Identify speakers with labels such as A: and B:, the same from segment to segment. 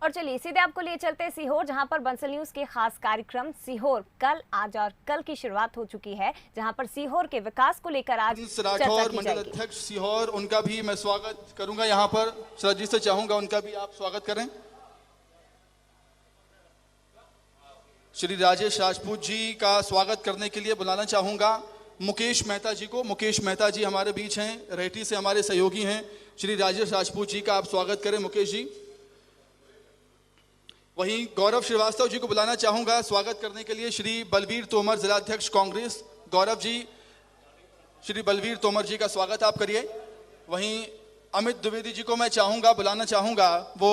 A: और चलिए सीधे आपको लिए चलते हैं सीहोर, जहां पर बंसल न्यूज के खास कार्यक्रम सीहोर कल आज और कल की शुरुआत हो चुकी है, जहां पर सीहोर के विकास को लेकर आज
B: राठौर मंडल अध्यक्ष सीहोर, उनका भी मैं स्वागत करूंगा। यहाँ पर शरद जी से चाहूंगा उनका भी आप स्वागत करें। श्री राजेश राजपूत जी का स्वागत करने के लिए बुलाना चाहूंगा मुकेश मेहता जी को। मुकेश मेहता जी हमारे बीच हैं, रेहटी से हमारे सहयोगी हैं। श्री राजेश राजपूत जी का आप स्वागत करें मुकेश जी। वहीं गौरव श्रीवास्तव जी को बुलाना चाहूंगा स्वागत करने के लिए श्री बलवीर तोमर, जिलाध्यक्ष कांग्रेस। गौरव जी, श्री बलवीर तोमर जी का स्वागत आप करिए। वहीं अमित द्विवेदी जी को मैं चाहूंगा बुलाना चाहूंगा, वो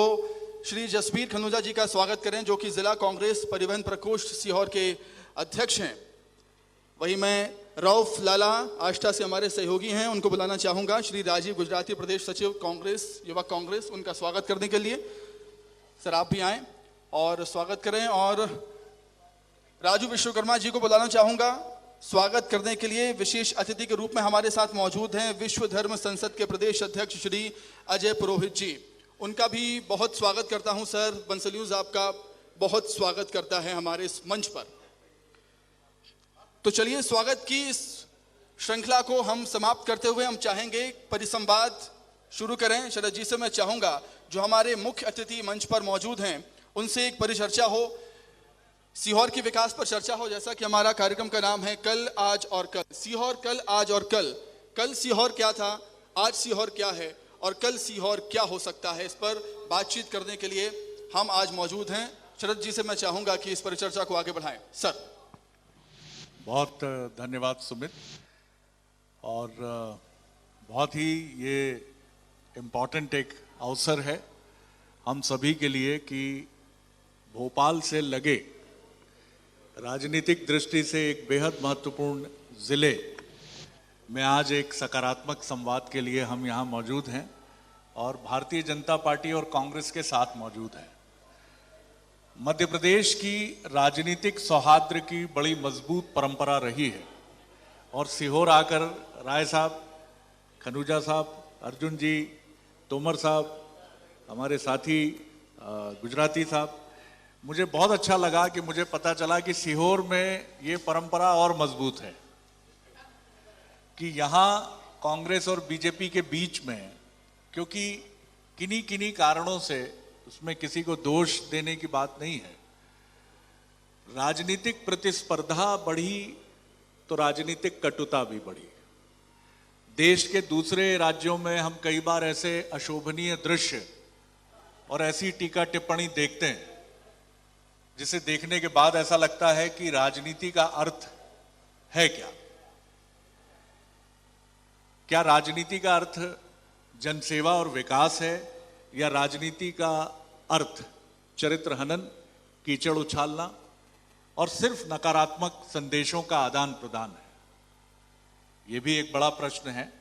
B: श्री जसबीर खनूजा जी का स्वागत करें, जो कि जिला कांग्रेस परिवहन प्रकोष्ठ सीहोर के अध्यक्ष हैं। वहीं मैं रऊफ लाला आष्टा से हमारे सहयोगी हैं, उनको बुलाना चाहूंगा श्री राजीव गुजराती, प्रदेश सचिव कांग्रेस, युवा कांग्रेस, उनका स्वागत करने के लिए। सर आप भी आएँ और स्वागत करें। और राजू विश्वकर्मा जी को बुलाना चाहूंगा स्वागत करने के लिए। विशेष अतिथि के रूप में हमारे साथ मौजूद हैं विश्व धर्म संसद के प्रदेश अध्यक्ष श्री अजय पुरोहित जी, उनका भी बहुत स्वागत करता हूं। सर, बंसल न्यूज आपका बहुत स्वागत करता है हमारे इस मंच पर। तो चलिए स्वागत की इस श्रृंखला को हम समाप्त करते हुए हम चाहेंगे परिसंवाद शुरू करें। शरद जी से मैं चाहूंगा जो हमारे मुख्य अतिथि मंच पर मौजूद हैं उनसे एक परिचर्चा हो, सीहोर के विकास पर चर्चा हो। जैसा कि हमारा कार्यक्रम का नाम है कल आज और कल, सीहोर कल आज और कल। कल सीहोर क्या था, आज सीहोर क्या है और कल सीहोर क्या हो सकता है, इस पर बातचीत करने के लिए हम आज मौजूद हैं। शरद जी से मैं चाहूंगा कि इस परिचर्चा को आगे बढ़ाएं। सर।
C: बहुत धन्यवाद सुमित, और बहुत ही ये इम्पोर्टेंट एक अवसर है हम सभी के लिए कि भोपाल से लगे राजनीतिक दृष्टि से एक बेहद महत्वपूर्ण जिले में आज एक सकारात्मक संवाद के लिए हम यहाँ मौजूद हैं और भारतीय जनता पार्टी और कांग्रेस के साथ मौजूद हैं। मध्य प्रदेश की राजनीतिक सौहार्द की बड़ी मजबूत परंपरा रही है और सीहोर आकर राय साहब, खनूजा साहब, अर्जुन जी, तोमर साहब, हमारे साथी गुजराती साहब, मुझे बहुत अच्छा लगा कि मुझे पता चला कि सीहोर में ये परंपरा और मजबूत है कि यहाँ कांग्रेस और बीजेपी के बीच में, क्योंकि किन्हीं किन्हीं कारणों से, उसमें किसी को दोष देने की बात नहीं है, राजनीतिक प्रतिस्पर्धा बढ़ी तो राजनीतिक कटुता भी बढ़ी। देश के दूसरे राज्यों में हम कई बार ऐसे अशोभनीय दृश्य और ऐसी टीका टिप्पणी देखते हैं जिसे देखने के बाद ऐसा लगता है कि राजनीति का अर्थ है क्या? क्या राजनीति का अर्थ जनसेवा और विकास है, या राजनीति का अर्थ चरित्र हनन, कीचड़ उछालना और सिर्फ नकारात्मक संदेशों का आदान प्रदान है? यह भी एक बड़ा प्रश्न है।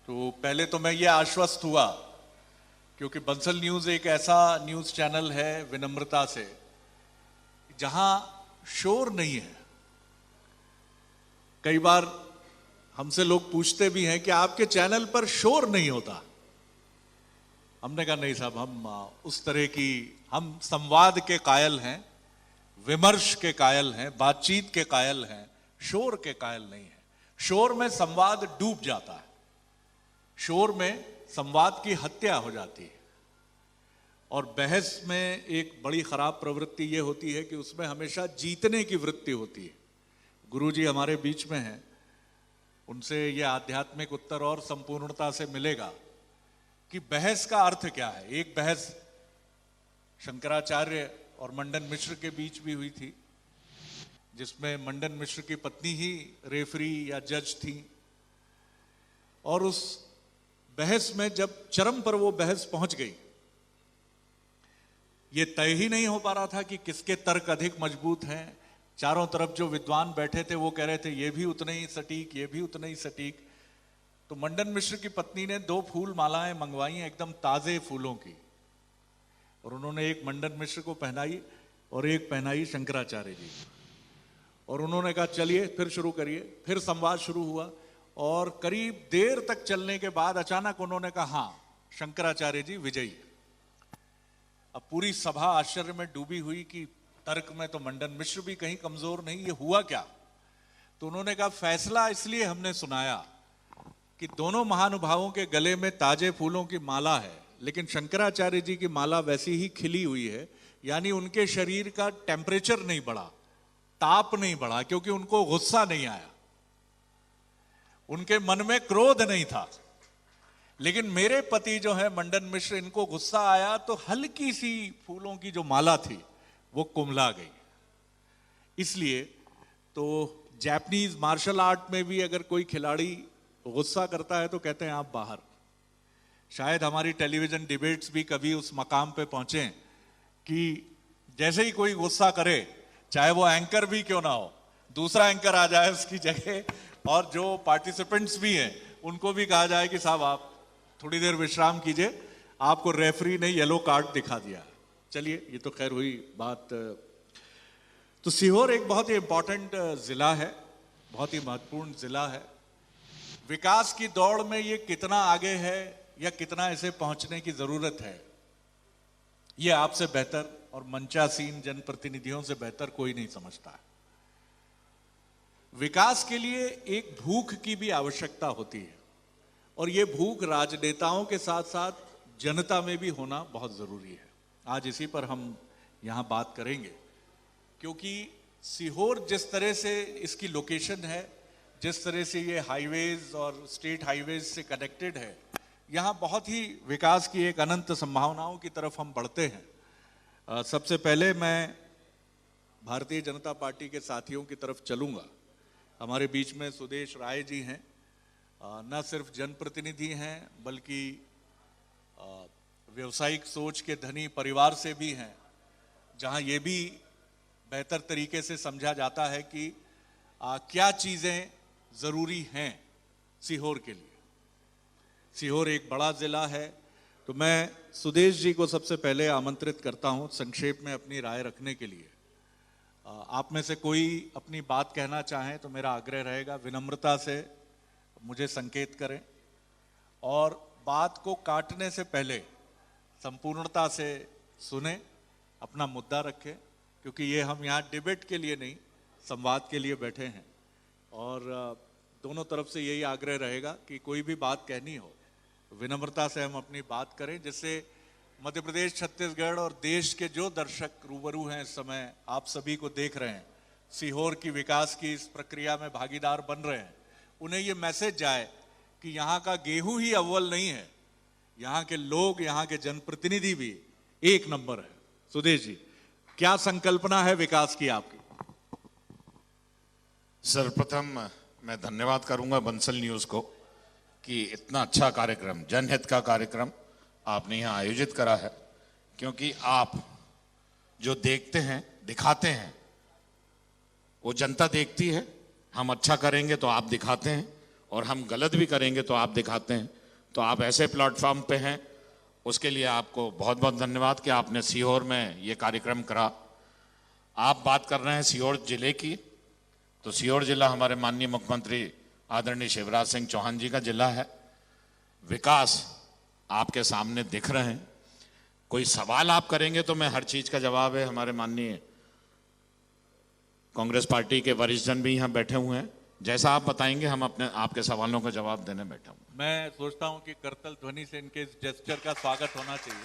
C: तो पहले तो मैं ये आश्वस्त हुआ, क्योंकि बंसल न्यूज एक ऐसा न्यूज चैनल है विनम्रता से जहां शोर नहीं है। कई बार हमसे लोग पूछते भी हैं कि आपके चैनल पर शोर नहीं होता। हमने कहा नहीं साहब, हम उस तरह की, हम संवाद के कायल हैं, विमर्श के कायल हैं, बातचीत के कायल हैं, शोर के कायल नहीं है। शोर में संवाद डूब जाता है, शोर में संवाद की हत्या हो जाती है। और बहस में एक बड़ी खराब प्रवृत्ति यह होती है कि उसमें हमेशा जीतने की वृत्ति होती है। गुरुजी हमारे बीच में हैं, उनसे यह आध्यात्मिक उत्तर और संपूर्णता से मिलेगा कि बहस का अर्थ क्या है। एक बहस शंकराचार्य और मंडन मिश्र के बीच भी हुई थी, जिसमें मंडन मिश्र की पत्नी ही रेफरी या जज थी, और उस बहस में जब चरम पर वो बहस पहुंच गई, ये तय ही नहीं हो पा रहा था कि किसके तर्क अधिक मजबूत हैं। चारों तरफ जो विद्वान बैठे थे वो कह रहे थे ये भी उतने ही सटीक, ये भी उतने ही सटीक। तो मंडन मिश्र की पत्नी ने 2 फूल मालाएं मंगवाई, एकदम ताजे फूलों की, और उन्होंने एक मंडन मिश्र को पहनाई और एक पहनाई शंकराचार्य जी, और उन्होंने कहा चलिए फिर शुरू करिए। फिर संवाद शुरू हुआ और करीब देर तक चलने के बाद अचानक उन्होंने कहा हाँ, शंकराचार्य जी विजयी। अब पूरी सभा आश्चर्य में डूबी हुई कि तर्क में तो मंडन मिश्र भी कहीं कमजोर नहीं, ये हुआ क्या? तो उन्होंने कहा फैसला इसलिए हमने सुनाया कि दोनों महानुभावों के गले में ताजे फूलों की माला है, लेकिन शंकराचार्य जी की माला वैसी ही खिली हुई है, यानी उनके शरीर का टेम्परेचर नहीं बढ़ा, ताप नहीं बढ़ा, क्योंकि उनको गुस्सा नहीं आया, उनके मन में क्रोध नहीं था। लेकिन मेरे पति जो है मंडन मिश्र, इनको गुस्सा आया तो हल्की सी फूलों की जो माला थी वो कुम्हला गई। इसलिए तो जापानीज मार्शल आर्ट में भी अगर कोई खिलाड़ी गुस्सा करता है तो कहते हैं आप बाहर। शायद हमारी टेलीविजन डिबेट्स भी कभी उस मकाम पे पहुंचे कि जैसे ही कोई गुस्सा करे, चाहे वो एंकर भी क्यों ना हो, दूसरा एंकर आ जाए उसकी जगह, और जो पार्टिसिपेंट्स भी हैं उनको भी कहा जाए कि साहब आप थोड़ी देर विश्राम कीजिए, आपको रेफरी ने येलो कार्ड दिखा दिया। चलिए, ये तो खैर हुई बात। तो सीहोर एक बहुत ही इंपॉर्टेंट जिला है, बहुत ही महत्वपूर्ण जिला है। विकास की दौड़ में ये कितना आगे है या कितना इसे पहुंचने की जरूरत है, ये आपसे बेहतर और मंचासीन जनप्रतिनिधियों से बेहतर कोई नहीं समझता है। विकास के लिए एक भूख की भी आवश्यकता होती है, और ये भूख राजनेताओं के साथ साथ जनता में भी होना बहुत जरूरी है। आज इसी पर हम यहां बात करेंगे, क्योंकि सीहोर जिस तरह से इसकी लोकेशन है, जिस तरह से ये हाईवेज और स्टेट हाईवेज से कनेक्टेड है, यहाँ बहुत ही विकास की एक अनंत संभावनाओं की तरफ हम बढ़ते हैं। सबसे पहले मैं भारतीय जनता पार्टी के साथियों की तरफ चलूंगा। हमारे बीच में सुदेश राय जी हैं, न सिर्फ जनप्रतिनिधि हैं बल्कि व्यवसायिक सोच के धनी परिवार से भी हैं, जहां ये भी बेहतर तरीके से समझा जाता है कि क्या चीजें जरूरी हैं सीहोर के लिए। सीहोर एक बड़ा जिला है, तो मैं सुदेश जी को सबसे पहले आमंत्रित करता हूं संक्षेप में अपनी राय रखने के लिए। आप में से कोई अपनी बात कहना चाहें तो मेरा आग्रह रहेगा विनम्रता से मुझे संकेत करें, और बात को काटने से पहले संपूर्णता से सुने, अपना मुद्दा रखें, क्योंकि ये हम यहाँ डिबेट के लिए नहीं, संवाद के लिए बैठे हैं। और दोनों तरफ से यही आग्रह रहेगा कि कोई भी बात कहनी हो विनम्रता से हम अपनी बात करें, जिससे मध्य प्रदेश, छत्तीसगढ़ और देश के जो दर्शक रूबरू हैं इस समय, आप सभी को देख रहे हैं, सीहोर की विकास की इस प्रक्रिया में भागीदार बन रहे हैं, उन्हें ये मैसेज जाए कि यहाँ का गेहूं ही अव्वल नहीं है, यहाँ के लोग, यहाँ के जनप्रतिनिधि भी एक नंबर है। सुदेश जी, क्या संकल्पना है विकास की आपकी?
D: सर्वप्रथम मैं धन्यवाद करूंगा बंसल न्यूज को कि इतना अच्छा कार्यक्रम, जनहित का कार्यक्रम आपने यहाँ आयोजित करा है, क्योंकि आप जो देखते हैं, दिखाते हैं, वो जनता देखती है। हम अच्छा करेंगे तो आप दिखाते हैं, और हम गलत भी करेंगे तो आप दिखाते हैं। तो आप ऐसे प्लेटफॉर्म पे हैं, उसके लिए आपको बहुत बहुत धन्यवाद कि आपने सीहोर में ये कार्यक्रम करा। आप बात कर रहे हैं सीहोर जिले की, तो सीहोर जिला हमारे माननीय मुख्यमंत्री आदरणीय शिवराज सिंह चौहान जी का जिला है। विकास आपके सामने दिख रहे हैं। कोई सवाल आप करेंगे तो मैं हर चीज का जवाब है। हमारे माननीय कांग्रेस पार्टी के वरिष्ठ जन भी यहाँ बैठे हुए हैं, जैसा आप बताएंगे हम अपने आपके सवालों का जवाब देने बैठा हूँ।
C: मैं सोचता हूँ कि करतल ध्वनि से इनके इस जेस्चर का स्वागत होना चाहिए,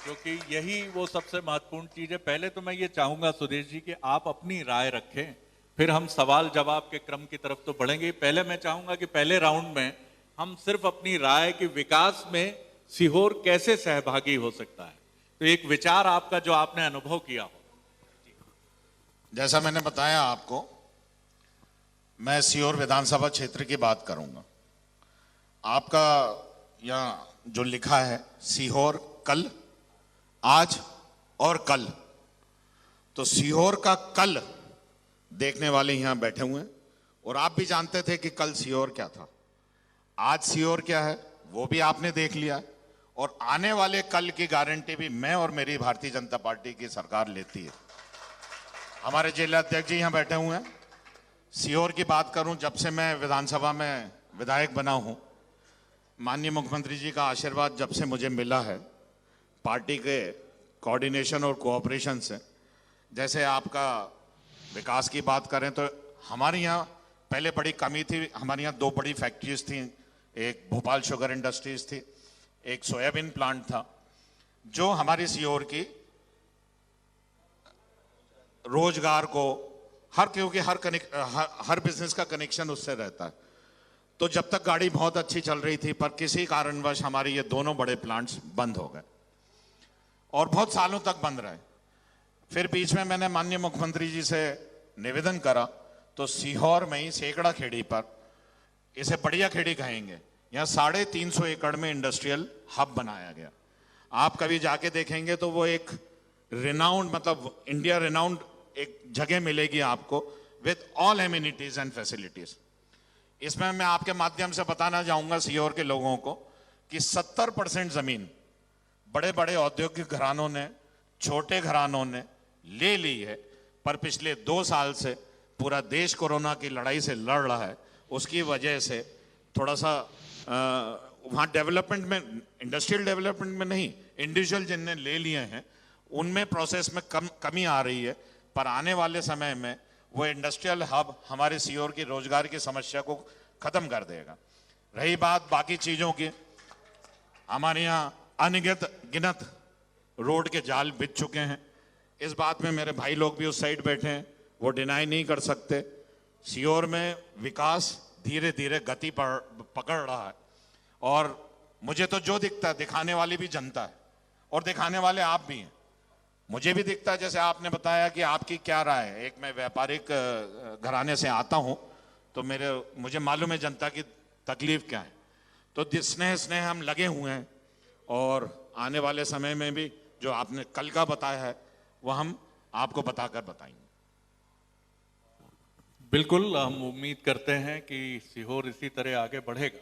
C: क्योंकि यही वो सबसे महत्वपूर्ण चीज है। पहले तो मैं ये चाहूंगा सुदेश जी कि आप अपनी राय रखें, फिर हम सवाल जवाब के क्रम की तरफ तो बढ़ेंगे। पहले मैं चाहूंगा कि पहले राउंड में हम सिर्फ अपनी राय कि विकास में सीहोर कैसे सहभागी हो सकता है, तो एक विचार आपका जो आपने अनुभव किया हो।
D: जैसा मैंने बताया आपको, मैं सीहोर विधानसभा क्षेत्र की बात करूंगा। आपका यहाँ जो लिखा है सीहोर कल, आज और कल, तो सीहोर का कल देखने वाले यहां बैठे हुए हैं, और आप भी जानते थे कि कल सीहोर क्या था, आज सीहोर क्या है वो भी आपने देख लिया, और आने वाले कल की गारंटी भी मैं और मेरी भारतीय जनता पार्टी की सरकार लेती है। हमारे जिला अध्यक्ष जी यहां बैठे हुए हैं। सीहोर की बात करूं, जब से मैं विधानसभा में विधायक बना हूं, माननीय मुख्यमंत्री जी का आशीर्वाद जब से मुझे मिला है, पार्टी के कोऑर्डिनेशन और कोऑपरेशन से, जैसे आपका विकास की बात करें तो हमारे यहाँ पहले बड़ी कमी थी। हमारे यहाँ 2 बड़ी फैक्ट्रीज थी, एक भोपाल शुगर इंडस्ट्रीज थी, एक सोयाबीन प्लांट था, जो हमारी सीहोर की रोजगार को क्योंकि हर बिजनेस का कनेक्शन उससे रहता है। तो जब तक गाड़ी बहुत अच्छी चल रही थी, पर किसी कारणवश हमारे ये दोनों बड़े प्लांट्स बंद हो गए और बहुत सालों तक बंद रहे। फिर बीच में मैंने माननीय मुख्यमंत्री जी से निवेदन करा, तो सीहोर में ही सेकड़ा खेड़ी पर, इसे बढ़िया खेड़ी कहेंगे, यहाँ 350 एकड़ में इंडस्ट्रियल हब बनाया गया। आप कभी जाके देखेंगे तो वो एक रिनाउंड, मतलब इंडिया रिनाउंड एक जगह मिलेगी आपको, with all amenities and facilities. इसमें मैं आपके माध्यम से बताना चाहूंगा सीहोर के लोगों को कि 70% जमीन बड़े बड़े औद्योगिक घरानों ने, छोटे घरानों ने ले ली है, पर पिछले 2 साल से पूरा देश कोरोना की लड़ाई से लड़ रहा है। उसकी वजह से थोड़ा सा वहाँ डेवलपमेंट में, इंडस्ट्रियल डेवलपमेंट में नहीं, इंडिविजुअल जिनने ले लिए हैं उनमें प्रोसेस में कमी आ रही है। पर आने वाले समय में वो इंडस्ट्रियल हब हमारे सीहोर की रोजगार की समस्या को खत्म कर देगा। रही बात बाकी चीजों की, हमारे यहाँ अनगिनत रोड के जाल बिछ चुके हैं। इस बात में मेरे भाई लोग भी उस साइड बैठे हैं, वो डिनाई नहीं कर सकते। सीहोर में विकास धीरे धीरे गति पकड़ रहा है और मुझे तो जो दिखता है, दिखाने वाली भी जनता है और दिखाने वाले आप भी हैं। मुझे भी दिखता है, जैसे आपने बताया कि आपकी क्या राय है। एक मैं व्यापारिक घराने से आता हूं, तो मुझे मालूम है जनता की तकलीफ क्या है। तो स्नेह हम लगे हुए हैं और आने वाले समय में भी जो आपने कल का बताया है वो हम आपको बताकर बताएंगे।
C: बिल्कुल, हम उम्मीद करते हैं कि सीहोर इसी तरह आगे बढ़ेगा।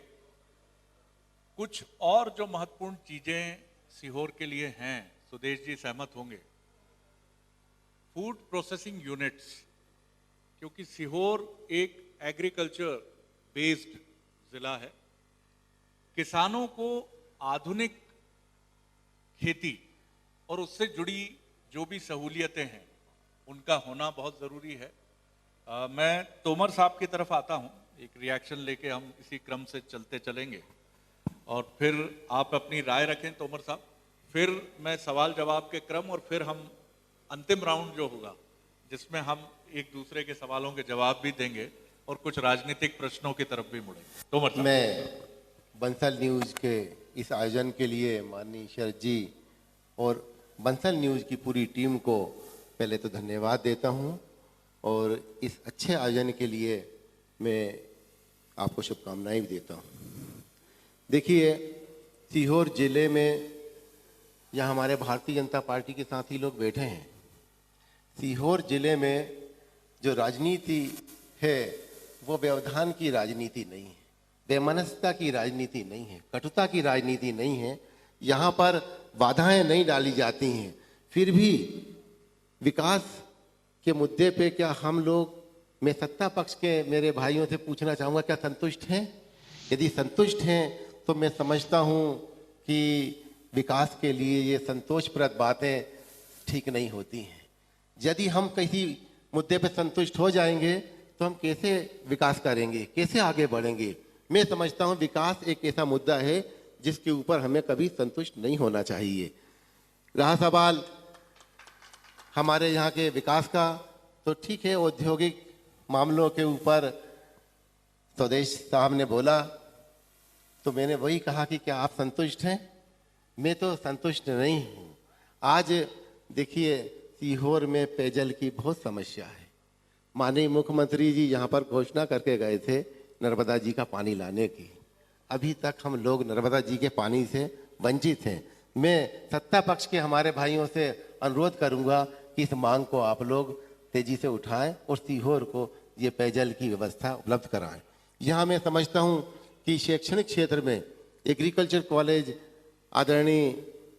C: कुछ और जो महत्वपूर्ण चीजें सीहोर के लिए हैं, सुदेश जी सहमत होंगे, फूड प्रोसेसिंग यूनिट्स, क्योंकि सीहोर एक एग्रीकल्चर बेस्ड जिला है। किसानों को आधुनिक खेती और उससे जुड़ी जो भी सहूलियतें हैं उनका होना बहुत ज़रूरी है। मैं तोमर साहब की तरफ आता हूं, एक रिएक्शन लेके हम इसी क्रम से चलते चलेंगे और फिर आप अपनी राय रखें तोमर साहब, फिर मैं सवाल जवाब के क्रम और फिर हम अंतिम राउंड जो होगा जिसमें हम एक दूसरे के सवालों के जवाब भी देंगे और कुछ राजनीतिक प्रश्नों की तरफ भी मुड़ेंगे। तोमर साहब।
E: मैं बंसल न्यूज़ के इस आयोजन के लिए माननीय शरद जी और बंसल न्यूज़ की पूरी टीम को पहले तो धन्यवाद देता हूं और इस अच्छे आयोजन के लिए मैं आपको शुभकामनाएं भी देता हूं। देखिए, सीहोर जिले में यहाँ हमारे भारतीय जनता पार्टी के साथी लोग बैठे हैं। सीहोर जिले में जो राजनीति है वो व्यवधान की राजनीति नहीं है, बेमनस्ता की राजनीति नहीं है, कटुता की राजनीति नहीं है। यहाँ पर बाधाएं नहीं डाली जाती हैं। फिर भी विकास के मुद्दे पे क्या हम लोग, मैं सत्ता पक्ष के मेरे भाइयों से पूछना चाहूँगा, क्या संतुष्ट हैं? यदि संतुष्ट हैं तो मैं समझता हूँ कि विकास के लिए ये संतोषप्रद बातें ठीक नहीं होती हैं। यदि हम किसी मुद्दे पे संतुष्ट हो जाएंगे तो हम कैसे विकास करेंगे, कैसे आगे बढ़ेंगे? मैं समझता हूँ विकास एक ऐसा मुद्दा है जिसके ऊपर हमें कभी संतुष्ट नहीं होना चाहिए। रहा सवाल हमारे यहाँ के विकास का, तो ठीक है, औद्योगिक मामलों के ऊपर स्वदेश साहब ने बोला तो मैंने वही कहा कि क्या आप संतुष्ट हैं? मैं तो संतुष्ट नहीं हूँ। आज देखिए, सीहोर में पेयजल की बहुत समस्या है। माननीय मुख्यमंत्री जी यहाँ पर घोषणा करके गए थे नर्मदा जी का पानी लाने की। अभी तक हम लोग नर्मदा जी के पानी से वंचित हैं। मैं सत्ता पक्ष के हमारे भाइयों से अनुरोध करूंगा कि इस मांग को आप लोग तेजी से उठाएं और सीहोर को ये पेयजल की व्यवस्था उपलब्ध कराएं। यहाँ मैं समझता हूँ कि शैक्षणिक क्षेत्र में एग्रीकल्चर कॉलेज आदरणीय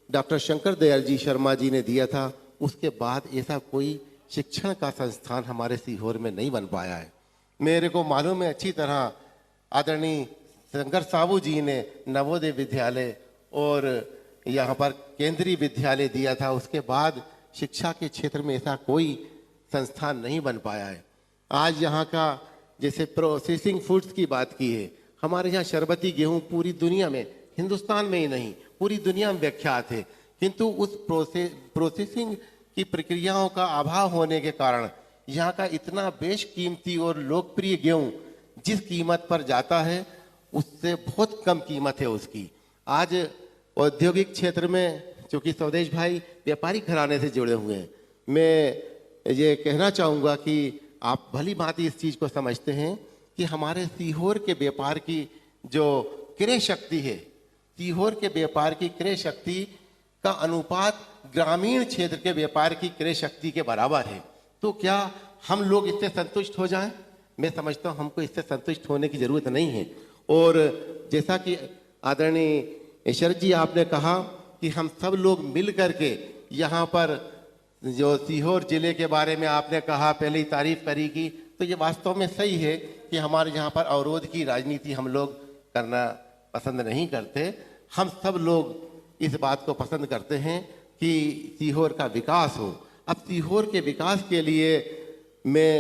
E: डॉक्टर शंकर दयाल जी शर्मा जी ने दिया था, उसके बाद ऐसा कोई शिक्षण का संस्थान हमारे सीहोर में नहीं बन पाया है। मेरे को मालूम है अच्छी तरह, आदरणीय शंकर साबू जी ने नवोदय विद्यालय और यहाँ पर केंद्रीय विद्यालय दिया था, उसके बाद शिक्षा के क्षेत्र में ऐसा कोई संस्थान नहीं बन पाया है। आज यहाँ का जैसे प्रोसेसिंग फूड्स की बात की है, हमारे यहाँ शरबती गेहूं पूरी दुनिया में, हिंदुस्तान में ही नहीं पूरी दुनिया में विख्यात है, किंतु उस प्रोसेसिंग की प्रक्रियाओं का अभाव होने के कारण यहाँ का इतना बेशकीमती और लोकप्रिय गेहूं जिस कीमत पर जाता है उससे बहुत कम कीमत है उसकी। आज औद्योगिक क्षेत्र में, चूंकि स्वदेश भाई व्यापारिक घराने से जुड़े हुए हैं, मैं ये कहना चाहूँगा कि आप भली भांति इस चीज़ को समझते हैं कि हमारे सीहोर के व्यापार की जो क्रय शक्ति है, सीहोर के व्यापार की क्रय शक्ति का अनुपात ग्रामीण क्षेत्र के व्यापार की क्रय शक्ति के बराबर है। तो क्या हम लोग इससे संतुष्ट हो जाएं? मैं समझता हूं हमको इससे संतुष्ट होने की जरूरत नहीं है। और जैसा कि आदरणीय शरद जी आपने कहा कि हम सब लोग मिल करके यहाँ पर जो सीहोर जिले के बारे में आपने कहा, पहले ही तारीफ करी की, तो ये वास्तव में सही है कि हमारे यहाँ पर अवरोध की राजनीति हम लोग करना पसंद नहीं करते। हम सब लोग इस बात को पसंद करते हैं कि सीहोर का विकास हो। अब सीहोर के विकास के लिए मैं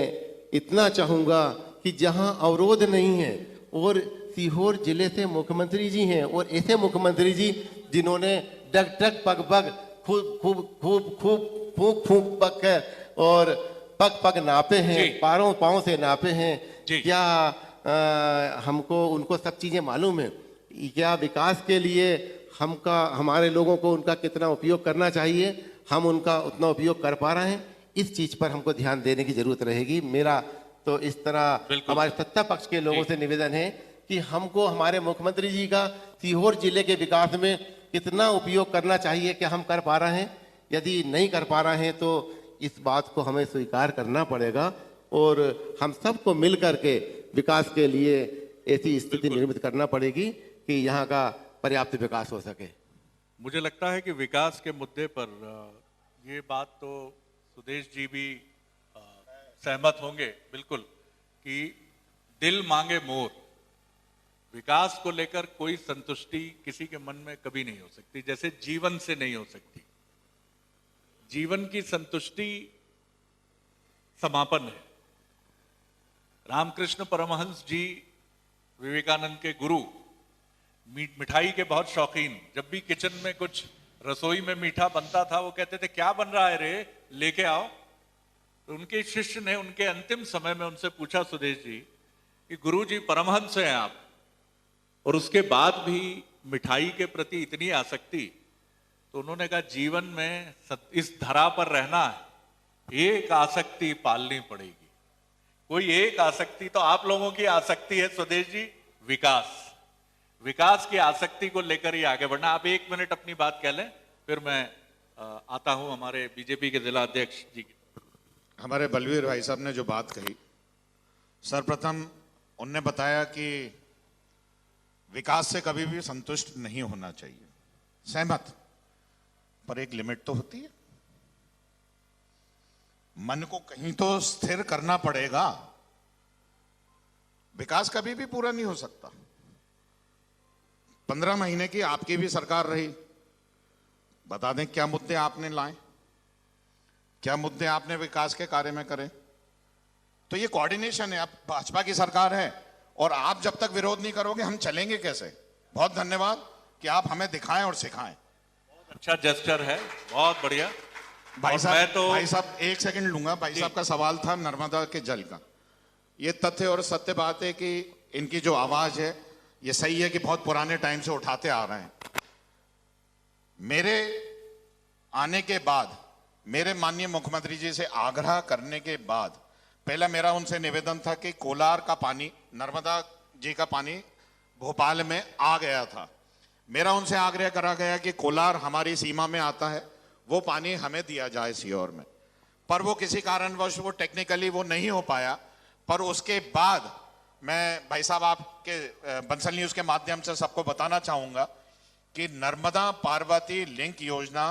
E: इतना चाहूँगा कि जहाँ अवरोध नहीं है, और सीहोर जिले से मुख्यमंत्री जी हैं, और ऐसे मुख्यमंत्री जी जिन्होंने डग डग पग पग खूब खूब खूब खूब फूंक फूंक पग कर और पग पग नापे हैं, पारों पाँव से नापे हैं। क्या हमको उनको सब चीज़ें मालूम है? क्या विकास के लिए हमारे लोगों को उनका कितना उपयोग करना चाहिए, हम उनका उतना उपयोग कर पा रहे हैं? इस चीज पर हमको ध्यान देने की जरूरत रहेगी। मेरा तो इस तरह हमारे सत्ता पक्ष के लोगों से निवेदन है कि हमको हमारे मुख्यमंत्री जी का सीहोर जिले के विकास में कितना उपयोग करना चाहिए, क्या हम कर पा रहे हैं? यदि नहीं कर पा रहे हैं तो इस बात को हमें स्वीकार करना पड़ेगा, और हम सबको मिल करके विकास के लिए ऐसी स्थिति निर्मित करना पड़ेगी कि यहाँ का पर्याप्त विकास हो सके।
C: मुझे लगता है कि विकास के मुद्दे पर ये बात तो सुदेश जी भी सहमत होंगे बिल्कुल कि दिल मांगे मोर। विकास को लेकर कोई संतुष्टि किसी के मन में कभी नहीं हो सकती, जैसे जीवन से नहीं हो सकती। जीवन की संतुष्टि समापन है। रामकृष्ण परमहंस जी विवेकानंद के गुरु, मिठाई के बहुत शौकीन, जब भी किचन में कुछ रसोई में मीठा बनता था वो कहते थे क्या बन रहा है रे, लेके आओ। तो उनके शिष्य ने उनके अंतिम समय में उनसे पूछा, सुदेश जी कि गुरु जी परमहंस हैं आप, और उसके बाद भी मिठाई के प्रति इतनी आसक्ति। तो उन्होंने कहा जीवन में इस धरा पर रहना है, एक आसक्ति पालनी पड़ेगी। कोई एक आसक्ति तो आप लोगों की आसक्ति है सुदेश जी, विकास। विकास की आसक्ति को लेकर ही आगे बढ़ना। आप 1 मिनट अपनी बात कह लें, फिर मैं आता हूं हमारे बीजेपी के जिला अध्यक्ष जी की।
D: हमारे बलवीर भाई साहब ने जो बात कही, सर्वप्रथम उनने बताया कि विकास से कभी भी संतुष्ट नहीं होना चाहिए, सहमत, पर एक लिमिट तो होती है। मन को कहीं तो स्थिर करना पड़ेगा। विकास कभी भी पूरा नहीं हो सकता। 15 महीने की आपकी भी सरकार रही, बता दें क्या मुद्दे आपने लाए, क्या मुद्दे आपने विकास के कार्य में करे। तो ये कोऑर्डिनेशन है। अब भाजपा की सरकार है और आप जब तक विरोध नहीं करोगे हम चलेंगे कैसे? बहुत धन्यवाद कि आप हमें दिखाएं और सिखाएं।
C: बहुत अच्छा जेस्चर है, बहुत बढ़िया।
D: भाई साहब 1 सेकंड लूंगा। भाई साहब का सवाल था नर्मदा के जल का। ये तथ्य और सत्य बात है कि इनकी जो आवाज है ये सही है कि बहुत पुराने टाइम से उठाते आ रहे हैं। मेरे आने के बाद, मेरे माननीय मुख्यमंत्री जी से आग्रह करने के बाद, पहला मेरा उनसे निवेदन था कि कोलार का पानी, नर्मदा जी का पानी भोपाल में आ गया था। मेरा उनसे आग्रह करा गया कि कोलार हमारी सीमा में आता है, वो पानी हमें दिया जाए सीहोर में, पर वो किसी कारणवश वो टेक्निकली वो नहीं हो पाया। पर उसके बाद मैं भाई साहब आपके बंसल न्यूज के माध्यम से सबको बताना चाहूंगा कि नर्मदा पार्वती लिंक योजना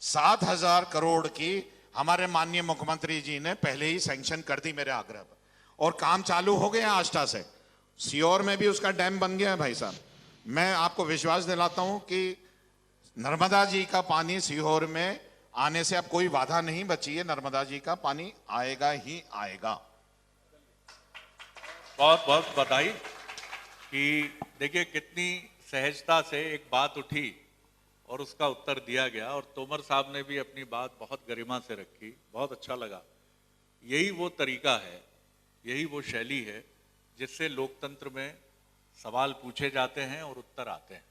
D: 7,000 करोड़ की हमारे माननीय मुख्यमंत्री जी ने पहले ही सैंक्शन कर दी मेरे आग्रह पर, और काम चालू हो गया आष्टा से। सीहोर में भी उसका डैम बन गया है। भाई साहब मैं आपको विश्वास दिलाता हूं कि नर्मदा जी का पानी सीहोर में आने से अब कोई बाधा नहीं बची है, नर्मदा जी का पानी आएगा ही आएगा।
C: बहुत बहुत बधाई कि देखिए कितनी सहजता से एक बात उठी और उसका उत्तर दिया गया, और तोमर साहब ने भी अपनी बात बहुत गरिमा से रखी, बहुत अच्छा लगा। यही वो तरीका है, यही वो शैली है जिससे लोकतंत्र में सवाल पूछे जाते हैं और उत्तर आते हैं।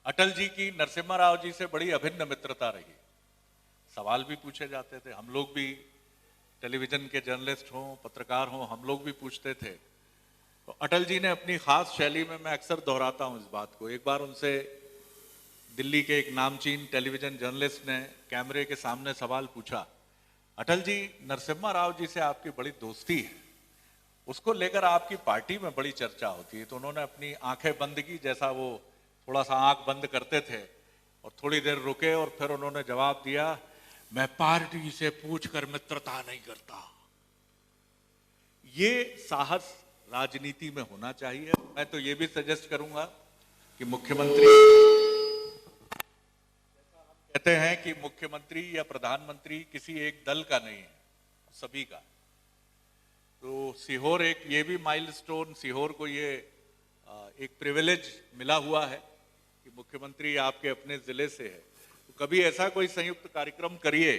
C: अटल जी की नरसिम्हा राव जी से बड़ी अभिन्न मित्रता रही, सवाल भी पूछे जाते थे। हम लोग भी टेलीविजन के जर्नलिस्ट हों, पत्रकार हों, हम लोग भी पूछते थे। तो अटल जी ने अपनी खास शैली में, मैं अक्सर दोहराता हूं इस बात को, एक बार उनसे दिल्ली के एक नामचीन टेलीविजन जर्नलिस्ट ने कैमरे के सामने सवाल पूछा, अटल जी नरसिम्हा राव जी से आपकी बड़ी दोस्ती है, उसको लेकर आपकी पार्टी में बड़ी चर्चा होती है। तो उन्होंने अपनी आंखें बंद की, जैसा वो थोड़ा सा आंख बंद करते थे, और थोड़ी देर रुके और फिर उन्होंने जवाब दिया, मैं पार्टी से पूछकर मित्रता नहीं करता। ये साहस राजनीति में होना चाहिए। मैं तो ये भी सजेस्ट करूंगा कि मुख्यमंत्री, कहते हैं कि मुख्यमंत्री या प्रधानमंत्री किसी एक दल का नहीं है, सभी का। तो सीहोर एक ये भी माइलस्टोन, सीहोर को ये एक प्रिविलेज मिला हुआ है कि मुख्यमंत्री आपके अपने जिले से है। तो कभी ऐसा कोई संयुक्त कार्यक्रम करिए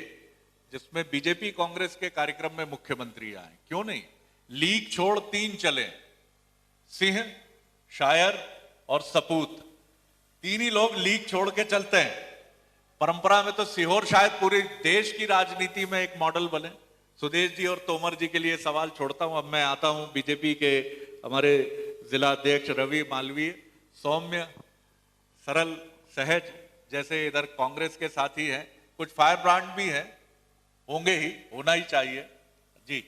C: जिसमें बीजेपी कांग्रेस के कार्यक्रम में मुख्यमंत्री आए, क्यों नहीं? लीग छोड़ 3 चले, सिंह, शायर और सपूत, 3 ही लोग लीग छोड़ के चलते हैं। परंपरा में तो सीहोर शायद पूरे देश की राजनीति में एक मॉडल बने। सुदेश जी और तोमर जी के लिए सवाल छोड़ता हूं। अब मैं आता हूं बीजेपी के हमारे जिला अध्यक्ष रवि मालवीय, सौम्य, सरल, सहज, जैसे इधर कांग्रेस के साथी हैं, कुछ फायर ब्रांड भी हैं, होंगे ही, होना ही चाहिए जी।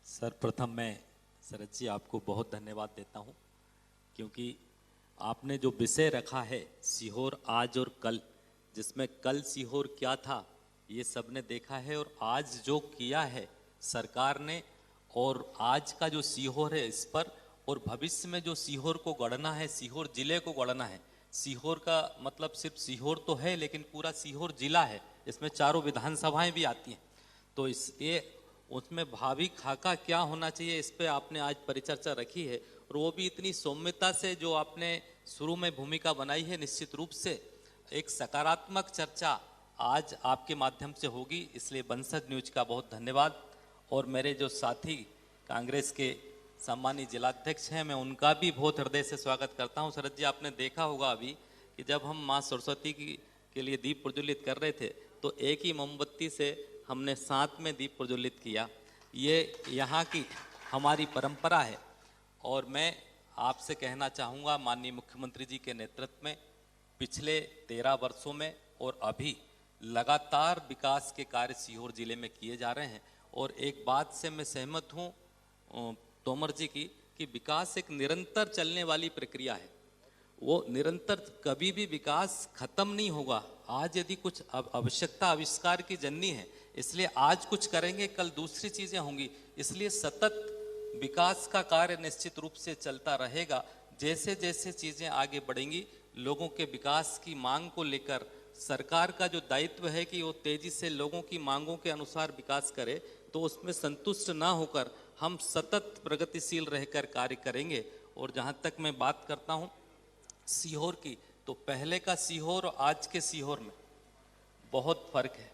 F: सर प्रथम मैं शरद जी आपको बहुत धन्यवाद देता हूं, क्योंकि आपने जो विषय रखा है सीहोर आज और कल, जिसमें कल सीहोर क्या था ये सबने देखा है, और आज जो किया है सरकार ने, और आज का जो सीहोर है इस पर, और भविष्य में जो सीहोर को गढ़ना है, सीहोर जिले को गढ़ना है। सीहोर का मतलब सिर्फ सीहोर तो है, लेकिन पूरा सीहोर जिला है, इसमें 4 विधानसभाएं भी आती हैं। तो उसमें भावी खाका क्या होना चाहिए, इस पे आपने आज परिचर्चा रखी है, और वो भी इतनी सौम्यता से जो आपने शुरू में भूमिका बनाई है। निश्चित रूप से एक सकारात्मक चर्चा आज आपके माध्यम से होगी, इसलिए बंसल न्यूज का बहुत धन्यवाद। और मेरे जो साथी कांग्रेस के सम्मानित जिलाध्यक्ष हैं, मैं उनका भी बहुत हृदय से स्वागत करता हूं। शरद जी, आपने देखा होगा अभी कि जब हम माँ सरस्वती के लिए दीप प्रज्वलित कर रहे थे, तो एक ही मोमबत्ती से हमने साथ में दीप प्रज्वलित किया। ये यहाँ की हमारी परंपरा है। और मैं आपसे कहना चाहूँगा, माननीय मुख्यमंत्री जी के नेतृत्व में पिछले 13 वर्षों में और अभी लगातार विकास के कार्य सीहोर जिले में किए जा रहे हैं। और एक बात से मैं सहमत हूँ तोमर जी की, कि विकास एक निरंतर चलने वाली प्रक्रिया है। वो निरंतर, कभी भी विकास खत्म नहीं होगा। आज यदि कुछ आवश्यकता आविष्कार की जननी है, इसलिए आज कुछ करेंगे, कल दूसरी चीजें होंगी। इसलिए सतत विकास का कार्य निश्चित रूप से चलता रहेगा। जैसे जैसे चीजें आगे बढ़ेंगी, लोगों के विकास की मांग को लेकर सरकार का जो दायित्व है कि वो तेजी से लोगों की मांगों के अनुसार विकास करे, तो उसमें संतुष्ट ना होकर हम सतत प्रगतिशील रहकर कार्य करेंगे। और जहाँ तक मैं बात करता हूँ सीहोर की, तो पहले का सीहोर और आज के सीहोर में बहुत फर्क है।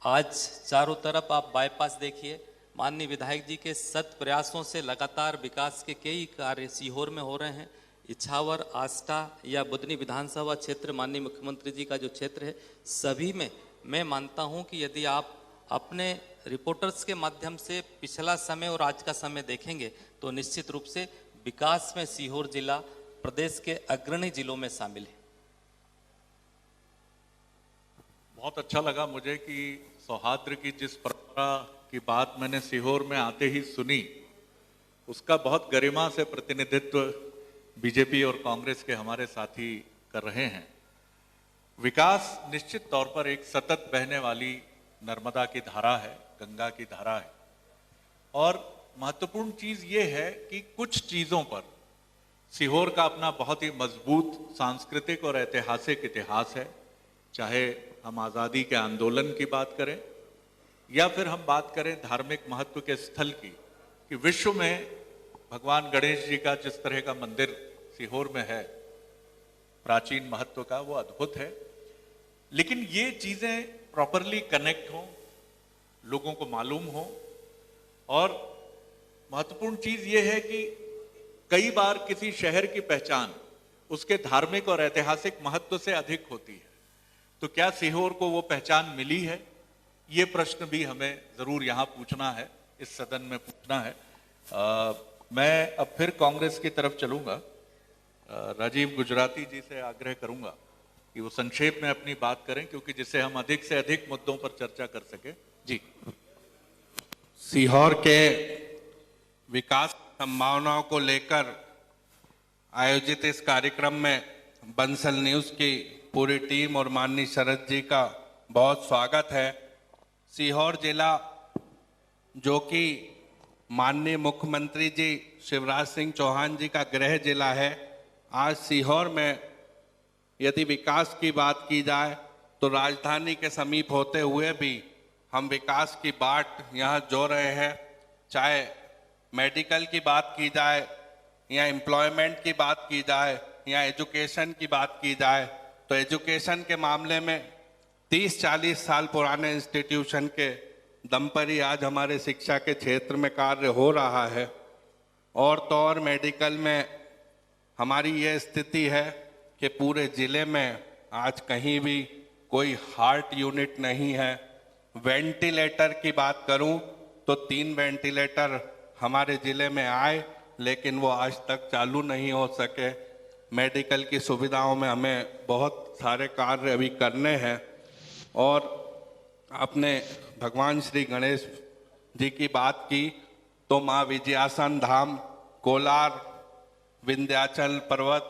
F: आज चारों तरफ आप बाईपास देखिए, माननीय विधायक जी के सत प्रयासों से लगातार विकास के कई कार्य सीहोर में हो रहे हैं। इछावर, आष्टा या बुधनी विधानसभा क्षेत्र, माननीय मुख्यमंत्री जी का जो क्षेत्र है, सभी में मैं मानता हूं कि यदि आप अपने रिपोर्टर्स के माध्यम से पिछला समय और आज का समय देखेंगे, तो निश्चित रूप से विकास में सीहोर जिला प्रदेश के अग्रणी जिलों में शामिल है।
C: बहुत अच्छा लगा मुझे कि सौहार्द की जिस परंपरा की बात मैंने सीहोर में आते ही सुनी, उसका बहुत गरिमा से प्रतिनिधित्व बीजेपी और कांग्रेस के हमारे साथी कर रहे हैं। विकास निश्चित तौर पर एक सतत बहने वाली नर्मदा की धारा है, गंगा की धारा है। और महत्वपूर्ण चीज ये है कि कुछ चीजों पर सीहोर का अपना बहुत ही मजबूत सांस्कृतिक और ऐतिहासिक इतिहास है। चाहे हम आज़ादी के आंदोलन की बात करें या फिर हम बात करें धार्मिक महत्व के स्थल की, कि विश्व में भगवान गणेश जी का जिस तरह का मंदिर सीहोर में है, प्राचीन महत्व का, वो अद्भुत है। लेकिन ये चीजें प्रॉपरली कनेक्ट हों, लोगों को मालूम हो, और महत्वपूर्ण चीज ये है कि कई बार किसी शहर की पहचान उसके धार्मिक और ऐतिहासिक महत्व से अधिक होती है। तो क्या सीहोर को वो पहचान मिली है? ये प्रश्न भी हमें जरूर यहां पूछना है, इस सदन में पूछना है। मैं अब फिर कांग्रेस की तरफ चलूंगा। राजीव गुजराती जी से आग्रह करूंगा कि वो संक्षेप में अपनी बात करें, क्योंकि जिससे हम अधिक से अधिक मुद्दों पर चर्चा कर सके। जी।
G: सीहोर के विकास संभावनाओं को लेकर आयोजित इस कार्यक्रम में बंसल न्यूज़ की पूरी टीम और माननीय शरद जी का बहुत स्वागत है। सीहोर जिला जो कि माननीय मुख्यमंत्री जी शिवराज सिंह चौहान जी का गृह जिला है, आज सीहोर में यदि विकास की बात की जाए तो राजधानी के समीप होते हुए भी हम विकास की बाट यहाँ जो रहे हैं। चाहे मेडिकल की बात की जाए या एम्प्लॉयमेंट की बात की जाए या एजुकेशन की बात की जाए, तो एजुकेशन के मामले में 30-40 साल पुराने इंस्टीट्यूशन के दम पर ही आज हमारे शिक्षा के क्षेत्र में कार्य हो रहा है। और तो और मेडिकल में हमारी ये स्थिति है कि पूरे ज़िले में आज कहीं भी कोई हार्ट यूनिट नहीं है। वेंटिलेटर की बात करूं तो 3 वेंटिलेटर हमारे ज़िले में आए, लेकिन वो आज तक चालू नहीं हो सके। मेडिकल की सुविधाओं में हमें बहुत सारे कार्य अभी करने हैं। और आपने भगवान श्री गणेश जी की बात की तो माँ विजयासन धाम, कोलार, विंध्याचल पर्वत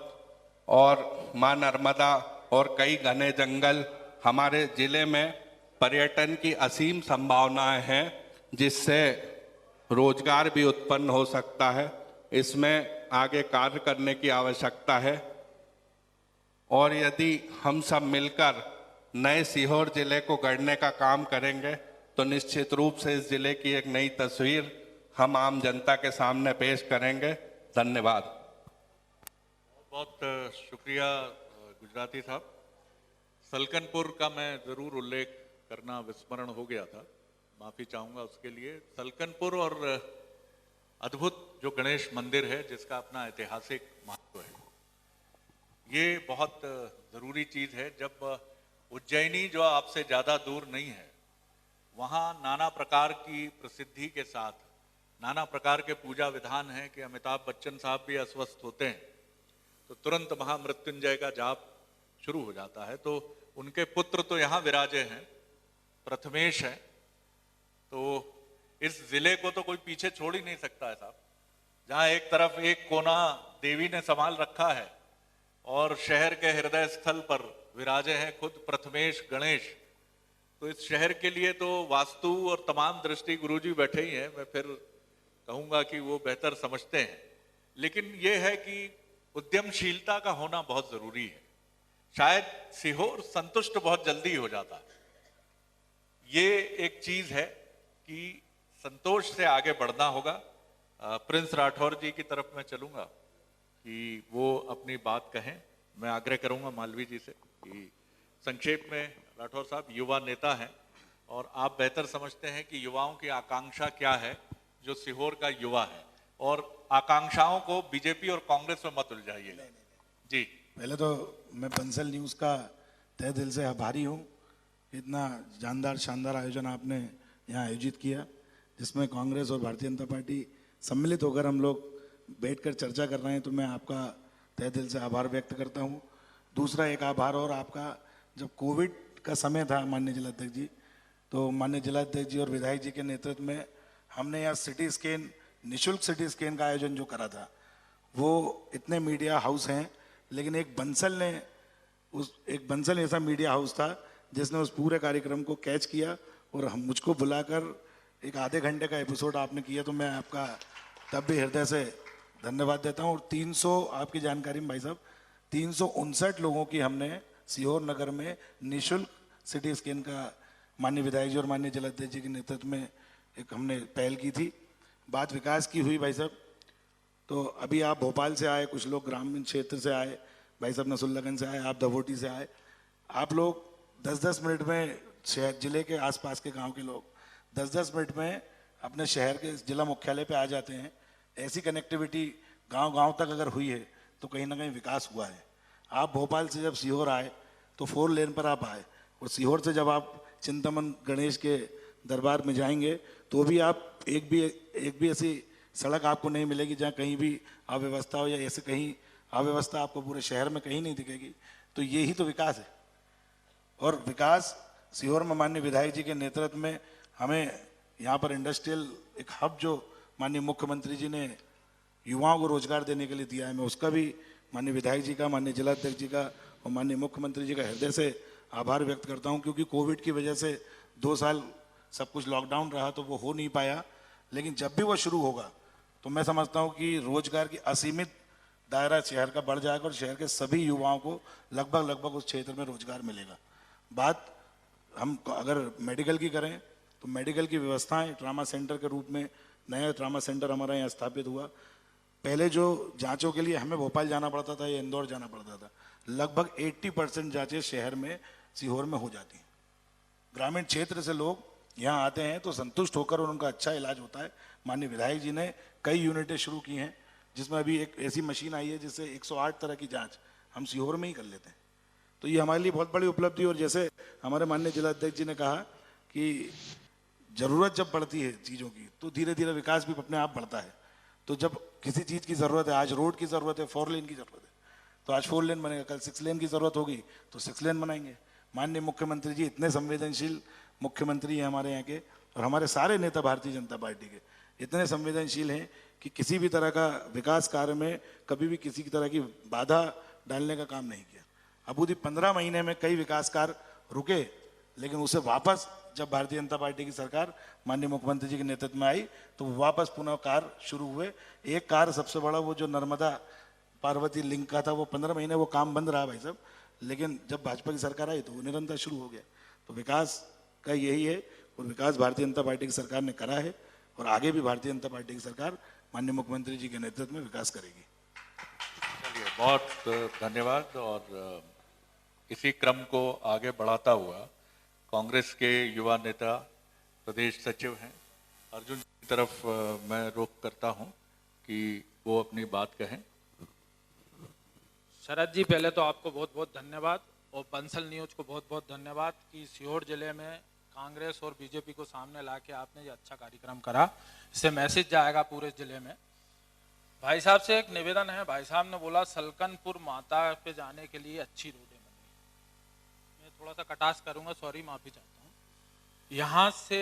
G: और माँ नर्मदा और कई घने जंगल, हमारे ज़िले में पर्यटन की असीम संभावनाएं हैं, जिससे रोजगार भी उत्पन्न हो सकता है। इसमें आगे कार्य करने की आवश्यकता है। और यदि हम सब मिलकर नए सीहोर जिले को गढ़ने का काम करेंगे तो निश्चित रूप से इस जिले की एक नई तस्वीर हम आम जनता के सामने पेश करेंगे। धन्यवाद।
C: बहुत शुक्रिया गुजराती साहब। सलकनपुर का मैं जरूर उल्लेख करना विस्मरण हो गया था, माफी चाहूंगा उसके लिए। सलकनपुर और अद्भुत जो गणेश मंदिर है जिसका अपना ऐतिहासिक महत्व है, ये बहुत जरूरी चीज है। जब उज्जैनी जो आपसे ज्यादा दूर नहीं है, वहाँ नाना प्रकार की प्रसिद्धि के साथ नाना प्रकार के पूजा विधान हैं कि अमिताभ बच्चन साहब भी अस्वस्थ होते हैं तो तुरंत महामृत्युंजय का जाप शुरू हो जाता है। तो उनके पुत्र तो यहाँ विराजे हैं, प्रथमेश हैं, तो इस जिले को तो कोई पीछे छोड़ ही नहीं सकता है साहब। जहाँ एक तरफ एक कोना देवी ने संभाल रखा है और शहर के हृदय स्थल पर विराजे हैं खुद प्रथमेश गणेश, तो इस शहर के लिए तो वास्तु और तमाम दृष्टि गुरुजी बैठे ही हैं, मैं फिर कहूंगा कि वो बेहतर समझते हैं। लेकिन ये है कि उद्यमशीलता का होना बहुत जरूरी है। शायद सीहोर संतुष्ट बहुत जल्दी हो जाता है। ये एक चीज है कि संतोष से आगे बढ़ना होगा। प्रिंस राठौर जी की तरफ मैं चलूंगा कि वो अपनी बात कहें। मैं आग्रह करूंगा मालवी जी से कि संक्षेप में, राठौर साहब युवा नेता हैं और आप बेहतर समझते हैं कि युवाओं की आकांक्षा क्या है जो सीहोर का युवा है, और आकांक्षाओं को बीजेपी और कांग्रेस में मत उलझाइए। जी,
H: पहले तो मैं बंसल न्यूज़ का तहे दिल से आभारी हूँ। इतना जानदार शानदार आयोजन आपने यहाँ आयोजित किया, जिसमें कांग्रेस और भारतीय जनता पार्टी सम्मिलित होकर हम लोग बैठकर चर्चा कर रहे हैं, तो मैं आपका तहे दिल से आभार व्यक्त करता हूँ। दूसरा एक आभार और आपका, जब कोविड का समय था माननीय जिलाध्यक्ष जी, तो माननीय जिलाध्यक्ष जी और विधायक जी के नेतृत्व में हमने यहाँ सिटी स्कैन, निःशुल्क सिटी स्कैन का आयोजन जो करा था, वो इतने मीडिया हाउस हैं, लेकिन एक बंसल ऐसा मीडिया हाउस था जिसने उस पूरे कार्यक्रम को कैच किया और हम मुझको बुलाकर एक आधे घंटे का एपिसोड आपने किया, तो मैं आपका तब भी हृदय से धन्यवाद देता हूँ। और 300 आपकी जानकारी में भाई साहब 359 लोगों की हमने सीहोर नगर में निःशुल्क सिटी स्कैन का माननीय विधायक जी और माननीय जिलाध्यक्ष जी के नेतृत्व में एक हमने पहल की थी। बात विकास की हुई भाई साहब, तो अभी आप भोपाल से आए, कुछ लोग ग्रामीण क्षेत्र से आए, भाई साहब नसुल्लागंज से आए, आप दवोटी से आए। आप लोग 10-10 मिनट में शहर जिले के आसपास के गांव के लोग 10-10 मिनट में अपने शहर के जिला मुख्यालय पे आ जाते हैं। ऐसी कनेक्टिविटी गांव-गांव तक अगर हुई है तो कहीं ना कहीं विकास हुआ है। आप भोपाल से जब सीहोर आए तो 4 लेन पर आप आए, और सीहोर से जब आप चिंतामन गणेश के दरबार में जाएंगे तो भी आप एक भी ऐसी सड़क आपको नहीं मिलेगी जहाँ कहीं भी अव्यवस्था हो, या ऐसे कहीं अव्यवस्था आपको पूरे शहर में कहीं नहीं दिखेगी। तो ये ही तो विकास है। और विकास सीहोर में माननीय विधायक जी के नेतृत्व में हमें यहाँ पर इंडस्ट्रियल एक हब जो माननीय मुख्यमंत्री जी ने युवाओं को रोजगार देने के लिए दिया है, मैं उसका भी माननीय विधायक जी का, माननीय जिलाध्यक्ष जी का और माननीय मुख्यमंत्री जी का हृदय से आभार व्यक्त करता हूँ। क्योंकि कोविड की वजह से 2 साल सब कुछ लॉकडाउन रहा तो वो हो नहीं पाया, लेकिन जब भी वो शुरू होगा तो मैं समझता हूँ कि रोजगार की असीमित दायरा शहर का बढ़ जाएगा और शहर के सभी युवाओं को लगभग उस क्षेत्र में रोजगार मिलेगा। बात हम अगर मेडिकल की करें तो मेडिकल की व्यवस्थाएं ट्रामा सेंटर के रूप में नया ट्रामा सेंटर हमारा यहाँ स्थापित हुआ। पहले जो जांचों के लिए हमें भोपाल जाना पड़ता था या इंदौर जाना पड़ता था, लगभग 80% जांचें शहर में सीहोर में हो जाती हैं। ग्रामीण क्षेत्र से लोग यहाँ आते हैं तो संतुष्ट होकर और उनका अच्छा इलाज होता है। माननीय विधायक जी ने कई यूनिटें शुरू की हैं, जिसमें अभी एक ऐसी मशीन आई है जिससे 108 तरह की जांच हम सीहोर में ही कर लेते हैं। तो ये हमारे लिए बहुत बड़ी उपलब्धि। और जैसे हमारे माननीय जिलाध्यक्ष जी ने कहा कि जरूरत जब बढ़ती है चीज़ों की तो धीरे धीरे विकास भी अपने आप बढ़ता है। तो जब किसी चीज़ की ज़रूरत है, आज रोड की ज़रूरत है, 4 लेन की ज़रूरत है, तो आज 4 लेन बनेगा, कल 6 लेन की ज़रूरत होगी तो 6 लेन बनाएंगे। माननीय मुख्यमंत्री जी इतने संवेदनशील मुख्यमंत्री हैं हमारे यहाँ के, और हमारे सारे नेता भारतीय जनता पार्टी के इतने संवेदनशील हैं कि किसी भी तरह का विकास कार्य में कभी भी किसी की तरह की बाधा डालने का काम नहीं किया। अबूदी 15 महीने में कई विकास कार्य रुके, लेकिन उसे वापस जब भारतीय जनता पार्टी की सरकार माननीय मुख्यमंत्री जी के नेतृत्व में आई तो वापस पुनः कार्य शुरू हुए। एक कार्य सबसे बड़ा वो जो नर्मदा पार्वती लिंक का था, वो 15 महीने वो काम बंद रहा भाई साहब, लेकिन जब भाजपा की सरकार आई तो वो निरंतर शुरू हो गया। तो विकास का यही है, और विकास भारतीय जनता पार्टी की सरकार ने करा है और आगे भी भारतीय जनता पार्टी की सरकार माननीय मुख्यमंत्री जी के नेतृत्व में विकास करेगी।
C: चलिए, बहुत धन्यवाद। और इसी क्रम को आगे बढ़ाता हुआ कांग्रेस के युवा नेता प्रदेश सचिव हैं अर्जुन की तरफ मैं रुख करता हूं कि वो अपनी बात कहें।
I: शरद जी, पहले तो आपको बहुत बहुत धन्यवाद, और बंसल न्यूज को बहुत बहुत धन्यवाद कि सीहोर जिले में कांग्रेस और बीजेपी को सामने ला के आपने ये अच्छा कार्यक्रम करा। इससे मैसेज जाएगा पूरे जिले में। भाई साहब से एक निवेदन है। भाई साहब ने बोला सलकनपुर माता पे जाने के लिए अच्छी रोडें बनी। मैं थोड़ा सा कटाक्ष करूंगा, सॉरी, माफी चाहता हूँ। यहाँ से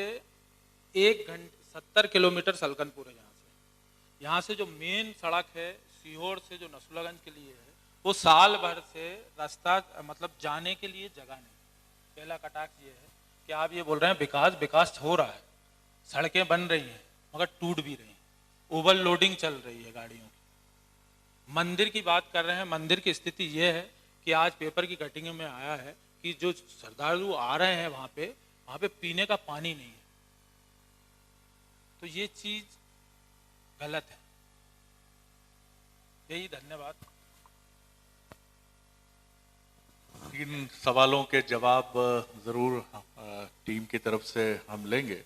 I: 1 घंटे 70 किलोमीटर सलकनपुर है। यहाँ से जो मेन सड़क है सीहोर से जो नसुल्लागंज के लिए है, वो साल भर से रास्ता मतलब जाने के लिए जगह नहीं। पहला कटाक्ष ये है कि आप ये बोल रहे हैं विकास हो रहा है, सड़कें बन रही हैं मगर टूट भी रही हैं, ओवरलोडिंग चल रही है गाड़ियों की। मंदिर की बात कर रहे हैं। मंदिर की स्थिति ये है कि आज पेपर की कटिंग में आया है कि जो श्रद्धालु आ रहे हैं वहां पे पीने का पानी नहीं है। तो ये चीज गलत है। यही, धन्यवाद।
C: 3 सवालों के जवाब जरूर टीम की तरफ से हम लेंगे,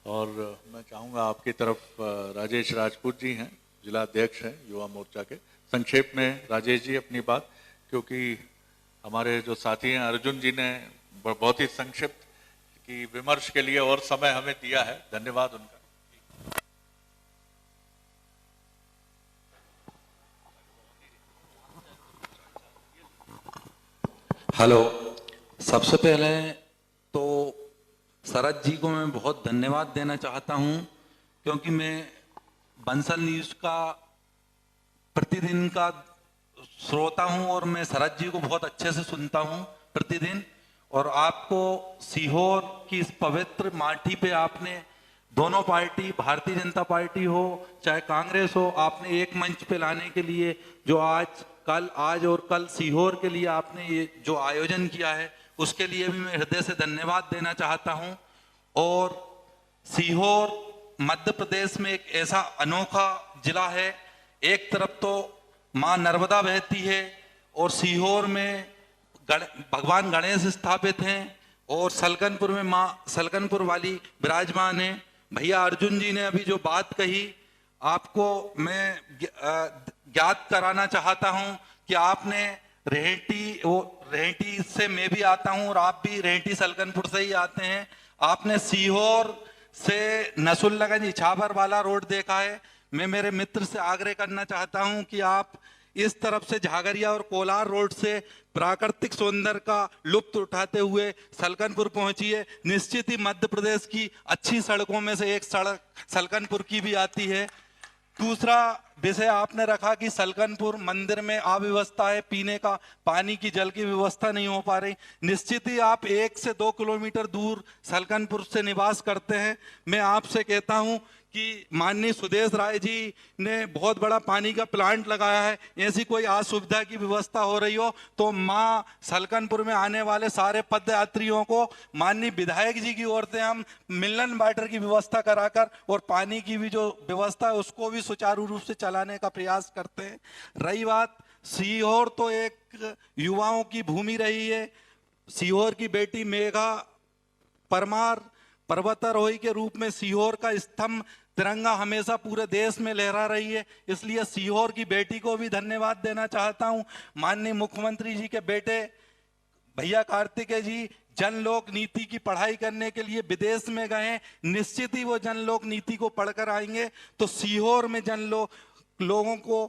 C: और मैं चाहूंगा आपकी तरफ राजेश राजपूत जी हैं, जिला अध्यक्ष हैं युवा मोर्चा के। संक्षेप में राजेश जी अपनी बात, क्योंकि हमारे जो साथी हैं अर्जुन जी ने बहुत ही संक्षिप्त की विमर्श के लिए और समय हमें दिया है, धन्यवाद उनका।
J: हेलो, सबसे पहले तो शरद जी को मैं बहुत धन्यवाद देना चाहता हूं, क्योंकि मैं बंसल न्यूज का प्रतिदिन का श्रोता हूं और मैं शरद जी को बहुत अच्छे से सुनता हूं प्रतिदिन। और आपको सीहोर की इस पवित्र माटी पे आपने दोनों पार्टी, भारतीय जनता पार्टी हो चाहे कांग्रेस हो, आपने एक मंच पे लाने के लिए जो आज और कल सीहोर के लिए आपने ये जो आयोजन किया है, उसके लिए भी मैं हृदय से धन्यवाद देना चाहता हूं। और सीहोर मध्य प्रदेश में एक ऐसा अनोखा जिला है, एक तरफ तो मां नर्मदा बहती है और सीहोर में भगवान गणेश स्थापित हैं और सलकनपुर में मां सलकनपुर वाली विराजमान है। भैया अर्जुन जी ने अभी जो बात कही, आपको मैं ज्ञात कराना चाहता हूं कि आपने रेहटी से मैं भी आता हूं और आप भी रेहटी सलकनपुर से ही आते हैं। आपने सीहोर से नसुल्लागंज इछावर वाला रोड देखा है। मैं मेरे मित्र से आग्रह करना चाहता हूं कि आप इस तरफ से झागरिया और कोलार रोड से प्राकृतिक सौंदर्य का लुत्फ उठाते हुए सलकनपुर पहुंचिए। निश्चित ही मध्य प्रदेश की अच्छी सड़कों में से एक सड़क सलकनपुर की भी आती है। दूसरा विषय आपने रखा कि सलकनपुर मंदिर में अव्यवस्था है, पीने का पानी की जल की व्यवस्था नहीं हो पा रही। निश्चित ही आप 1 से 2 किलोमीटर दूर सलकनपुर से निवास करते हैं। मैं आपसे कहता हूं कि माननीय सुदेश राय जी ने बहुत बड़ा पानी का प्लांट लगाया है। ऐसी कोई असुविधा की व्यवस्था हो रही हो तो मां सलकनपुर में आने वाले सारे पद यात्रियों को माननीय विधायक जी की ओर से हम मिलन वाटर की व्यवस्था कराकर और पानी की भी जो व्यवस्था है उसको भी सुचारू रूप से चलाने का प्रयास करते हैं। रही बात सीहोर, तो एक युवाओं की भूमि रही है। सीहोर की बेटी मेघा परमार पर्वतारोही के रूप में सीहोर का स्तंभ तिरंगा हमेशा पूरे देश में लहरा रही है, इसलिए सीहोर की बेटी को भी धन्यवाद देना चाहता हूं। माननीय मुख्यमंत्री जी के बेटे भैया कार्तिकेय जी जनलोक नीति की पढ़ाई करने के लिए विदेश में गए हैं। निश्चित ही वो जनलोक नीति को पढ़कर आएंगे तो सीहोर में लोगों को,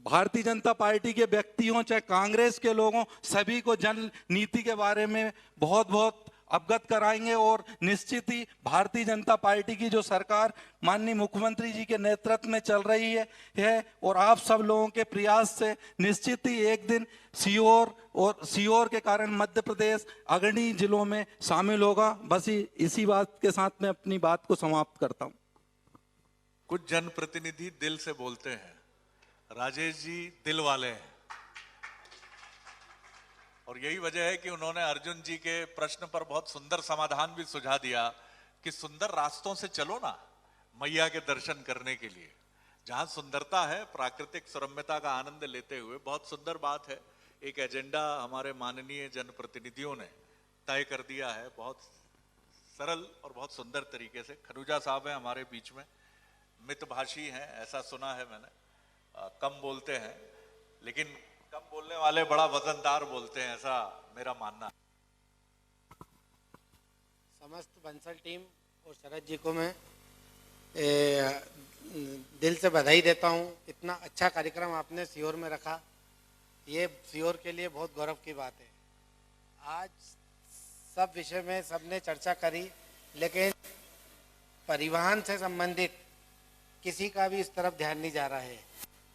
J: भारतीय जनता पार्टी के व्यक्ति हों चाहे कांग्रेस के लोगों, सभी को जन नीति के बारे में बहुत बहुत अवगत कराएंगे। और निश्चित ही भारतीय जनता पार्टी की जो सरकार माननीय मुख्यमंत्री जी के नेतृत्व में चल रही है और आप सब लोगों के प्रयास से निश्चित ही एक दिन सीहोर के कारण मध्य प्रदेश अग्रणी जिलों में शामिल होगा। बस इसी बात के साथ मैं अपनी बात को समाप्त करता हूं।
C: कुछ जनप्रतिनिधि दिल से बोलते हैं, राजेश जी दिल वाले हैं और यही वजह है कि उन्होंने अर्जुन जी के प्रश्न पर बहुत सुंदर समाधान भी सुझा दिया कि सुंदर रास्तों से चलो ना मैया के दर्शन करने के लिए। जहां सुंदरता है, प्राकृतिक सुरम्यता का आनंद लेते हुए, बहुत सुंदर बात है। एक एजेंडा हमारे माननीय जनप्रतिनिधियों ने तय कर दिया है, बहुत सरल और बहुत सुंदर तरीके से। खनूजा साहब हैं हमारे बीच में, मितभाषी हैं, ऐसा सुना है मैंने। कम बोलते हैं लेकिन कम बोलने वाले बड़ा वजनदार बोलते हैं, ऐसा मेरा मानना है।
K: समस्त बंसल टीम और शरद जी को मैं दिल से बधाई देता हूं। इतना अच्छा कार्यक्रम आपने सीहोर में रखा, ये सीहोर के लिए बहुत गौरव की बात है। आज सब विषय में सबने चर्चा करी, लेकिन परिवहन से संबंधित किसी का भी इस तरफ ध्यान नहीं जा रहा है।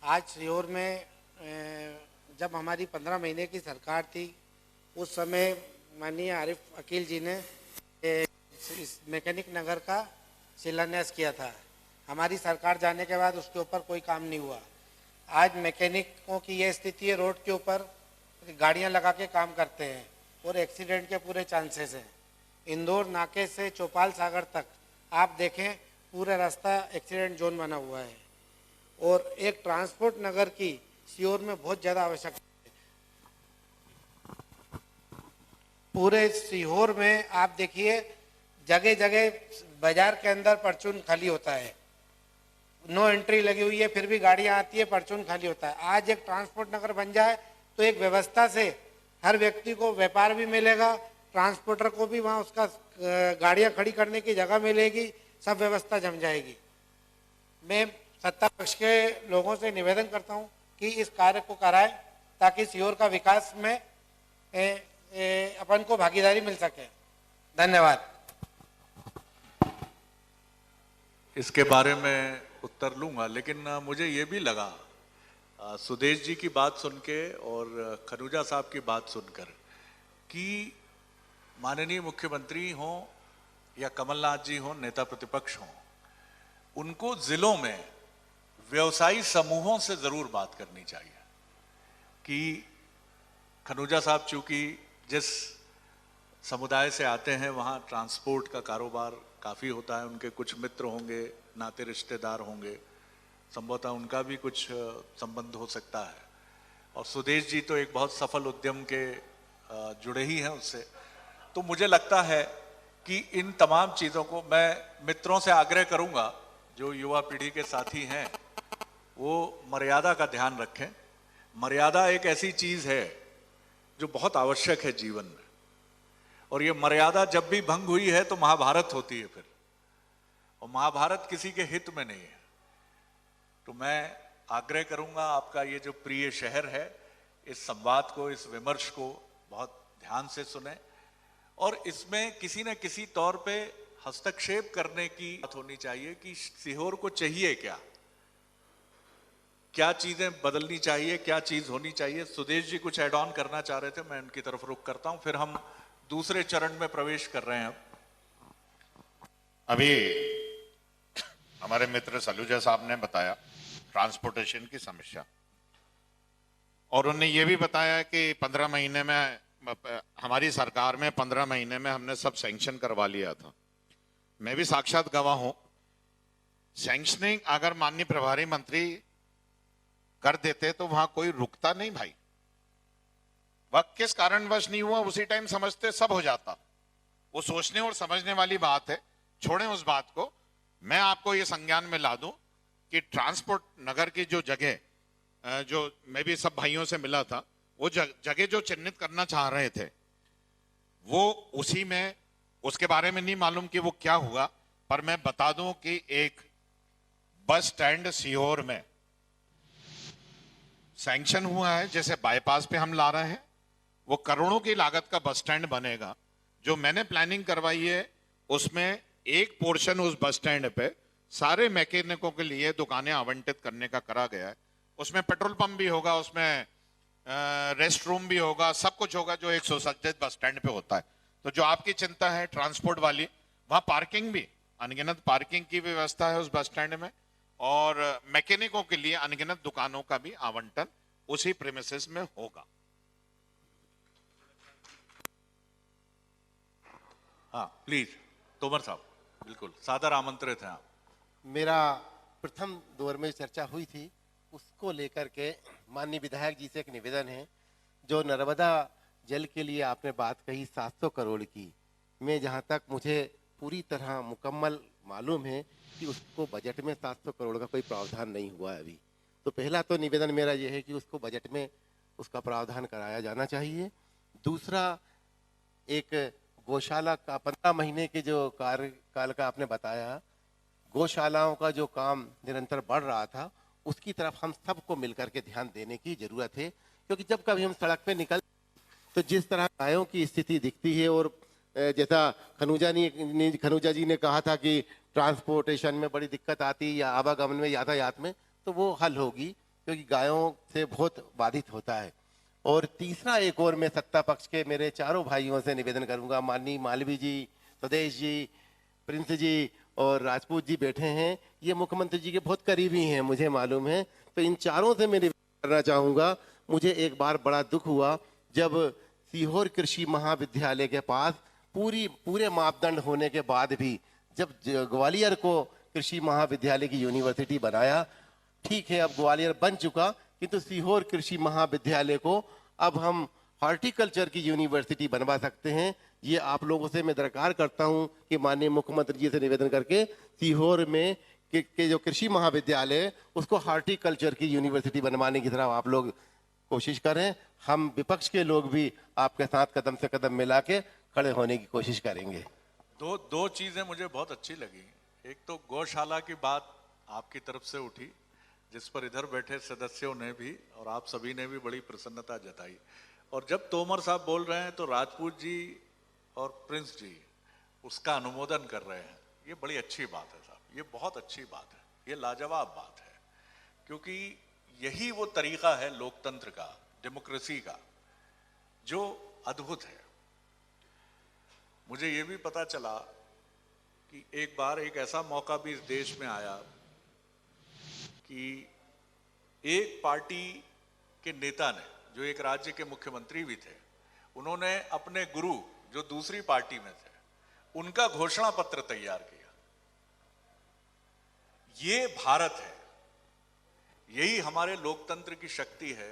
K: आज सीहोर में जब हमारी 15 महीने की सरकार थी, उस समय माननीय आरिफ अकील जी ने मैकेनिक नगर का शिलान्यास किया था। हमारी सरकार जाने के बाद उसके ऊपर कोई काम नहीं हुआ। आज मैकेनिकों की ये स्थिति है, रोड के ऊपर गाड़ियां लगा के काम करते हैं और एक्सीडेंट के पूरे चांसेस हैं। इंदौर नाके से चौपाल सागर तक आप देखें, पूरा रास्ता एक्सीडेंट जोन बना हुआ है और एक ट्रांसपोर्ट नगर की सीहोर में बहुत ज़्यादा आवश्यकता है। पूरे सीहोर में आप देखिए, जगह जगह बाजार के अंदर परचून खाली होता है, नो एंट्री लगी हुई है, फिर भी गाड़ियां आती है, परचून खाली होता है। आज एक ट्रांसपोर्ट नगर बन जाए तो एक व्यवस्था से हर व्यक्ति को व्यापार भी मिलेगा, ट्रांसपोर्टर को भी वहाँ उसका गाड़ियां खड़ी करने की जगह मिलेगी, सब व्यवस्था जम जाएगी। मैं सत्ता पक्ष के लोगों से निवेदन करता हूँ कि इस कार्य को कराएं ताकि सीहोर का विकास में अपन को भागीदारी मिल सके। धन्यवाद।
C: इसके बारे में उत्तर लूंगा, लेकिन मुझे ये भी लगा सुदेश जी की बात सुन के और खनूजा साहब की बात सुनकर कि माननीय मुख्यमंत्री हों या कमलनाथ जी हों, नेता प्रतिपक्ष हों, उनको जिलों में व्यवसायी समूहों से जरूर बात करनी चाहिए कि खनूजा साहब चूंकि जिस समुदाय से आते हैं वहाँ ट्रांसपोर्ट का कारोबार काफ़ी होता है, उनके कुछ मित्र होंगे, नाते रिश्तेदार होंगे, संभवतः उनका भी कुछ संबंध हो सकता है। और सुदेश जी तो एक बहुत सफल उद्यम के जुड़े ही हैं उससे। तो मुझे लगता है कि इन तमाम चीज़ों को मैं मित्रों से आग्रह करूंगा, जो युवा पीढ़ी के साथी हैं, वो मर्यादा का ध्यान रखें। मर्यादा एक ऐसी चीज़ है जो बहुत आवश्यक है जीवन में, और ये मर्यादा जब भी भंग हुई है तो महाभारत होती है फिर, और महाभारत किसी के हित में नहीं है। तो मैं आग्रह करूंगा, आपका ये जो प्रिय शहर है, इस संवाद को, इस विमर्श को बहुत ध्यान से सुने, और इसमें किसी न किसी तौर पे हस्तक्षेप करने की बात होनी चाहिए कि सीहोर को चाहिए क्या चीजें बदलनी चाहिए, क्या चीज होनी चाहिए। सुदेश जी कुछ ऐड ऑन करना चाह रहे थे, मैं उनकी तरफ रुख करता हूं, फिर हम दूसरे चरण में प्रवेश कर रहे हैं।
D: अभी हमारे मित्र सलूजा साहब ने बताया ट्रांसपोर्टेशन की समस्या, और उन्होंने ये भी बताया कि 15 महीने में, हमारी सरकार में 15 महीने में हमने सब सैंक्शन करवा लिया था। मैं भी साक्षात गवाह हूं। सैंक्शनिंग अगर माननीय प्रभारी मंत्री कर देते तो वहां कोई रुकता नहीं भाई। वह किस कारणवश नहीं हुआ उसी टाइम समझते, सब हो जाता। वो सोचने और समझने वाली बात है, छोड़ें उस बात को। मैं आपको ये संज्ञान में ला दूं कि ट्रांसपोर्ट नगर की जो जगह, जो मैं भी सब भाइयों से मिला था, वो जगह जो चिन्हित करना चाह रहे थे, वो उसी में, उसके बारे में नहीं मालूम कि वो क्या हुआ, पर मैं बता दूं कि एक बस स्टैंड सीहोर में सैंक्शन हुआ है, जैसे बाईपास पे हम ला रहे हैं, वो करोड़ों की लागत का बस स्टैंड बनेगा। जो मैंने प्लानिंग करवाई है उसमें एक पोर्शन उस बस स्टैंड पे सारे मैकेनिकों के लिए दुकानें आवंटित करने का करा गया है। उसमें पेट्रोल पंप भी होगा, उसमें रेस्ट रूम भी होगा, सब कुछ होगा जो एक सुसज्जित बस स्टैंड पे होता है। तो जो आपकी चिंता है ट्रांसपोर्ट वाली, वहां पार्किंग भी, अनगिनत पार्किंग की व्यवस्था है उस बस स्टैंड में, और मैकेनिकों के लिए अनगिनत दुकानों का भी आवंटन उसी प्रीमिसेस में होगा।
C: हाँ प्लीज, तोमर साहब, बिल्कुल सादर आमंत्रित हैं आप।
E: मेरा प्रथम दौर में चर्चा हुई थी, उसको लेकर के माननीय विधायक जी से एक निवेदन है। जो नर्मदा जल के लिए आपने बात कही 700 करोड़ की, मैं जहाँ तक मुझे पूरी तरह मुकम्मल मालूम है कि उसको बजट में 700 करोड़ का कोई प्रावधान नहीं हुआ है अभी। तो पहला तो निवेदन मेरा यह है कि उसको बजट में उसका प्रावधान कराया जाना चाहिए। दूसरा, एक गौशाला का 15 महीने के जो कार्यकाल का आपने बताया, गौशालाओं का जो काम निरंतर बढ़ रहा था, उसकी तरफ हम सबको मिलकर के ध्यान देने की जरूरत है। क्योंकि जब कभी हम सड़क पे निकल तो जिस तरह गायों की स्थिति दिखती है, और जैसा खनूजा जी ने कहा था कि ट्रांसपोर्टेशन में बड़ी दिक्कत आती है या आवागमन में, यातायात में, तो वो हल होगी, क्योंकि गायों से बहुत बाधित होता है। और तीसरा, एक और मैं सत्ता पक्ष के मेरे चारों भाइयों से निवेदन करूंगा, माननीय मालवी जी, स्वदेश जी, प्रिंस जी और राजपूत जी बैठे हैं, ये मुख्यमंत्री जी के बहुत करीबी हैं, मुझे मालूम है। तो इन चारों से मैं निवेदन करना चाहूँगा। मुझे एक बार बड़ा दुख हुआ जब सीहोर कृषि महाविद्यालय के पास पूरे मापदंड होने के बाद भी जब ग्वालियर को कृषि महाविद्यालय की यूनिवर्सिटी बनाया। ठीक है, अब ग्वालियर बन चुका, किंतु सीहोर कृषि महाविद्यालय को अब हम हॉर्टिकल्चर की यूनिवर्सिटी बनवा सकते हैं। ये आप लोगों से मैं दरकार करता हूं कि माननीय मुख्यमंत्री जी से निवेदन करके सीहोर में के जो कृषि महाविद्यालय है उसको हॉर्टिकल्चर की यूनिवर्सिटी बनवाने की तरफ आप लोग कोशिश करें। हम विपक्ष के लोग भी आपके साथ कदम से कदम मिला के खड़े होने की कोशिश करेंगे।
C: दो चीजें मुझे बहुत अच्छी लगी। एक तो गौशाला की बात आपकी तरफ से उठी, जिस पर इधर बैठे सदस्यों ने भी और आप सभी ने भी बड़ी प्रसन्नता जताई। और जब तोमर साहब बोल रहे हैं तो राजपूत जी और प्रिंस जी उसका अनुमोदन कर रहे हैं, ये बड़ी अच्छी बात है साहब, ये बहुत अच्छी बात है, ये लाजवाब बात है। क्योंकि यही वो तरीका है लोकतंत्र का, डेमोक्रेसी का, जो अद्भुत है। मुझे ये भी पता चला कि एक बार एक ऐसा मौका भी इस देश में आया कि एक पार्टी के नेता ने, जो एक राज्य के मुख्यमंत्री भी थे, उन्होंने अपने गुरु जो दूसरी पार्टी में थे, उनका घोषणा पत्र तैयार किया। ये भारत है, यही हमारे लोकतंत्र की शक्ति है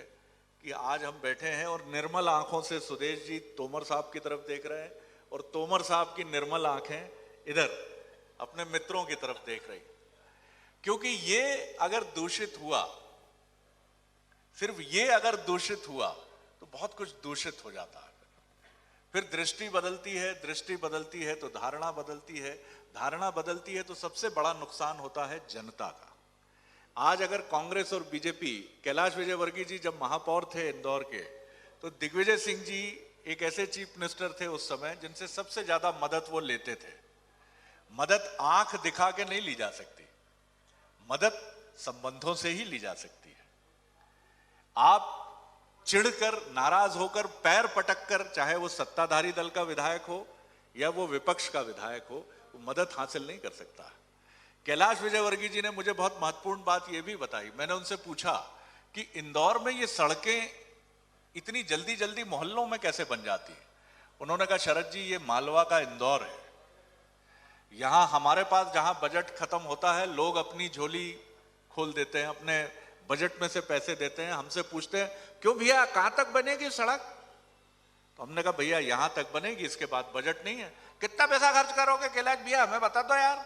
C: कि आज हम बैठे हैं और निर्मल आंखों से सुदेश जी तोमर साहब की तरफ देख रहे हैं और तोमर साहब की निर्मल आंखें इधर अपने मित्रों की तरफ देख रही। क्योंकि ये अगर दूषित हुआ, सिर्फ ये अगर दूषित हुआ तो बहुत कुछ दूषित हो जाता है। फिर दृष्टि बदलती है, दृष्टि बदलती है तो धारणा बदलती है, धारणा बदलती है तो सबसे बड़ा नुकसान होता है जनता का। आज अगर कांग्रेस और बीजेपी, कैलाश विजयवर्गीय जी जब महापौर थे इंदौर के, तो दिग्विजय सिंह जी एक ऐसे चीफ मिनिस्टर थे उस समय जिनसे सबसे ज्यादा मदद वो लेते थे। मदद आंख दिखा के नहीं ली जा सकती, मदद संबंधों से ही ली जा सकती है। आप चिढ़कर, नाराज होकर, पैर पटककर, चाहे वो सत्ताधारी दल का विधायक हो या वो विपक्ष का विधायक हो, वो मदद हासिल नहीं कर सकता। कैलाश विजयवर्गीय जी ने मुझे बहुत महत्वपूर्ण बात यह भी बताई। मैंने उनसे पूछा कि इंदौर में ये सड़कें इतनी जल्दी जल्दी मोहल्लों में कैसे बन जाती है। उन्होंने कहा, शरद जी ये मालवा का इंदौर है, यहां हमारे पास जहां बजट खत्म होता है लोग अपनी झोली खोल देते हैं, अपने बजट में से पैसे देते हैं, हमसे पूछते हैं क्यों भैया कहां तक बनेगी सड़क। तो हमने कहा भैया यहां तक बनेगी, इसके बाद बजट नहीं है। कितना पैसा खर्च करोगे कैलाश भैया, हमें बता दो यार।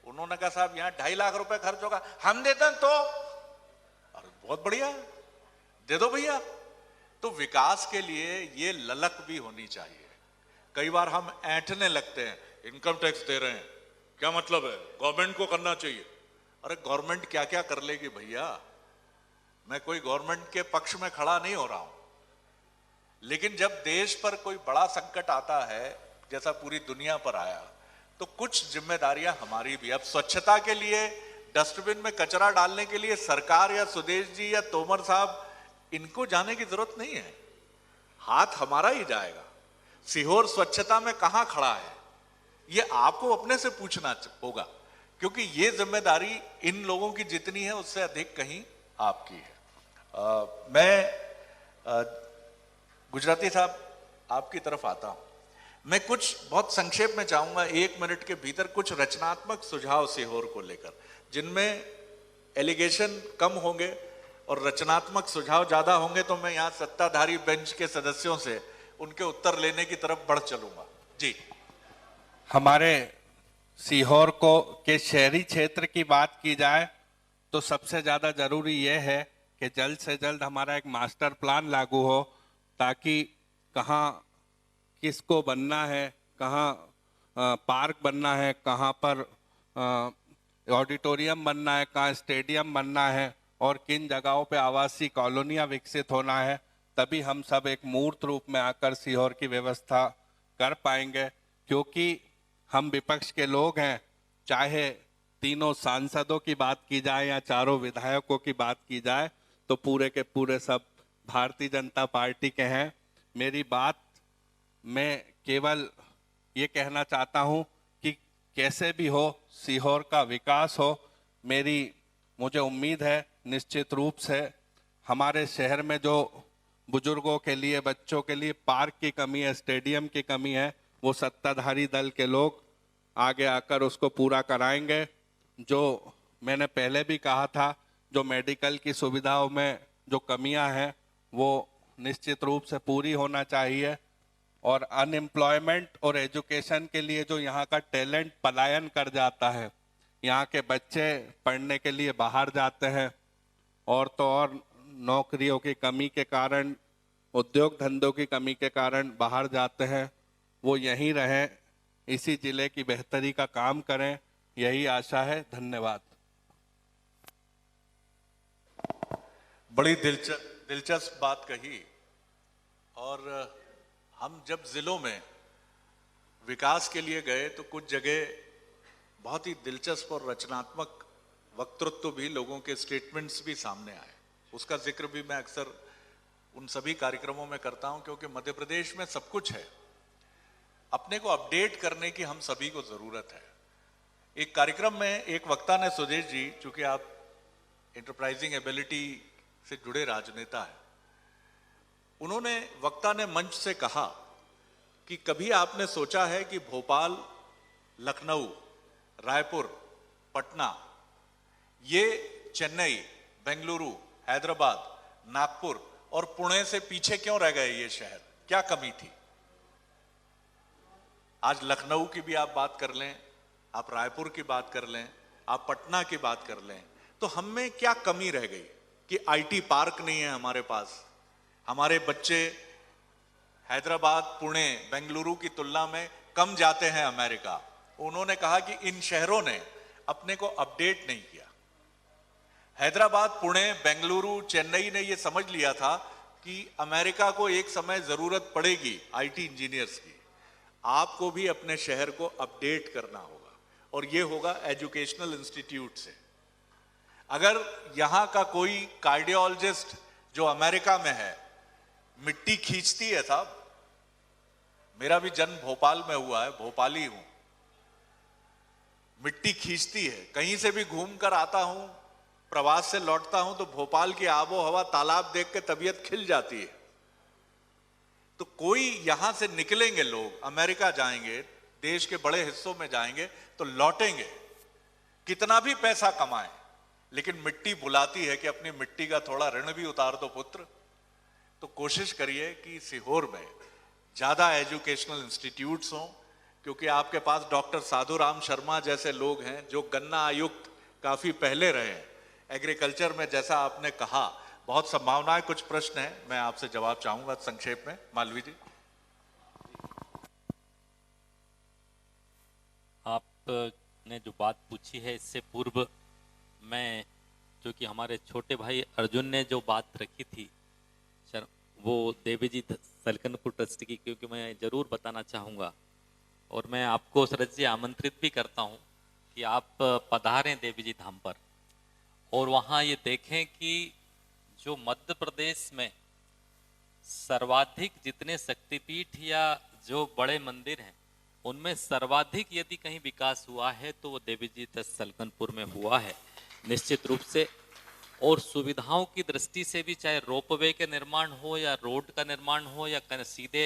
C: उन्होंने कहा साहब यहाँ 2.5 लाख रुपए खर्च होगा। हम देते हैं तो, अरे बहुत बढ़िया, दे दो भैया। तो विकास के लिए ये ललक भी होनी चाहिए। कई बार हम ऐंठने लगते हैं, इनकम टैक्स दे रहे हैं, क्या मतलब है, गवर्नमेंट को करना चाहिए। अरे गवर्नमेंट क्या क्या कर लेगी भैया, मैं कोई गवर्नमेंट के पक्ष में खड़ा नहीं हो रहा हूं, लेकिन जब देश पर कोई बड़ा संकट आता है, जैसा पूरी दुनिया पर आया, तो कुछ जिम्मेदारियां हमारी भी। अब स्वच्छता के लिए, डस्टबिन में कचरा डालने के लिए सरकार या सुदेश जी या तोमर साहब, इनको जाने की जरूरत नहीं है, हाथ हमारा ही जाएगा। सीहोर स्वच्छता में कहां खड़ा है, ये आपको अपने से पूछना होगा, क्योंकि ये जिम्मेदारी इन लोगों की जितनी है उससे अधिक कहीं आपकी है। मैं गुजराती साहब आपकी तरफ आता हूं। मैं कुछ बहुत संक्षेप में चाहूंगा 1 मिनट के भीतर कुछ रचनात्मक सुझाव सीहोर को लेकर, जिनमें एलिगेशन कम होंगे और रचनात्मक सुझाव ज्यादा होंगे। तो मैं यहां सत्ताधारी बेंच के सदस्यों से उनके उत्तर लेने की तरफ बढ़ चलूंगा। जी,
G: हमारे सीहोर को के शहरी क्षेत्र की बात की जाए तो सबसे ज्यादा जरूरी यह है कि जल्द से जल्द हमारा एक मास्टर प्लान लागू हो, ताकि कहाँ किसको बनना है, कहाँ पार्क बनना है, कहाँ पर ऑडिटोरियम बनना है, कहाँ स्टेडियम बनना है और किन जगहों पे आवासीय कॉलोनियां विकसित होना है, तभी हम सब एक मूर्त रूप में आकर सीहोर की व्यवस्था कर पाएंगे। क्योंकि हम विपक्ष के लोग हैं, चाहे तीनों सांसदों की बात की जाए या चारों विधायकों की बात की जाए, तो पूरे के पूरे सब भारतीय जनता पार्टी के हैं। मेरी बात मैं केवल ये कहना चाहता हूं कि कैसे भी हो सीहोर का विकास हो। मुझे उम्मीद है निश्चित रूप से हमारे शहर में जो बुजुर्गों के लिए, बच्चों के लिए पार्क की कमी है, स्टेडियम की कमी है, वो सत्ताधारी दल के लोग आगे आकर उसको पूरा कराएंगे। जो मैंने पहले भी कहा था, जो मेडिकल की सुविधाओं में जो कमियां हैं वो निश्चित रूप से पूरी होना चाहिए। और अनएम्प्लॉयमेंट और एजुकेशन के लिए जो यहाँ का टैलेंट पलायन कर जाता है, यहाँ के बच्चे पढ़ने के लिए बाहर जाते हैं और तो और नौकरियों की कमी के कारण, उद्योग धंधों की कमी के कारण बाहर जाते हैं, वो यहीं रहें, इसी जिले की बेहतरी का काम करें, यही आशा है। धन्यवाद।
C: बड़ी दिलचस्प बात कही। और हम जब जिलों में विकास के लिए गए तो कुछ जगह बहुत ही दिलचस्प और रचनात्मक वक्तृत्व भी, लोगों के स्टेटमेंट्स भी सामने आए। उसका जिक्र भी मैं अक्सर उन सभी कार्यक्रमों में करता हूं, क्योंकि मध्य प्रदेश में सब कुछ है, अपने को अपडेट करने की हम सभी को जरूरत है। एक कार्यक्रम में एक वक्ता ने, सुदेश जी, चूंकि आप एंटरप्राइजिंग एबिलिटी से जुड़े राजनेता हैं, उन्होंने, वक्ता ने मंच से कहा कि कभी आपने सोचा है कि भोपाल, लखनऊ, रायपुर, पटना, ये चेन्नई, बेंगलुरु, हैदराबाद, नागपुर और पुणे से पीछे क्यों रह गए? ये शहर क्या कमी थी? आज लखनऊ की भी आप बात कर लें, आप रायपुर की बात कर लें, आप पटना की बात कर लें, तो हम में क्या कमी रह गई कि आईटी पार्क नहीं है हमारे पास? हमारे बच्चे हैदराबाद, पुणे, बेंगलुरु की तुलना में कम जाते हैं अमेरिका। उन्होंने कहा कि इन शहरों ने अपने को अपडेट नहीं किया। हैदराबाद, पुणे, बेंगलुरु, चेन्नई ने यह समझ लिया था कि अमेरिका को एक समय जरूरत पड़ेगी आईटी इंजीनियर्स की। आपको भी अपने शहर को अपडेट करना होगा, और यह होगा एजुकेशनल इंस्टीट्यूट से। अगर यहां का कोई कार्डियोलॉजिस्ट जो अमेरिका में है मिट्टी खींचती है, साहब, मेरा भी जन्म भोपाल में हुआ है, भोपाली हूं, मिट्टी खींचती है। कहीं से भी घूम कर आता हूं, प्रवास से लौटता हूं, तो भोपाल की आबो हवा, तालाब देख के तबीयत खिल जाती है। तो कोई यहां से निकलेंगे लोग, अमेरिका जाएंगे, देश के बड़े हिस्सों में जाएंगे, तो लौटेंगे, कितना भी पैसा कमाएं, लेकिन मिट्टी बुलाती है कि अपनी मिट्टी का थोड़ा ऋण भी उतार दो पुत्र। तो कोशिश करिए कि सीहोर में ज्यादा एजुकेशनल इंस्टीट्यूट्स हों, क्योंकि आपके पास डॉक्टर साधुराम शर्मा जैसे लोग हैं जो गन्ना आयुक्त काफी पहले रहे हैं। एग्रीकल्चर में, जैसा आपने कहा, बहुत संभावनाएं। कुछ प्रश्न हैं, मैं आपसे जवाब चाहूंगा संक्षेप में। मालवी जी,
F: आपने जो बात पूछी है, इससे पूर्व मैं, जो कि हमारे छोटे भाई अर्जुन ने जो बात रखी थी, वो देवी जी सलकनपुर ट्रस्ट की, क्योंकि मैं जरूर बताना चाहूँगा, और मैं आपको शरद जी आमंत्रित भी करता हूँ कि आप पधारें देवी जी धाम पर, और वहाँ ये देखें कि जो मध्य प्रदेश में सर्वाधिक जितने शक्तिपीठ या जो बड़े मंदिर हैं, उनमें सर्वाधिक यदि कहीं विकास हुआ है तो वो देवी जी सलकनपुर में हुआ है, निश्चित रूप से। और सुविधाओं की दृष्टि से भी, चाहे रोपवे के निर्माण हो या रोड का निर्माण हो या सीधे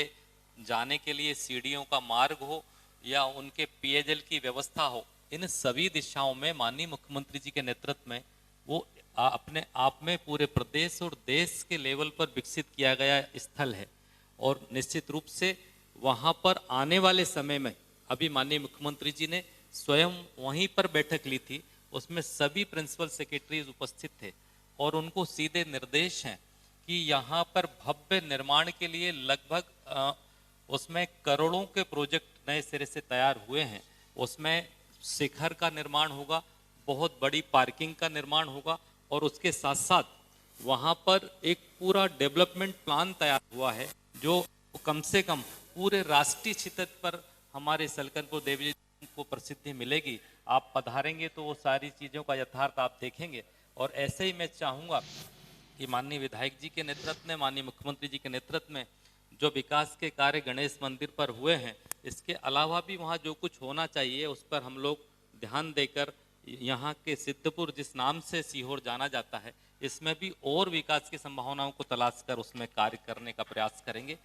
F: जाने के लिए सीढ़ियों का मार्ग हो या उनके पेयजल की व्यवस्था हो, इन सभी दिशाओं में माननीय मुख्यमंत्री जी के नेतृत्व में वो अपने आप में पूरे प्रदेश और देश के लेवल पर विकसित किया गया स्थल है। और निश्चित रूप से वहाँ पर आने वाले समय में, अभी माननीय मुख्यमंत्री जी ने स्वयं वहीं पर बैठक ली थी, उसमें सभी प्रिंसिपल सेक्रेटरीज उपस्थित थे, और उनको सीधे निर्देश हैं कि यहाँ पर भव्य निर्माण के लिए लगभग उसमें करोड़ों के प्रोजेक्ट नए सिरे से तैयार हुए हैं। उसमें शिखर का निर्माण होगा, बहुत बड़ी पार्किंग का निर्माण होगा, और उसके साथ साथ वहाँ पर एक पूरा डेवलपमेंट प्लान तैयार हुआ है जो कम से कम पूरे राष्ट्रीय स्तर पर हमारे सलकनपुर देवी जी को प्रसिद्धि मिलेगी। आप पधारेंगे तो वो सारी चीज़ों का यथार्थ आप देखेंगे। और ऐसे ही मैं चाहूँगा कि माननीय विधायक जी के नेतृत्व में, माननीय मुख्यमंत्री जी के नेतृत्व में जो विकास के कार्य गणेश मंदिर पर हुए हैं, इसके अलावा भी वहाँ जो कुछ होना चाहिए उस पर हम लोग ध्यान देकर, यहाँ के सिद्धपुर जिस नाम से सीहोर जाना जाता है, इसमें भी और विकास की संभावनाओं को तलाश कर उसमें कार्य करने का प्रयास करेंगे।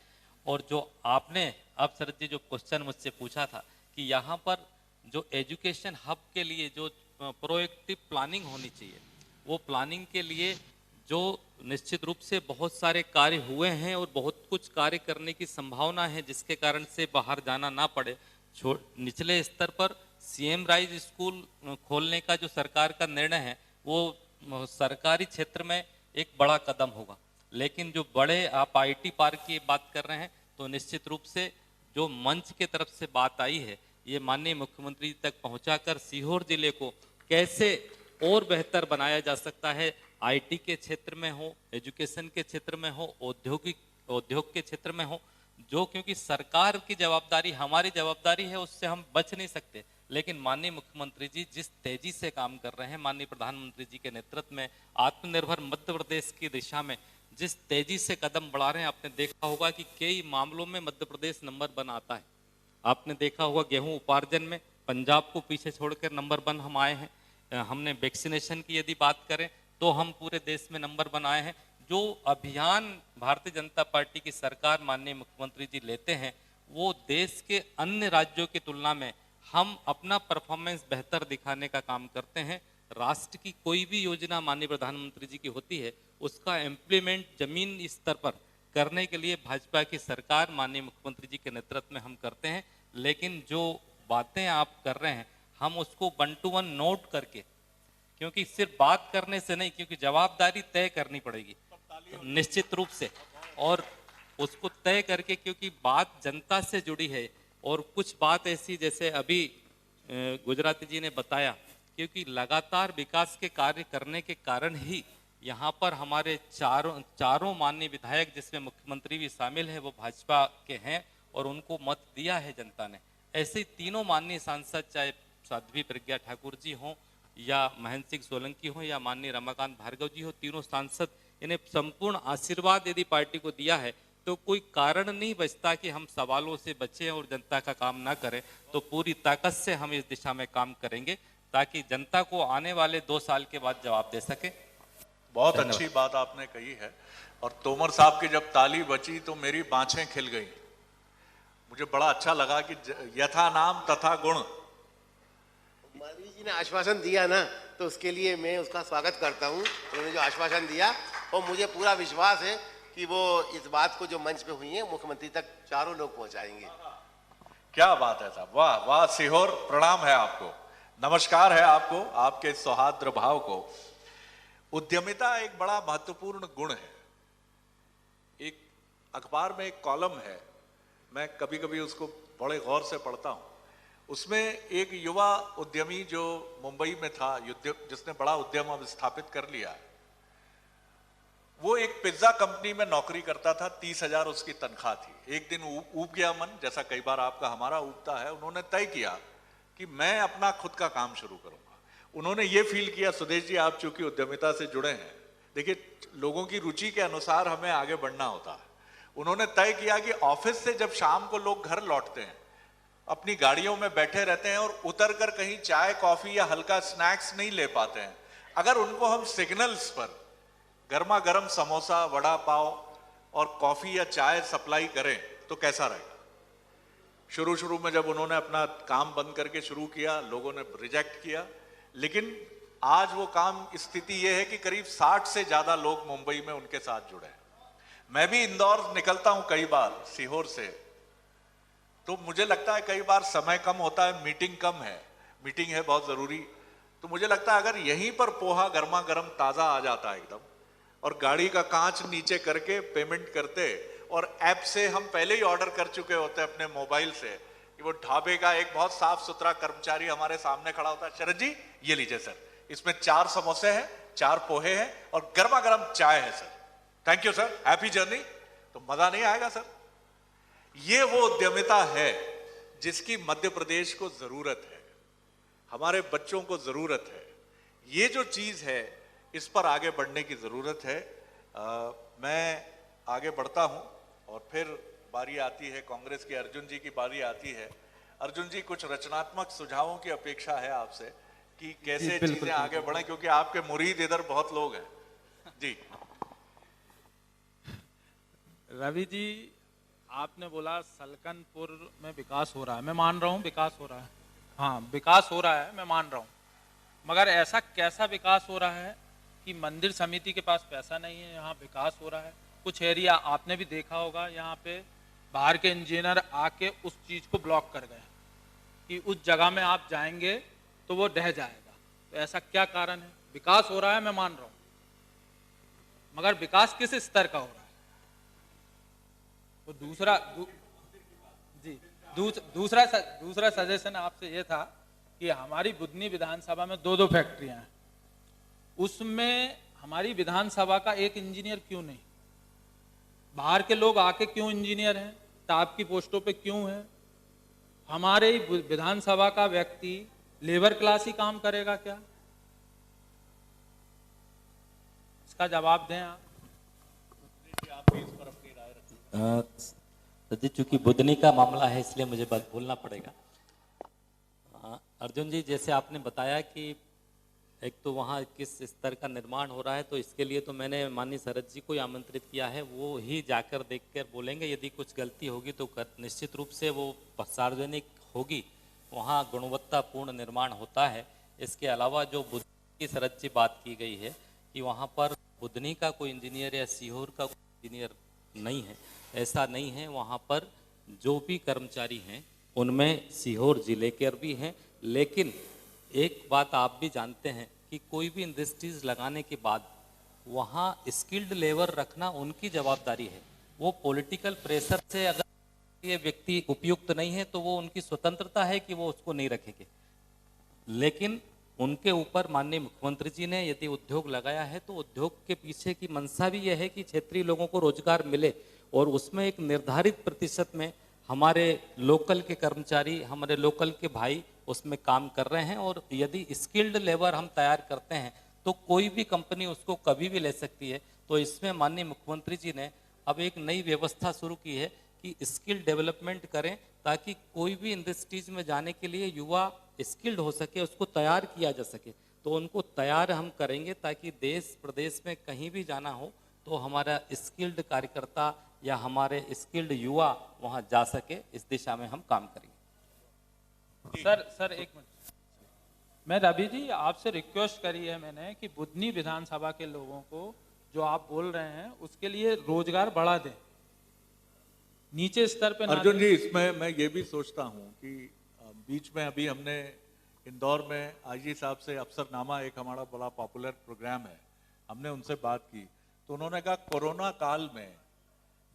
F: और जो आपने अब शरद जी जो क्वेश्चन मुझसे पूछा था कि यहाँ पर जो एजुकेशन हब के लिए जो प्रोएक्टिव प्लानिंग होनी चाहिए, वो प्लानिंग के लिए जो निश्चित रूप से बहुत सारे कार्य हुए हैं और बहुत कुछ कार्य करने की संभावना है, जिसके कारण से बाहर जाना ना पड़े। निचले स्तर पर सीएम राइज स्कूल खोलने का जो सरकार का निर्णय है, वो सरकारी क्षेत्र में एक बड़ा कदम होगा। लेकिन जो बड़े आप आईटी पार्क की बात कर रहे हैं, तो निश्चित रूप से जो मंच के तरफ से बात आई है, ये माननीय मुख्यमंत्री तक पहुंचाकर सीहोर जिले को कैसे और बेहतर बनाया जा सकता है, आईटी के क्षेत्र में हो, एजुकेशन के क्षेत्र में हो, उद्योग के क्षेत्र में हो, जो क्योंकि सरकार की जवाबदारी, हमारी जवाबदारी है, उससे हम बच नहीं सकते। लेकिन माननीय मुख्यमंत्री जी जिस तेजी से काम कर रहे हैं, माननीय प्रधानमंत्री जी के नेतृत्व में आत्मनिर्भर मध्य प्रदेश की दिशा में जिस तेजी से कदम बढ़ा रहे हैं, आपने देखा होगा कि कई मामलों में मध्य प्रदेश नंबर 1 आता है। आपने देखा होगा गेहूं उपार्जन में पंजाब को पीछे छोड़कर नंबर 1 हम आए हैं। हमने वैक्सीनेशन की यदि बात करें तो हम पूरे देश में नंबर 1 आए हैं। जो अभियान भारतीय जनता पार्टी की सरकार माननीय मुख्यमंत्री जी लेते हैं वो देश के अन्य राज्यों की तुलना में हम अपना परफॉर्मेंस बेहतर दिखाने का काम करते हैं। राष्ट्र की कोई भी योजना माननीय प्रधानमंत्री जी की होती है उसका इम्प्लीमेंट जमीन स्तर पर करने के लिए भाजपा की सरकार माननीय मुख्यमंत्री जी के नेतृत्व में हम करते हैं। लेकिन जो बातें आप कर रहे हैं हम उसको 1 to 1 नोट करके, क्योंकि सिर्फ बात करने से नहीं, क्योंकि जवाबदारी तय करनी पड़ेगी निश्चित रूप से, और उसको तय करके, क्योंकि बात जनता से जुड़ी है। और कुछ बात ऐसी जैसे अभी गुजराती जी ने बताया, क्योंकि लगातार विकास के कार्य करने के कारण ही यहाँ पर हमारे चारों माननीय विधायक जिसमें मुख्यमंत्री भी शामिल है वो भाजपा के हैं और उनको मत दिया है जनता ने। ऐसे ही तीनों माननीय सांसद, चाहे साध्वी प्रज्ञा ठाकुर जी हों या महेंद्र सिंह सोलंकी हों या माननीय रमाकांत भार्गव जी हो, तीनों सांसद इन्हें संपूर्ण आशीर्वाद यदि पार्टी को दिया है तो कोई कारण नहीं बचता कि हम सवालों से बचें और जनता का काम ना करें। तो पूरी ताकत से हम इस दिशा में काम करेंगे ताकि जनता को आने वाले 2 साल के बाद जवाब दे सके।
C: बहुत अच्छी बात आपने कही है। और तोमर साहब की जब ताली बची तो मेरी बाँछें खिल गई। मुझे बड़ा अच्छा लगा कि यथा नाम तथा गुण।
E: माधवी जी ने आश्वासन दिया ना, तो उसके लिए मैं उसका स्वागत करता हूँ। उन्होंने जो आश्वासन दिया और मुझे पूरा विश्वास है कि वो इस बात को जो मंच पे हुई है मुख्यमंत्री तक चारों लोग पहुंचाएंगे।
C: क्या बात है साहब, वाह वाह। सीहोर प्रणाम है आपको, नमस्कार है आपको, आपके सौहार्द भाव को। उद्यमिता एक बड़ा महत्वपूर्ण गुण है। एक अखबार में एक कॉलम है, मैं कभी कभी उसको बड़े गौर से पढ़ता हूं। उसमें एक युवा उद्यमी जो मुंबई में था, जिसने बड़ा उद्यम अब स्थापित कर लिया है, वो एक पिज्जा कंपनी में नौकरी करता था। 30,000 उसकी तनख्वाह थी। एक दिन ऊब गया मन, जैसा कई बार आपका हमारा ऊबता है। उन्होंने तय किया कि मैं अपना खुद का काम शुरू करूंगा। उन्होंने ये फील किया, सुदेश जी आप चूंकि उद्यमिता से जुड़े हैं, देखिए लोगों की रुचि के अनुसार हमें आगे बढ़ना होता है। उन्होंने तय किया कि ऑफिस से जब शाम को लोग घर लौटते हैं, अपनी गाड़ियों में बैठे रहते हैं और उतर कर कहीं चाय कॉफी या हल्का स्नैक्स नहीं ले पाते हैं, अगर उनको हम सिग्नल्स पर गर्मा गर्म समोसा, वड़ा पाव और कॉफी या चाय सप्लाई करें तो कैसा रहेगा। शुरू में जब उन्होंने अपना काम बंद करके शुरू किया, लोगों ने रिजेक्ट किया, लेकिन आज वो काम, स्थिति ये है कि करीब 60 से ज्यादा लोग मुंबई में उनके साथ जुड़े हैं। मैं भी इंदौर निकलता हूं कई बार सीहोर से, तो मुझे लगता है कई बार समय कम होता है, मीटिंग कम है, मीटिंग है बहुत जरूरी, तो मुझे लगता है अगर यहीं पर पोहा गर्मा गर्म ताजा आ जाता है एकदम, और गाड़ी का कांच नीचे करके पेमेंट करते, और ऐप से हम पहले ही ऑर्डर कर चुके होते हैं अपने मोबाइल से, कि वो ढाबे का एक बहुत साफ सुथरा कर्मचारी हमारे सामने खड़ा होता है, शरद जी ये लीजिए सर, इसमें 4 समोसे हैं, 4 पोहे हैं और गर्मा गर्म चाय है sir, thank you sir, happy journey. तो मजा नहीं आएगा सर। ये वो उद्यमिता है जिसकी मध्य प्रदेश को जरूरत है, हमारे बच्चों को जरूरत है। ये जो चीज है इस पर आगे बढ़ने की जरूरत है। मैं आगे बढ़ता हूं और फिर बारी आती है कांग्रेस की, अर्जुन जी की बारी आती है। अर्जुन जी, कुछ रचनात्मक सुझावों की अपेक्षा है आपसे कि कैसे चीजें आगे बढ़े, क्योंकि आपके मुरीद इधर बहुत लोग हैं। जी
I: रवि जी, आपने बोला सलकनपुर में विकास हो रहा है, मैं मान रहा हूँ विकास हो रहा है, हाँ विकास हो रहा है, मैं मान रहा हूँ, मगर ऐसा कैसा विकास हो रहा है कि मंदिर समिति के पास पैसा नहीं है, यहाँ विकास हो रहा है। कुछ एरिया आपने भी देखा होगा, यहाँ पे बाहर के इंजीनियर आके उस चीज को ब्लॉक कर गए कि उस जगह में आप जाएंगे तो वो ढह जाएगा। तो ऐसा क्या कारण है? विकास हो रहा है, मैं मान रहा हूँ, मगर विकास किस स्तर का हो रहा है? तो दूसरा सजेशन आपसे ये था कि हमारी बुधनी विधानसभा में 2 फैक्ट्रियां हैं, उसमें हमारी विधानसभा का एक इंजीनियर क्यों नहीं? बाहर के लोग आके क्यों इंजीनियर हैं, टॉप की पोस्टों पे क्यों हैं? हमारे विधानसभा का व्यक्ति लेबर क्लास ही काम करेगा क्या? इसका जवाब दें आप।
F: जी चूंकि बुधनी का मामला है इसलिए मुझे बात बोलना पड़ेगा। अर्जुन जी, जैसे आपने बताया कि एक तो वहाँ किस स्तर का निर्माण हो रहा है, तो इसके लिए तो मैंने माननीय शरद जी को ही आमंत्रित किया है, वो ही जाकर देखकर बोलेंगे। यदि कुछ गलती होगी तो निश्चित रूप से वो सार्वजनिक होगी। वहाँ गुणवत्तापूर्ण निर्माण होता है। इसके अलावा जो बुधनी की शरद जी बात की गई है कि वहाँ पर बुधनी का कोई इंजीनियर या सीहोर का कोई इंजीनियर नहीं है, ऐसा नहीं है। वहाँ पर जो भी कर्मचारी हैं उनमें सीहोर जिले के भी हैं। लेकिन एक बात आप भी जानते हैं कि कोई भी इंडस्ट्रीज लगाने के बाद वहाँ स्किल्ड लेबर रखना उनकी जवाबदारी है। वो पॉलिटिकल प्रेशर से अगर ये व्यक्ति उपयुक्त नहीं है तो वो उनकी स्वतंत्रता है कि वो उसको नहीं रखेंगे। लेकिन उनके ऊपर माननीय मुख्यमंत्री जी ने यदि उद्योग लगाया है तो उद्योग के पीछे की मंशा भी यह है कि क्षेत्रीय लोगों को रोजगार मिले, और उसमें एक निर्धारित प्रतिशत में हमारे लोकल के कर्मचारी, हमारे लोकल के भाई उसमें काम कर रहे हैं। और यदि स्किल्ड लेबर हम तैयार करते हैं तो कोई भी कंपनी उसको कभी भी ले सकती है। तो इसमें माननीय मुख्यमंत्री जी ने अब एक नई व्यवस्था शुरू की है कि स्किल डेवलपमेंट करें, ताकि कोई भी इंडस्ट्रीज में जाने के लिए युवा स्किल्ड हो सके, उसको तैयार किया जा सके। तो उनको तैयार हम करेंगे ताकि देश प्रदेश में कहीं भी जाना हो तो हमारा स्किल्ड कार्यकर्ता या हमारे स्किल्ड युवा वहां जा सके। इस दिशा में हम काम करेंगे।
I: सर एक मिनट, मैं रवि जी आपसे रिक्वेस्ट करी है मैंने कि बुधनी विधानसभा के लोगों को जो आप बोल रहे हैं उसके लिए रोजगार बढ़ा दें, नीचे स्तर पे।
C: अर्जुन जी, इसमें मैं ये भी सोचता हूँ कि बीच में अभी हमने इंदौर में आईजी साहब से अफसरनामा, एक हमारा बड़ा पॉपुलर प्रोग्राम है, हमने उनसे बात की तो उन्होंने कहा कोरोना काल में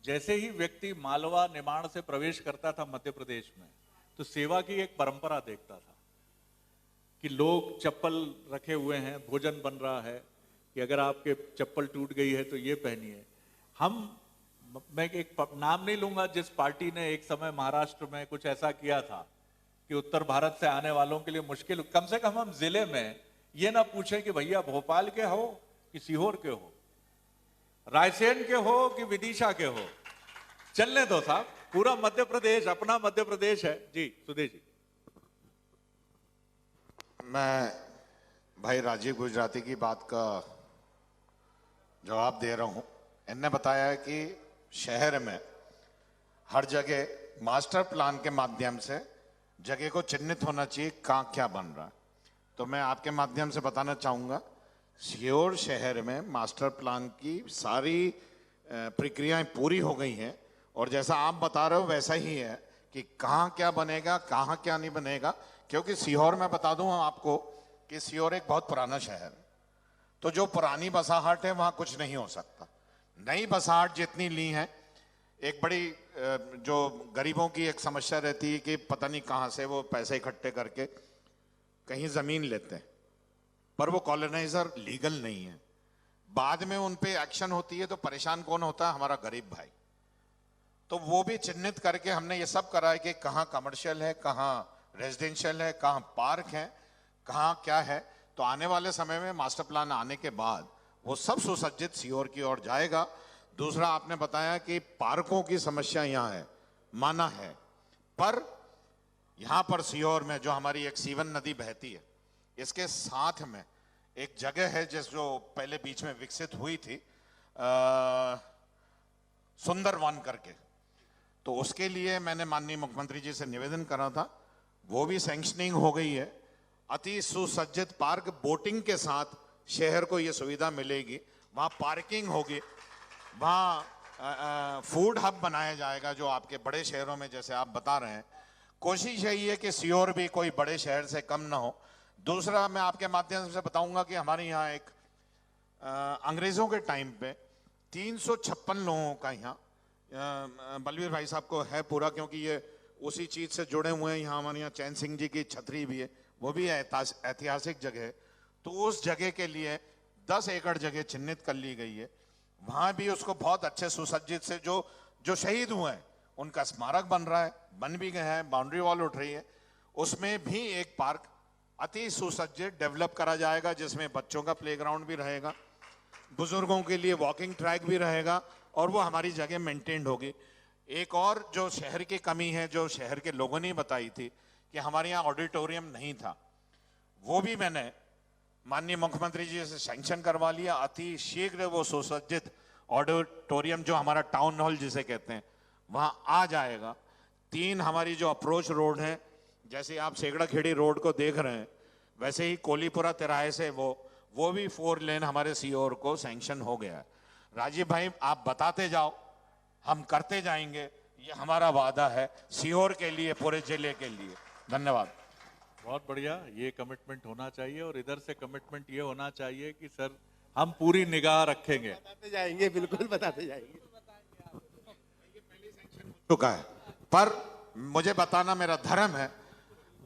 C: जैसे ही व्यक्ति मालवा निमाड़ से प्रवेश करता था मध्य प्रदेश में तो सेवा की एक परंपरा देखता था कि लोग चप्पल रखे हुए हैं, भोजन बन रहा है कि अगर आपके चप्पल टूट गई है तो ये पहनिए। मैं एक नाम नहीं लूंगा, जिस पार्टी ने एक समय महाराष्ट्र में कुछ ऐसा किया था कि उत्तर भारत से आने वालों के लिए मुश्किल, कम से कम हम जिले में ये ना पूछे कि भैया भोपाल के हो कि सीहोर के हो, रायसेन के हो कि विदिशा के हो, चलने दो साहब, पूरा मध्य प्रदेश अपना मध्य प्रदेश है। जी सुधीर जी।
D: मैं भाई राजीव गुजराती की बात का जवाब दे रहा हूं। इनने बताया कि शहर में हर जगह मास्टर प्लान के माध्यम से जगह को चिन्हित होना चाहिए कहाँ क्या बन रहा है। तो मैं आपके माध्यम से बताना चाहूँगा, सीहोर शहर में मास्टर प्लान की सारी प्रक्रियाएं पूरी हो गई हैं और जैसा आप बता रहे हो वैसा ही है कि कहाँ क्या बनेगा, कहाँ क्या नहीं बनेगा। क्योंकि सीहोर, मैं बता दूं आपको कि सीहोर एक बहुत पुराना शहर है, तो जो पुरानी बसाहट है वहाँ कुछ नहीं हो सकता। नई बसाहट जितनी ली है, एक बड़ी जो गरीबों की एक समस्या रहती है कि पता नहीं कहाँ से वो पैसे इकट्ठे करके कहीं ज़मीन लेते हैं, पर वो कॉलोनाइजर लीगल नहीं है। बाद में उन पे एक्शन होती है तो परेशान कौन होता है? हमारा गरीब भाई। तो वो भी चिन्हित करके हमने ये सब करा है कि कहाँ कमर्शियल है, कहाँ रेजिडेंशियल है, कहाँ पार्क है, कहाँ क्या है। तो आने वाले समय में मास्टर प्लान आने के बाद वो सब सुसज्जित सीहोर की ओर जाएगा। दूसरा, आपने बताया कि पार्कों की समस्या यहाँ है, माना है, पर यहाँ पर सीहोर में जो हमारी एक सीवन नदी बहती है, इसके साथ में एक जगह है जो पहले बीच में विकसित हुई थी, सुंदरवन करके। तो उसके लिए मैंने माननीय मुख्यमंत्री जी से निवेदन करा था, वो भी सैंक्शनिंग हो गई है। अति सुसज्जित पार्क, बोटिंग के साथ शहर को ये सुविधा मिलेगी। वहाँ पार्किंग होगी, वहाँ फूड हब बनाया जाएगा जो आपके बड़े शहरों में जैसे आप बता रहे हैं। कोशिश यही है कि सीहोर भी कोई बड़े शहर से कम ना हो। दूसरा, मैं आपके माध्यम से बताऊंगा कि हमारे यहाँ एक अंग्रेजों के टाइम पे 356 लोगों का यहाँ, बलवीर भाई साहब को है पूरा, क्योंकि ये उसी चीज से जुड़े हुए हैं। यहाँ हमारे यहाँ चैन सिंह जी की छतरी भी है, वो भी ऐतिहासिक जगह है। तो उस जगह के लिए 10 एकड़ जगह चिन्हित कर ली गई है। वहां भी उसको बहुत अच्छे सुसज्जित से जो शहीद हुए हैं उनका स्मारक बन रहा है, बन भी गया है, बाउंड्री वॉल उठ रही है। उसमें भी एक पार्क अति सुसज्जित डेवलप करा जाएगा, जिसमें बच्चों का प्लेग्राउंड भी रहेगा, बुजुर्गों के लिए वॉकिंग ट्रैक भी रहेगा, और वो हमारी जगह मेंटेन्ड होगी। एक और जो शहर की कमी है, जो शहर के लोगों ने बताई थी कि हमारे यहाँ ऑडिटोरियम नहीं था, वो भी मैंने माननीय मुख्यमंत्री जी से सैंक्शन करवा लिया। अति शीघ्र वो सुसज्जित ऑडिटोरियम जो हमारा टाउन हॉल जिसे कहते हैं वहां आ जाएगा। 3 हमारी जो अप्रोच रोड है, जैसे आप सेगड़ा खेड़ी रोड को देख रहे हैं, वैसे ही कोलीपुरा तिराहे से वो भी 4 लेन हमारे सीओर को सैंक्शन हो गया है। राजीव भाई आप बताते जाओ, हम करते जाएंगे, ये हमारा वादा है सीहोर के लिए, पूरे जिले के लिए। धन्यवाद।
C: बहुत बढ़िया, ये कमिटमेंट होना चाहिए और इधर से कमिटमेंट ये होना चाहिए कि सर हम पूरी निगाह रखेंगे।
E: बताते जाएंगे, बिल्कुल बताते जाएंगे।
D: चुका है, पर मुझे बताना मेरा धर्म है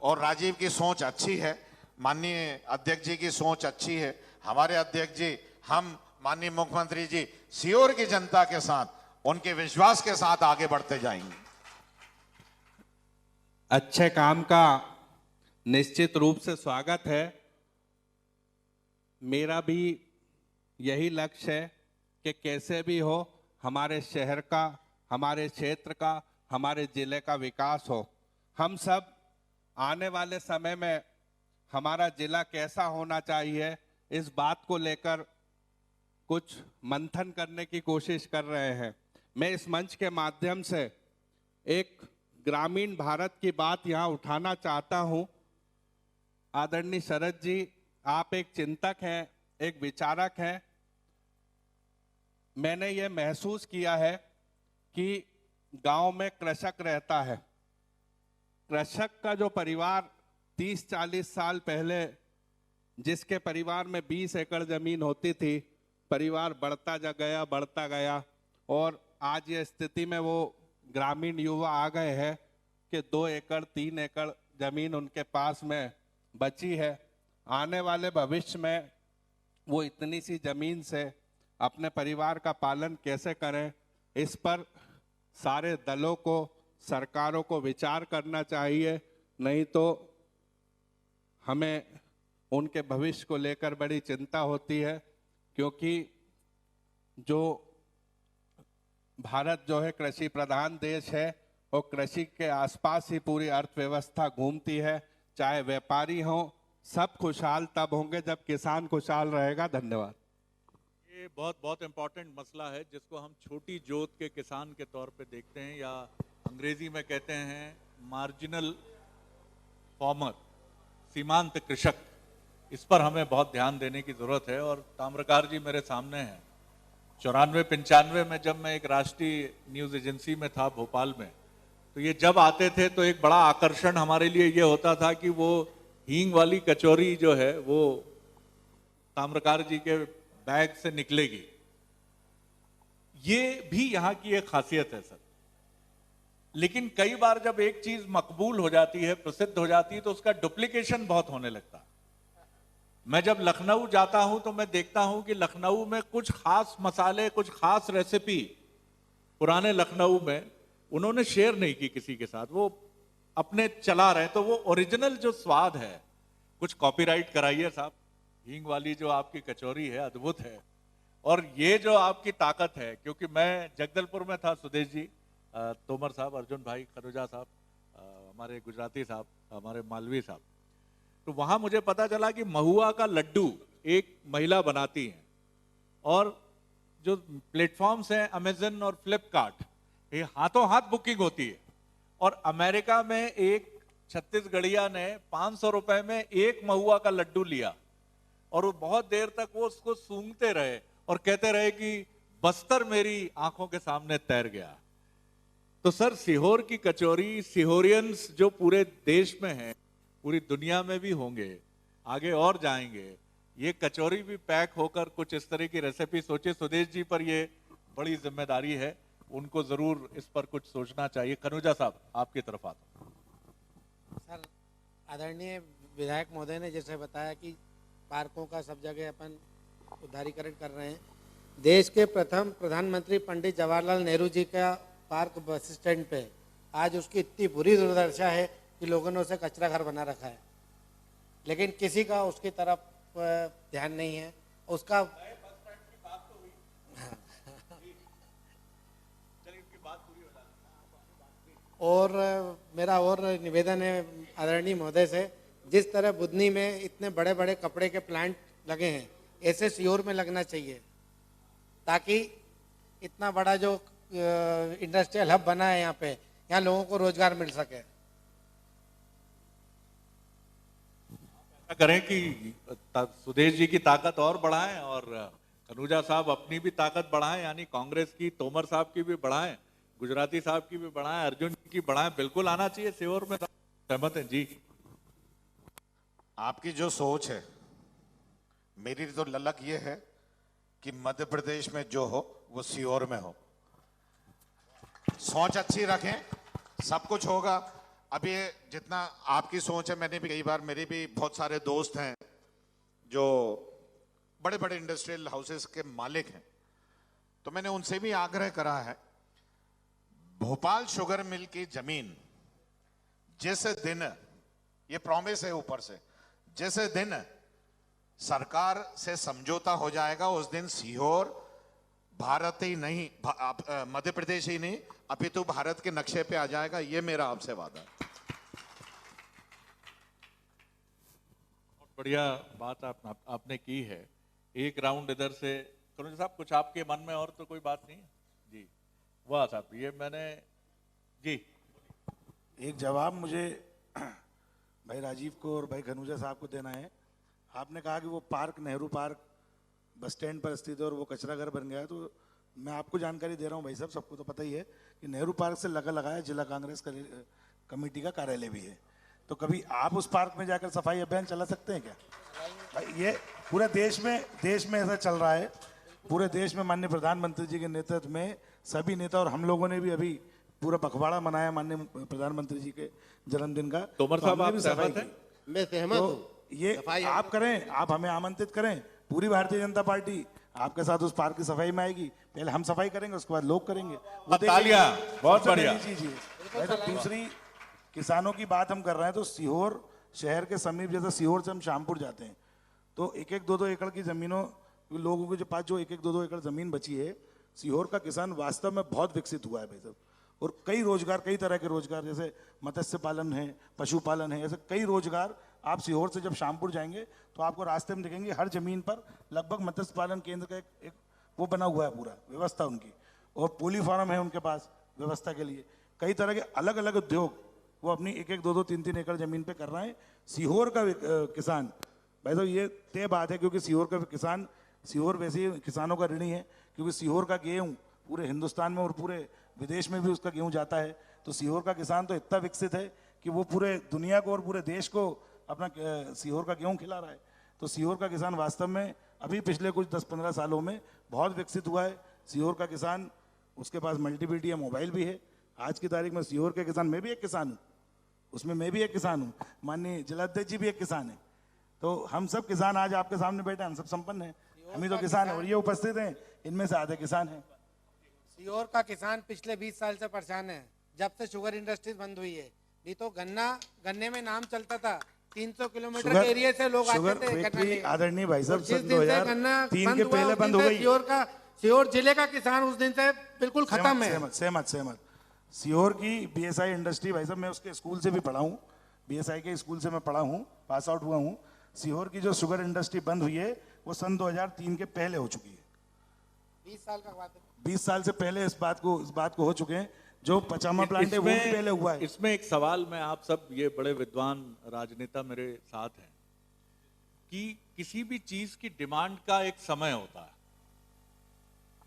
D: और राजीव की सोच अच्छी है, माननीय अध्यक्ष जी की सोच अच्छी है, हमारे अध्यक्ष जी, हम माननीय मुख्यमंत्री जी सीहोर की जनता के साथ, उनके विश्वास के साथ आगे बढ़ते जाएंगे।
G: अच्छे काम का निश्चित रूप से स्वागत है। मेरा भी यही लक्ष्य है कि कैसे भी हो हमारे शहर का, हमारे क्षेत्र का, हमारे जिले का विकास हो। हम सब आने वाले समय में हमारा जिला कैसा होना चाहिए, इस बात को लेकर कुछ मंथन करने की कोशिश कर रहे हैं। मैं इस मंच के माध्यम से एक ग्रामीण भारत की बात यहाँ उठाना चाहता हूँ। आदरणीय शरद जी, आप एक चिंतक हैं, एक विचारक हैं। मैंने ये महसूस किया है कि गांव में कृषक रहता है। कृषक का जो परिवार 30-40 साल पहले जिसके परिवार में 20 एकड़ जमीन होती थी, परिवार बढ़ता गया और आज ये स्थिति में वो ग्रामीण युवा आ गए हैं कि 2 एकड़ 3 एकड़ जमीन उनके पास में बची है। आने वाले भविष्य में वो इतनी सी जमीन से अपने परिवार का पालन कैसे करें, इस पर सारे दलों को, सरकारों को विचार करना चाहिए। नहीं तो हमें उनके भविष्य को लेकर बड़ी चिंता होती है, क्योंकि जो भारत जो है कृषि प्रधान देश है और कृषि के आसपास ही पूरी अर्थव्यवस्था घूमती है। चाहे व्यापारी हो, सब खुशहाल तब होंगे जब किसान खुशहाल रहेगा। धन्यवाद।
C: ये बहुत इम्पोर्टेंट मसला है जिसको हम छोटी जोत के किसान के तौर पे देखते हैं, या अंग्रेजी में कहते हैं मार्जिनल फार्मर, सीमांत कृषक। इस पर हमें बहुत ध्यान देने की जरूरत है। और ताम्रकार जी मेरे सामने हैं। 94-95 में जब मैं एक राष्ट्रीय न्यूज एजेंसी में था भोपाल में, तो ये जब आते थे तो एक बड़ा आकर्षण हमारे लिए ये होता था कि वो हींग वाली कचौरी जो है वो ताम्रकार जी के बैग से निकलेगी। ये भी यहाँ की एक खासियत है सर। लेकिन कई बार जब एक चीज मकबूल हो जाती है, प्रसिद्ध हो जाती है, तो उसका डुप्लीकेशन बहुत होने लगता है। मैं जब लखनऊ जाता हूं तो मैं देखता हूं कि लखनऊ में कुछ खास मसाले, कुछ खास रेसिपी पुराने लखनऊ में उन्होंने शेयर नहीं की किसी के साथ, वो अपने चला रहे। तो वो ओरिजिनल जो स्वाद है, कुछ कॉपीराइट कराइए साहब। हींग वाली जो आपकी कचौरी है अद्भुत है। और ये जो आपकी ताकत है, क्योंकि मैं जगदलपुर में था, सुदेश जी, तोमर साहब, अर्जुन भाई खनुजा साहब, हमारे गुजराती साहब, हमारे मालवी साहब, तो वहां मुझे पता चला कि महुआ का लड्डू एक महिला बनाती हैं। और जो प्लेटफॉर्म्स हैं अमेजन और फ्लिपकार्ट, ये हाथों हाथ बुकिंग होती है। और अमेरिका में एक छत्तीसगढ़िया ने 500 रुपए में एक महुआ का लड्डू लिया और वो बहुत देर तक वो उसको सूंघते रहे और कहते रहे कि बस्तर मेरी आंखों के सामने तैर गया। तो सर, सीहोर की कचौरी, सीहोरियंस जो पूरे देश में हैं, पूरी दुनिया में भी होंगे, आगे और जाएंगे। ये कचौरी भी पैक होकर कुछ इस तरह की रेसिपी सोचे। सुदेश जी पर ये बड़ी जिम्मेदारी है, उनको जरूर इस पर कुछ सोचना चाहिए। कनुजा साहब, आपकी तरफ आता हूं।
K: सर, आदरणीय विधायक महोदय ने जैसे बताया कि पार्कों का सब जगह अपन उदारीकरण कर रहे हैं। देश के प्रथम प्रधानमंत्री पंडित जवाहरलाल नेहरू जी का पार्क बस स्टैंड पे आज उसकी इतनी बुरी दुर्दशा है कि लोगों ने उसे कचरा घर बना रखा है, लेकिन किसी का उसकी तरफ ध्यान नहीं है। उसका और मेरा और निवेदन है आदरणीय महोदय से, जिस तरह बुधनी में इतने बड़े बड़े कपड़े के प्लांट लगे हैं, ऐसे सीहोर में लगना चाहिए, ताकि इतना बड़ा जो इंडस्ट्रियल हब बना है यहाँ पे, यहाँ लोगों को रोजगार मिल सके।
C: करें कि सुदेश जी की ताकत और बढ़ाएं और कनूजा साहब अपनी भी ताकत बढ़ाएं, यानी कांग्रेस की, तोमर साहब की भी बढ़ाएं, गुजराती साहब की भी बढ़ाएं, अर्जुन जी की बढ़ाएं, बिल्कुल आना चाहिए सीहोर में। सहमत हैं जी?
D: आपकी जो सोच है, मेरी तो ललक ये है कि मध्य प्रदेश में जो हो वो सीहोर में हो। सोच अच्छी रखें, सब कुछ होगा। अब ये जितना आपकी सोच है, मैंने भी कई बार, मेरे भी बहुत सारे दोस्त हैं जो बड़े बड़े इंडस्ट्रियल हाउसेस के मालिक हैं, तो मैंने उनसे भी आग्रह करा है, भोपाल शुगर मिल की जमीन जिस दिन, ये प्रॉमिस है ऊपर से, जिस दिन सरकार से समझौता हो जाएगा उस दिन सीहोर भारत ही नहीं, मध्य प्रदेश ही नहीं अपितु भारत के नक्शे पे आ जाएगा। ये मेरा आपसे वादा है।
C: बढ़िया बात आपने की है। एक राउंड इधर से करुण साहब, कुछ आपके मन में और तो कोई बात नहीं है जी? वाह साहब, ये मैंने जी
H: एक जवाब मुझे भाई राजीव को और भाई खनूजा साहब को देना है। आपने कहा कि वो park, Nehru park bus stand पर स्थित है और वो कचरा घर बन गया है, तो मैं आपको जानकारी दे रहा हूँ भाई साहब, सबको तो पता ही है कि नेहरू पार्क से लगाया जिला कांग्रेस कमेटी का कार्यालय भी है। तो कभी आप उस पार्क में जाकर सफाई अभियान चला सकते हैं क्या? भाई ये पूरे देश में ऐसा चल रहा है। पूरे देश में माननीय प्रधानमंत्री जी के नेतृत्व में सभी नेता, और हम लोगों ने भी अभी पूरा पखवाड़ा मनाया माननीय प्रधानमंत्री जी के जन्मदिन का।
C: तोमर साहब, आप सहमत हैं?
E: मैं सहमत हूं।
H: ये आप करें, आप हमें आमंत्रित करें, पूरी भारतीय जनता पार्टी आपके साथ उस पार्क की सफाई में आएगी। पहले हम सफाई करेंगे, उसके बाद लोग करेंगे।
C: तालियां, बहुत बढ़िया।
H: दूसरी किसानों की बात हम कर रहे हैं, तो सीहोर शहर के समीप, जैसे सीहोर से हम शामपुर जाते हैं तो 1-1, 2-2 एकड़ की जमीनों, लोगों के जो पास जो 1-1, 2-2 एकड़ जमीन बची है, सीहोर का किसान वास्तव में बहुत विकसित हुआ है भाई साहब। और कई रोजगार, कई तरह के रोजगार, जैसे मत्स्य पालन है, पशुपालन है, ऐसे कई रोजगार आप सीहोर से जब शामपुर जाएंगे तो आपको रास्ते में दिखेंगे, हर जमीन पर लगभग मत्स्य पालन केंद्र का एक वो बना हुआ है, पूरा व्यवस्था उनकी। और पोली फार्म है उनके पास व्यवस्था के लिए। कई तरह के अलग अलग उद्योग वो अपनी 1-1, 2-2, 3-3 एकड़ जमीन पे कर रहे हैं। सीहोर का किसान भाई साहब, ये तय बात है, क्योंकि सीहोर का किसान, सीहोर वैसे ही किसानों का ऋणी है, क्योंकि सीहोर का गेहूँ पूरे हिंदुस्तान में और पूरे विदेश में भी उसका गेहूँ जाता है। तो सीहोर का किसान तो इतना विकसित है कि वो पूरे दुनिया को और पूरे देश को अपना सीहोर का गेहूँ खिला रहा है। तो सीहोर का किसान वास्तव में अभी पिछले कुछ 10-15 सालों में बहुत विकसित हुआ है। सीहोर का किसान, उसके पास मल्टीमीडिया मोबाइल भी है। आज की तारीख में सीहोर के किसान, मैं भी एक किसान हूँ, उसमें मैं भी एक किसान हूँ, माननीय जिलाध्यक्ष जी भी एक किसान है। तो हम सब किसान आज आपके सामने बैठे, हम सब संपन्न हैं, हम ही तो किसान हैं, और ये उपस्थित हैं, इनमें से आधे किसान हैं।
K: सीहोर का किसान पिछले 20 साल से परेशान है, जब से शुगर इंडस्ट्रीज बंद हुई है। नहीं तो गन्ने में नाम चलता था, 300 किलोमीटर के एरिया से लोग आते थे।
H: आदरणीय भाई साहब,
K: जिस दिन से गन्ना
H: 2003 के पहले बंद हो गई।
K: सीहोर जिले का किसान उस दिन से बिल्कुल खत्म है।
H: सहमत। सीहोर की बीएसआई इंडस्ट्री, भाई साहब मैं उसके स्कूल से भी पढ़ा हूँ, बीएसआई के स्कूल से मैं पढ़ा हूँ, पास आउट हुआ हूँ। सीहोर की जो शुगर इंडस्ट्री बंद हुई है वो सन 2003 के पहले हो चुकी है।
K: 20 साल का बात है,
H: 20 साल से पहले इस बात को हो चुके हैं। जो पचामा प्लांट है वो भी पहले हुआ है।
C: इसमें एक सवाल, मैं आप सब ये बड़े विद्वान राजनेता मेरे साथ हैं, कि किसी भी चीज की डिमांड का एक समय होता है।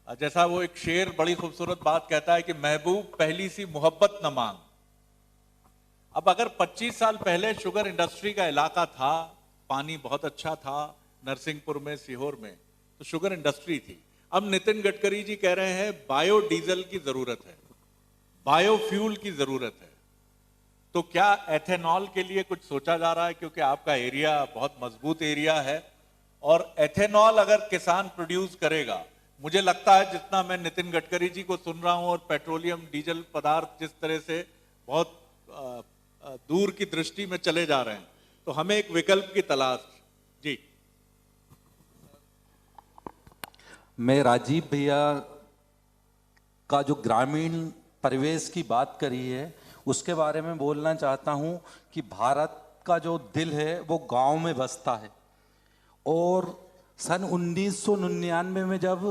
C: जैसा वो एक शेर बड़ी खूबसूरत बात कहता है कि महबूब पहली सी मोहब्बत न मांग। अब अगर 25 साल पहले शुगर इंडस्ट्री का इलाका था, पानी बहुत अच्छा था नरसिंहपुर में, सीहोर में, तो शुगर इंडस्ट्री थी। अब नितिन गडकरी जी कह रहे हैं बायोडीजल की जरूरत है, बायोफ्यूल की जरूरत है। तो क्या एथेनॉल के लिए कुछ सोचा जा रहा है? क्योंकि आपका एरिया बहुत मजबूत एरिया है, और एथेनॉल अगर किसान प्रोड्यूस करेगा, मुझे लगता है जितना मैं नितिन गडकरी जी को सुन रहा हूं, और पेट्रोलियम डीजल पदार्थ जिस तरह से बहुत दूर की दृष्टि में चले जा रहे हैं, तो हमें एक विकल्प की तलाश। जी,
F: मैं राजीव भैया का जो ग्रामीण परिवेश की बात करी है
J: उसके बारे में बोलना चाहता हूं कि भारत का जो दिल है वो गांव में बसता है। और सन 1999 में जब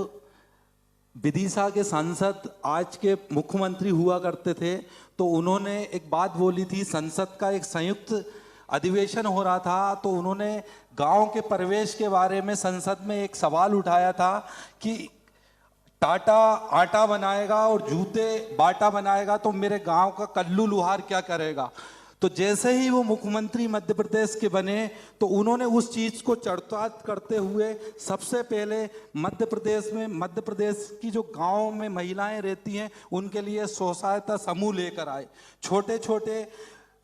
J: विदिशा के सांसद आज के मुख्यमंत्री हुआ करते थे तो उन्होंने एक बात बोली थी, संसद का एक संयुक्त अधिवेशन हो रहा था तो उन्होंने गांव के परिवेश के बारे में संसद में एक सवाल उठाया था कि टाटा आटा बनाएगा और जूते बाटा बनाएगा तो मेरे गांव का कल्लू लुहार क्या करेगा। तो जैसे ही वो मुख्यमंत्री मध्य प्रदेश के बने तो उन्होंने उस चीज को चरितार्थ करते हुए सबसे पहले मध्य प्रदेश की जो गांव में महिलाएं रहती हैं उनके लिए स्व सहायता समूह लेकर आए, छोटे छोटे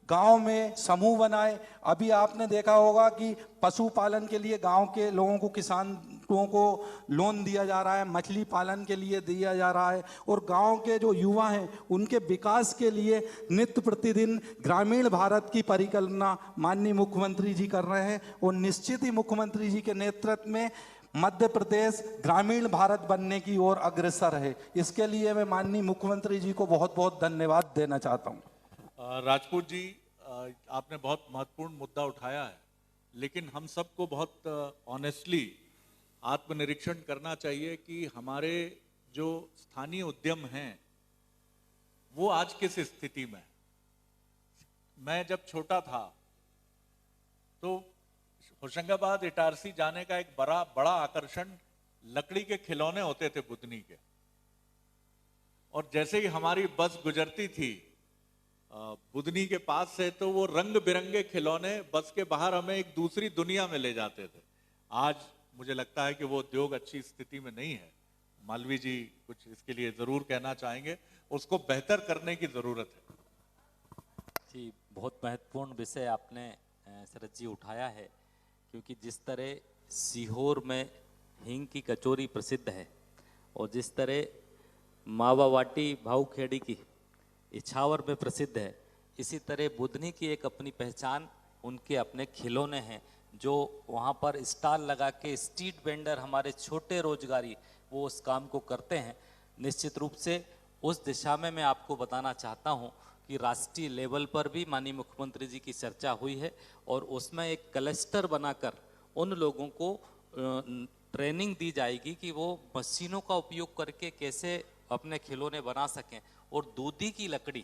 J: गांव में समूह बनाए। अभी आपने देखा होगा कि पशुपालन के लिए गांव के लोगों को, किसानों को लोन दिया जा रहा है, मछली पालन के लिए दिया जा रहा है और गांव के जो युवा हैं उनके विकास के लिए नित्य प्रतिदिन ग्रामीण भारत की परिकल्पना माननीय मुख्यमंत्री जी कर रहे हैं। और निश्चित ही मुख्यमंत्री जी के नेतृत्व में मध्य प्रदेश ग्रामीण भारत बनने की ओर अग्रसर है। इसके लिए मैं माननीय मुख्यमंत्री जी को बहुत बहुत धन्यवाद देना चाहता हूँ।
C: राजपूत जी, आपने बहुत महत्वपूर्ण मुद्दा उठाया है, लेकिन हम सबको बहुत ऑनेस्टली आत्मनिरीक्षण करना चाहिए कि हमारे जो स्थानीय उद्यम हैं वो आज किस स्थिति में है। मैं जब छोटा था तो होशंगाबाद इटारसी जाने का एक बड़ा आकर्षण लकड़ी के खिलौने होते थे बुदनी के, और जैसे ही हमारी बस गुजरती थी बुदनी के पास से तो वो रंग बिरंगे खिलौने बस के बाहर हमें एक दूसरी दुनिया में ले जाते थे। आज मुझे लगता है कि वो उद्योग अच्छी स्थिति में नहीं है। मालवी जी कुछ इसके लिए जरूर कहना चाहेंगे, उसको बेहतर करने की जरूरत है।
F: जी, बहुत महत्वपूर्ण विषय आपने शरद जी उठाया है, क्योंकि जिस तरह सीहोर में हींग की कचौरी प्रसिद्ध है और जिस तरह मावावाटी भाऊखेड़ी की इछावर में प्रसिद्ध है, इसी तरह बुदनी की एक अपनी पहचान, उनके अपने खिलौने हैं जो वहाँ पर स्टॉल लगा के स्ट्रीट वेंडर हमारे छोटे रोजगारी वो उस काम को करते हैं। निश्चित रूप से उस दिशा में मैं आपको बताना चाहता हूँ कि राष्ट्रीय लेवल पर भी माननीय मुख्यमंत्री जी की चर्चा हुई है और उसमें एक क्लस्टर बनाकर उन लोगों को ट्रेनिंग दी जाएगी कि वो मशीनों का उपयोग करके कैसे अपने खिलौने बना सकें। और दूधी की लकड़ी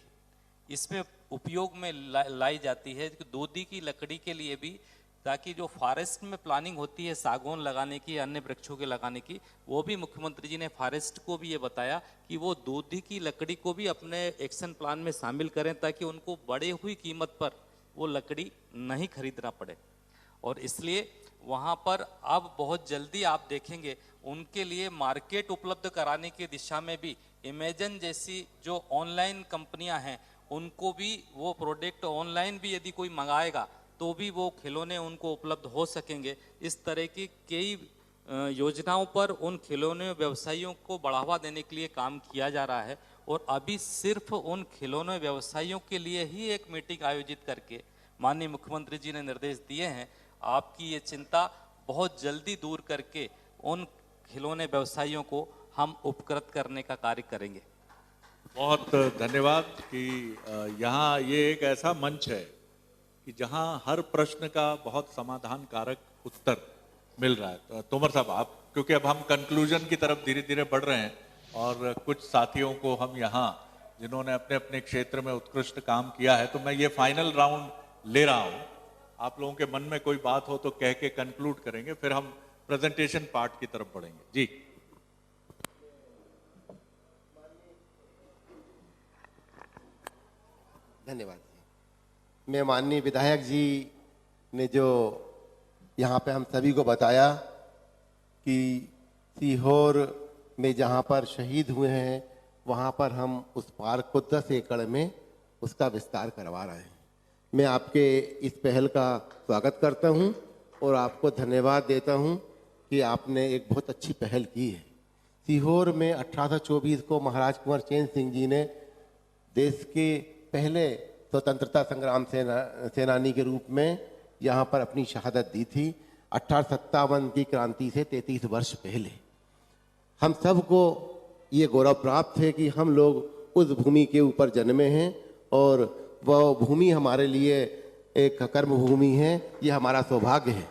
F: इसमें उपयोग में लाई जाती है कि दूधी की लकड़ी के लिए भी, ताकि जो फॉरेस्ट में प्लानिंग होती है सागौन लगाने की, अन्य वृक्षों के लगाने की, वो भी मुख्यमंत्री जी ने फॉरेस्ट को भी ये बताया कि वो दूधी की लकड़ी को भी अपने एक्शन प्लान में शामिल करें ताकि उनको बढ़ी हुई कीमत पर वो लकड़ी नहीं खरीदना पड़े। और इसलिए वहाँ पर अब बहुत जल्दी आप देखेंगे उनके लिए मार्केट उपलब्ध कराने की दिशा में भी इमेजन जैसी जो ऑनलाइन कंपनियां हैं उनको भी वो प्रोडक्ट ऑनलाइन भी यदि कोई मंगाएगा तो भी वो खिलौने उनको उपलब्ध हो सकेंगे। इस तरह की कई योजनाओं पर उन खिलौने व्यवसायियों को बढ़ावा देने के लिए काम किया जा रहा है। और अभी सिर्फ उन खिलौने व्यवसायियों के लिए ही एक मीटिंग आयोजित करके माननीय मुख्यमंत्री जी ने निर्देश दिए हैं। आपकी ये चिंता बहुत जल्दी दूर करके उन खिलौने व्यवसायियों को हम उपकृत करने का कार्य करेंगे।
C: बहुत धन्यवाद कि यहाँ ये एक ऐसा मंच है कि जहाँ हर प्रश्न का बहुत समाधान कारक उत्तर मिल रहा है। तो तोमर साहब, आप, क्योंकि अब हम कंक्लूजन की तरफ धीरे धीरे बढ़ रहे हैं और कुछ साथियों को हम यहाँ जिन्होंने अपने अपने क्षेत्र में उत्कृष्ट काम किया है, तो मैं ये फाइनल राउंड ले रहा हूँ। आप लोगों के मन में कोई बात हो तो कह के कंक्लूड करेंगे, फिर हम प्रेजेंटेशन पार्ट की तरफ बढ़ेंगे। जी,
E: धन्यवाद जी। मैं माननीय विधायक जी ने जो यहाँ पे हम सभी को बताया कि सीहोर में जहाँ पर शहीद हुए हैं वहाँ पर हम उस पार्क को 10 एकड़ में उसका विस्तार करवा रहे हैं। मैं आपके इस पहल का स्वागत करता हूँ और आपको धन्यवाद देता हूँ कि आपने एक बहुत अच्छी पहल की है। सीहोर में 1824 को महाराज कुंवर चैन सिंह जी ने देश के पहले स्वतंत्रता संग्राम सेनानी के रूप में यहाँ पर अपनी शहादत दी थी। 1857 की क्रांति से 33 वर्ष पहले हम सबको ये गौरव प्राप्त है कि हम लोग उस भूमि के ऊपर जन्मे हैं और वह भूमि हमारे लिए एक कर्म भूमि है, ये हमारा सौभाग्य है।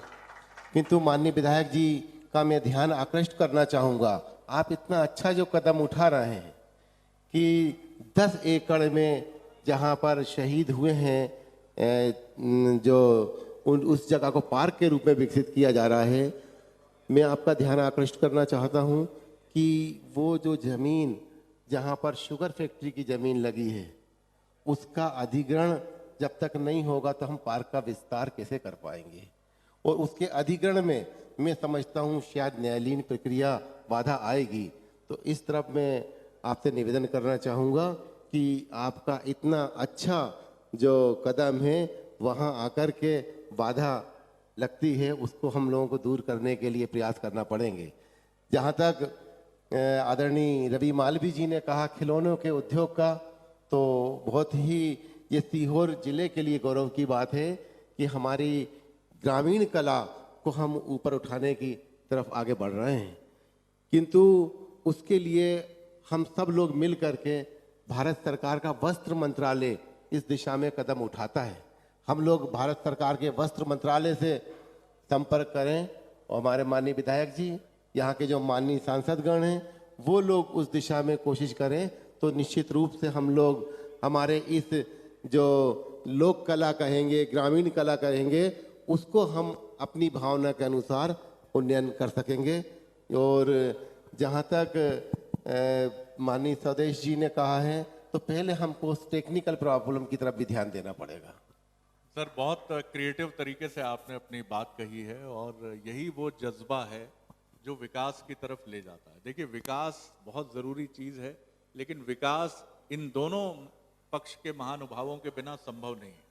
E: किंतु माननीय विधायक जी का मैं ध्यान आकृष्ट करना चाहूँगा, आप इतना अच्छा जो कदम उठा रहे हैं कि 10 एकड़ में जहाँ पर शहीद हुए हैं जो उस जगह को पार्क के रूप में विकसित किया जा रहा है, मैं आपका ध्यान आकृष्ट करना चाहता हूँ कि वो जो ज़मीन जहाँ पर शुगर फैक्ट्री की ज़मीन लगी है, उसका अधिग्रहण जब तक नहीं होगा तो हम पार्क का विस्तार कैसे कर पाएंगे। और उसके अधिग्रहण में मैं समझता हूँ शायद न्यायालयीन प्रक्रिया बाधा आएगी। तो इस तरफ मैं आपसे निवेदन करना चाहूँगा कि आपका इतना अच्छा जो कदम है, वहाँ आकर के बाधा लगती है उसको हम लोगों को दूर करने के लिए प्रयास करना पड़ेंगे। जहाँ तक आदरणीय रवि मालवी जी ने कहा खिलौनों के उद्योग का, तो बहुत ही ये सीहोर जिले के लिए गौरव की बात है कि हमारी ग्रामीण कला को हम ऊपर उठाने की तरफ आगे बढ़ रहे हैं। किंतु उसके लिए हम सब लोग मिल करके भारत सरकार का वस्त्र मंत्रालय इस दिशा में कदम उठाता है। हम लोग भारत सरकार के वस्त्र मंत्रालय से संपर्क करें और हमारे माननीय विधायक जी, यहाँ के जो माननीय सांसदगण हैं, वो लोग उस दिशा में कोशिश करें तो निश्चित रूप से हम लोग हमारे इस जो लोक कला कहेंगे, ग्रामीण कला कहेंगे, उसको हम अपनी भावना के अनुसार उन्नयन कर सकेंगे। और जहाँ तक माननीय स्वदेश जी ने कहा है, तो पहले हमको टेक्निकल प्रॉब्लम की तरफ भी ध्यान देना पड़ेगा।
C: सर, बहुत क्रिएटिव तरीके से आपने अपनी बात कही है और यही वो जज्बा है जो विकास की तरफ ले जाता है। देखिए, विकास बहुत ज़रूरी चीज़ है, लेकिन विकास इन दोनों पक्ष के महानुभावों के बिना संभव नहीं है।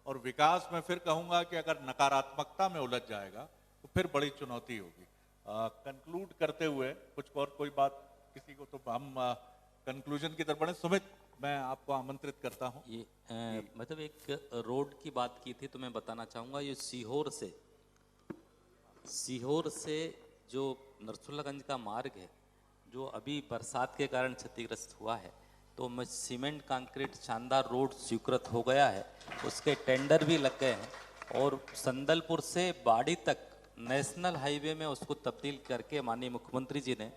C: और विकास मैं फिर कहूँगा कि अगर नकारात्मकता में उलझ जाएगा तो फिर बड़ी चुनौती होगी। कंक्लूड करते हुए कुछ और कोई बात किसी को, तो हम कंक्लूजन की तरफ बढ़े। सुमित, मैं आपको आमंत्रित करता हूँ।
F: ये मतलब एक रोड की बात की थी तो मैं बताना चाहूँगा, ये सीहोर से जो नरसुल्लागंज का मार्ग है, जो अभी बरसात के कारण क्षतिग्रस्त हुआ है, तो मैं सीमेंट कंक्रीट शानदार रोड स्वीकृत हो गया है, उसके टेंडर भी लग गए हैं और संदलपुर से बाड़ी तक नेशनल हाईवे में उसको तब्दील करके माननीय मुख्यमंत्री जी ने,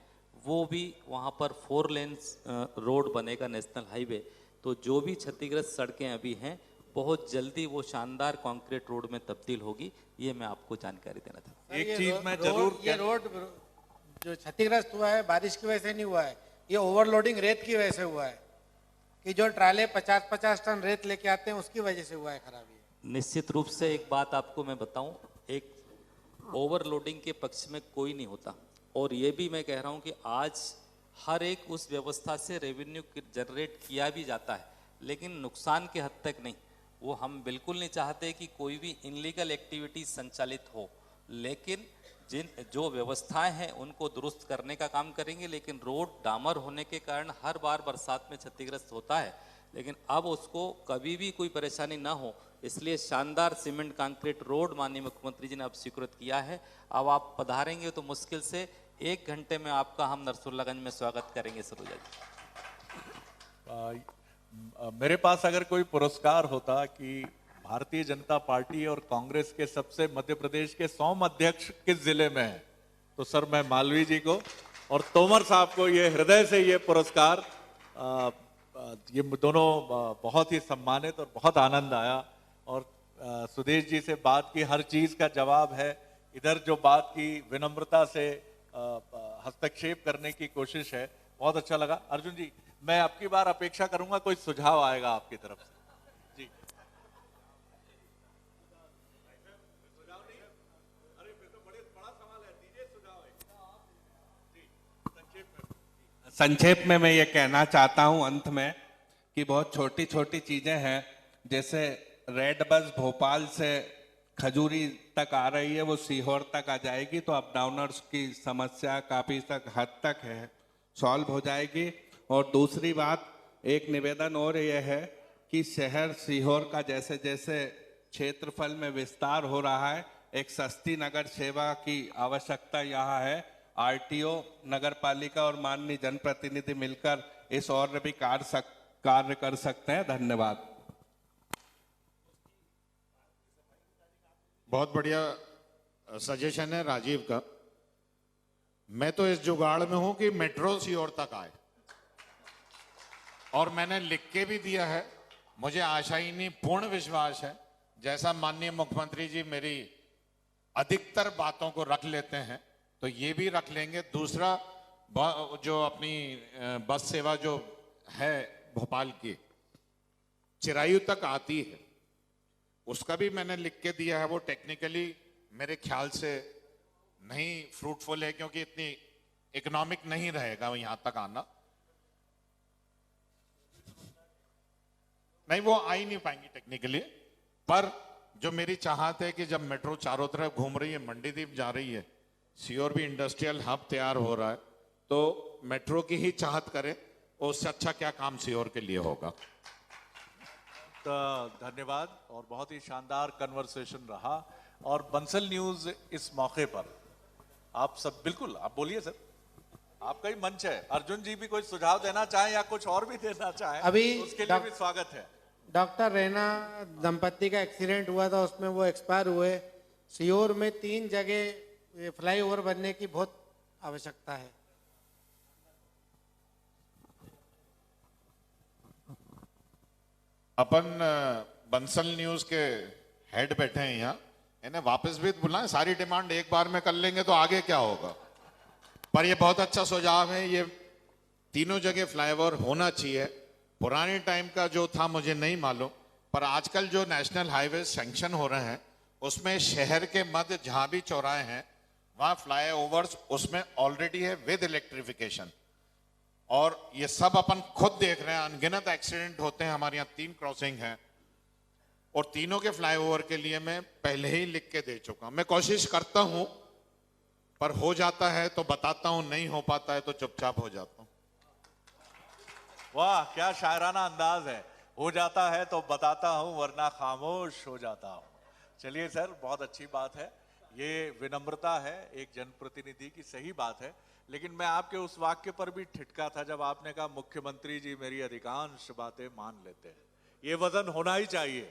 F: वो भी वहाँ पर 4 लेन्स रोड बनेगा नेशनल हाईवे। तो जो भी क्षतिग्रस्त सड़कें अभी हैं, बहुत जल्दी वो शानदार कंक्रीट रोड में तब्दील होगी। ये मैं आपको जानकारी देना था।
C: एक चीज मैं जरूर,
K: ये रोड जो क्षतिग्रस्त हुआ है बारिश की वजह से नहीं हुआ है, ये ओवरलोडिंग रेत की वजह से हुआ है कि जो ट्राले 50-50 टन रेत लेके आते हैं उसकी वजह से हुआ है खराबी।
F: निश्चित रूप से एक बात आपको मैं बताऊं, एक ओवरलोडिंग के पक्ष में कोई नहीं होता। और ये भी मैं कह रहा हूं कि आज हर एक उस व्यवस्था से रेवेन्यू जनरेट किया भी जाता है, लेकिन नुकसान के हद तक नहीं। वो हम बिल्कुल नहीं चाहते कि कोई भी इनलीगल एक्टिविटी संचालित हो, लेकिन जो व्यवस्थाएं हैं उनको दुरुस्त करने का काम करेंगे। लेकिन रोड डामर होने के कारण हर बार बरसात में क्षतिग्रस्त होता है, लेकिन अब उसको कभी भी कोई परेशानी ना हो, इसलिए शानदार सीमेंट कंक्रीट रोड माननीय मुख्यमंत्री जी ने अब स्वीकृत किया है। अब आप पधारेंगे तो मुश्किल से 1 घंटे में आपका हम नरसुल्लागंज में स्वागत करेंगे। सरोजा जी,
C: मेरे पास अगर कोई पुरस्कार होता कि भारतीय जनता पार्टी और कांग्रेस के सबसे मध्य प्रदेश के 100 अध्यक्ष किस जिले में है, तो सर मैं मालवी जी को और तोमर साहब को ये हृदय से ये पुरस्कार, ये दोनों बहुत ही सम्मानित और बहुत आनंद आया। और सुदेश जी से बात की, हर चीज का जवाब है। इधर जो बात की विनम्रता से हस्तक्षेप करने की कोशिश है, बहुत अच्छा लगा। अर्जुन जी, मैं आपकी बार अपेक्षा करूंगा कोई सुझाव आएगा आपकी तरफ से। जी,
G: संक्षेप में मैं ये कहना चाहता हूं अंत में कि बहुत छोटी छोटी चीजें हैं, जैसे रेड बस भोपाल से खजूरी तक आ रही है, वो सीहोर तक आ जाएगी, तो अप डाउनर्स की समस्या काफी हद तक है सॉल्व हो जाएगी। और दूसरी बात, एक निवेदन और ये है कि शहर सीहोर का जैसे जैसे क्षेत्रफल में विस्तार हो रहा है, एक सस्ती नगर सेवा की आवश्यकता यहाँ है। आरटीओ, नगर पालिका और माननीय जनप्रतिनिधि मिलकर इस और भी कार्य कर सकते हैं। धन्यवाद।
D: बहुत बढ़िया सजेशन है राजीव का। मैं तो इस जुगाड़ में हूं कि मेट्रो सीहोर तक आए, और मैंने लिख के भी दिया है। मुझे आशा ही नहीं, पूर्ण विश्वास है, जैसा माननीय मुख्यमंत्री जी मेरी अधिकतर बातों को रख लेते हैं तो ये भी रख लेंगे। दूसरा, जो अपनी बस सेवा जो है भोपाल की, चिरायू तक आती है, उसका भी मैंने लिख के दिया है। वो टेक्निकली मेरे ख्याल से नहीं फ्रूटफुल है, क्योंकि इतनी इकोनॉमिक नहीं रहेगा यहां तक आना। नहीं, वो आ ही नहीं पाएंगी टेक्निकली। पर जो मेरी चाहत है कि जब मेट्रो चारों तरफ घूम रही है, मंडीदीप जा रही है, सीहोर भी इंडस्ट्रियल हब तैयार हो रहा है, तो मेट्रो की ही चाहत करें, और उससे अच्छा क्या काम सीहोर के लिए होगा।
C: तो धन्यवाद, और बहुत ही शानदार कन्वर्सेशन रहा। और बंसल न्यूज इस मौके पर आप सब, बिल्कुल आप बोलिए सर, आपका ही मंच है। अर्जुन जी भी कोई सुझाव देना चाहें या कुछ और भी देना चाहें,
K: अभी
C: उसके लिए भी स्वागत है।
K: डॉक्टर रैना दंपत्ति का एक्सीडेंट हुआ था, उसमें वो एक्सपायर हुए। सीहोर में 3 जगह फ्लाईओवर बनने की बहुत आवश्यकता है।
D: अपन बंसल न्यूज के हेड बैठे हैं यहाँ, इन्हें वापस भी बुलाएं। सारी डिमांड एक बार में कर लेंगे तो आगे क्या होगा। पर ये बहुत अच्छा सुझाव है, ये तीनों जगह फ्लाईओवर होना चाहिए। पुराने टाइम का जो था मुझे नहीं मालूम, पर आजकल जो नेशनल हाईवे सैंक्शन हो रहे हैं उसमें शहर के मध्य जहां भी चौराहे हैं वहां फ्लाईओवर्स उसमें ऑलरेडी है विद इलेक्ट्रिफिकेशन। और ये सब अपन खुद देख रहे हैं, अनगिनत एक्सीडेंट होते हैं। हमारे यहाँ 3 क्रॉसिंग हैं, और तीनों के फ्लाईओवर के लिए मैं पहले ही लिख के दे चुका हूं। मैं कोशिश करता हूं, पर हो जाता है तो बताता हूं, नहीं हो पाता है तो चुपचाप हो जाता हूं।
C: वाह, क्या शायराना अंदाज है। हो जाता है तो बताता हूं, वरना खामोश हो जाता हूं। चलिए सर, बहुत अच्छी बात है, ये विनम्रता है एक जनप्रतिनिधि की, सही बात है। लेकिन मैं आपके उस वाक्य पर भी ठिठका था जब आपने कहा मुख्यमंत्री जी मेरी अधिकांश बातें मान लेते हैं। ये वजन होना ही चाहिए,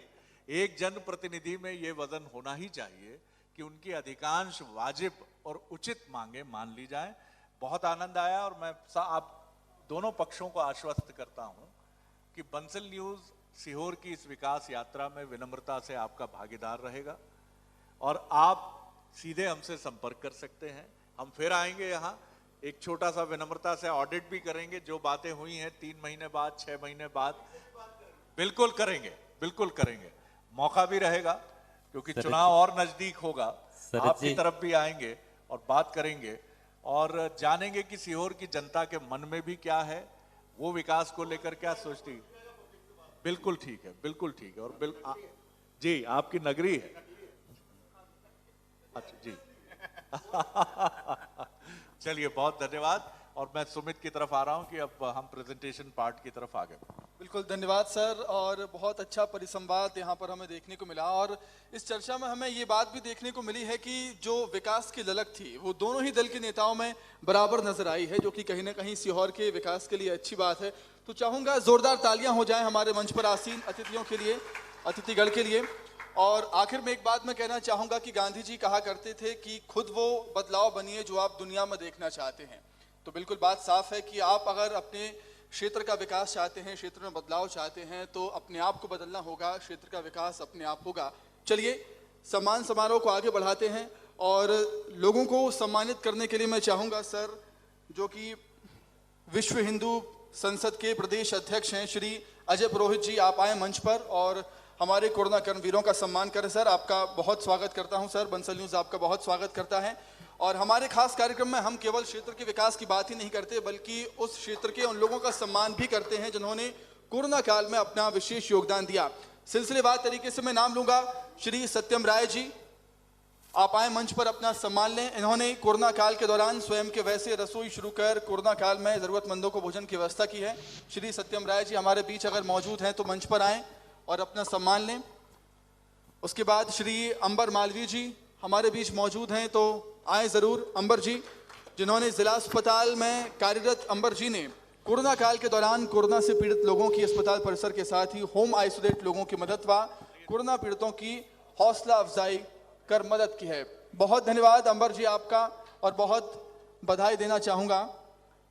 C: एक जनप्रतिनिधि में ये वजन होना ही चाहिए कि उनकी अधिकांश वाजिब और उचित मांगे मान ली जाएं। बहुत आनंद आया, और मैं आप दोनों पक्षों को आश्वस्त करता हूं कि बंसल न्यूज सीहोर की इस विकास यात्रा में विनम्रता से आपका भागीदार रहेगा, और आप सीधे हमसे संपर्क कर सकते हैं। हम फिर आएंगे यहाँ, एक छोटा सा विनम्रता से ऑडिट भी करेंगे, जो बातें हुई हैं 3 महीने बाद, 6 महीने बाद, बिल्कुल करेंगे, बिल्कुल करेंगे। मौका भी रहेगा क्योंकि चुनाव और नजदीक होगा, आपकी तरफ भी आएंगे और बात करेंगे, और जानेंगे कि सीहोर की जनता के मन में भी क्या है, वो विकास को लेकर क्या सोचती है। बिल्कुल ठीक है, बिल्कुल ठीक है। और जी, आपकी नगरी है। अच्छा जी चलिए, बहुत धन्यवाद। और मैं सुमित की तरफ आ रहा हूं कि अब हम प्रेजेंटेशन पार्ट की तरफ आगे।
B: बिल्कुल धन्यवाद सर, और बहुत अच्छा परिसंवाद यहाँ पर हमें देखने को मिला। और इस चर्चा में हमें ये बात भी देखने को मिली है कि जो विकास की ललक थी वो दोनों ही दल के नेताओं में बराबर नजर आई है, जो कि कहीं ना कहीं सीहोर के विकास के लिए अच्छी बात है। तो चाहूंगा जोरदार तालियां हो जाएं हमारे मंच पर आसीन अतिथियों के लिए, अतिथिगण के लिए। और आखिर में एक बात मैं कहना चाहूंगा कि गांधी जी कहा करते थे कि खुद वो बदलाव बनिए जो आप दुनिया में देखना चाहते हैं। तो बिल्कुल बात साफ है कि आप अगर अपने क्षेत्र का विकास चाहते हैं, क्षेत्र में बदलाव चाहते हैं, तो अपने आप को बदलना होगा, क्षेत्र का विकास अपने आप होगा। चलिए, सम्मान समारोह को आगे बढ़ाते हैं, और लोगों को सम्मानित करने के लिए मैं चाहूँगा सर, जो कि विश्व हिंदू संसद के प्रदेश अध्यक्ष हैं, श्री अजय पुरोहित जी, आप आए मंच पर और हमारे कोरोना कर्मवीरों का सम्मान करें। सर, आपका बहुत स्वागत करता हूं। सर, बंसल न्यूज़ आपका बहुत स्वागत करता है। और हमारे खास कार्यक्रम में हम केवल क्षेत्र के विकास की बात ही नहीं करते, बल्कि उस क्षेत्र के उन लोगों का सम्मान भी करते हैं जिन्होंने कोरोना काल में अपना विशेष योगदान दिया। सिलसिलेवार तरीके से मैं नाम लूंगा, श्री सत्यम राय जी, आप आए मंच पर अपना सम्मान लें। इन्होंने कोरोना काल के दौरान स्वयं के वैसे रसोई शुरू कर कोरोना काल में जरूरतमंदों को भोजन की व्यवस्था की है। श्री सत्यम राय जी हमारे बीच अगर मौजूद हैं तो मंच पर आएँ और अपना सम्मान लें। उसके बाद श्री अंबर मालवीय जी हमारे बीच मौजूद हैं, तो आए जरूर अंबर जी, जिन्होंने जिला अस्पताल में कार्यरत अंबर जी ने कोरोना काल के दौरान कोरोना से पीड़ित लोगों की अस्पताल परिसर के साथ ही होम आइसोलेट लोगों की मदद व कोरोना पीड़ितों की हौसला अफजाई कर मदद की है। बहुत धन्यवाद अंबर जी आपका, और बहुत बधाई देना चाहूंगा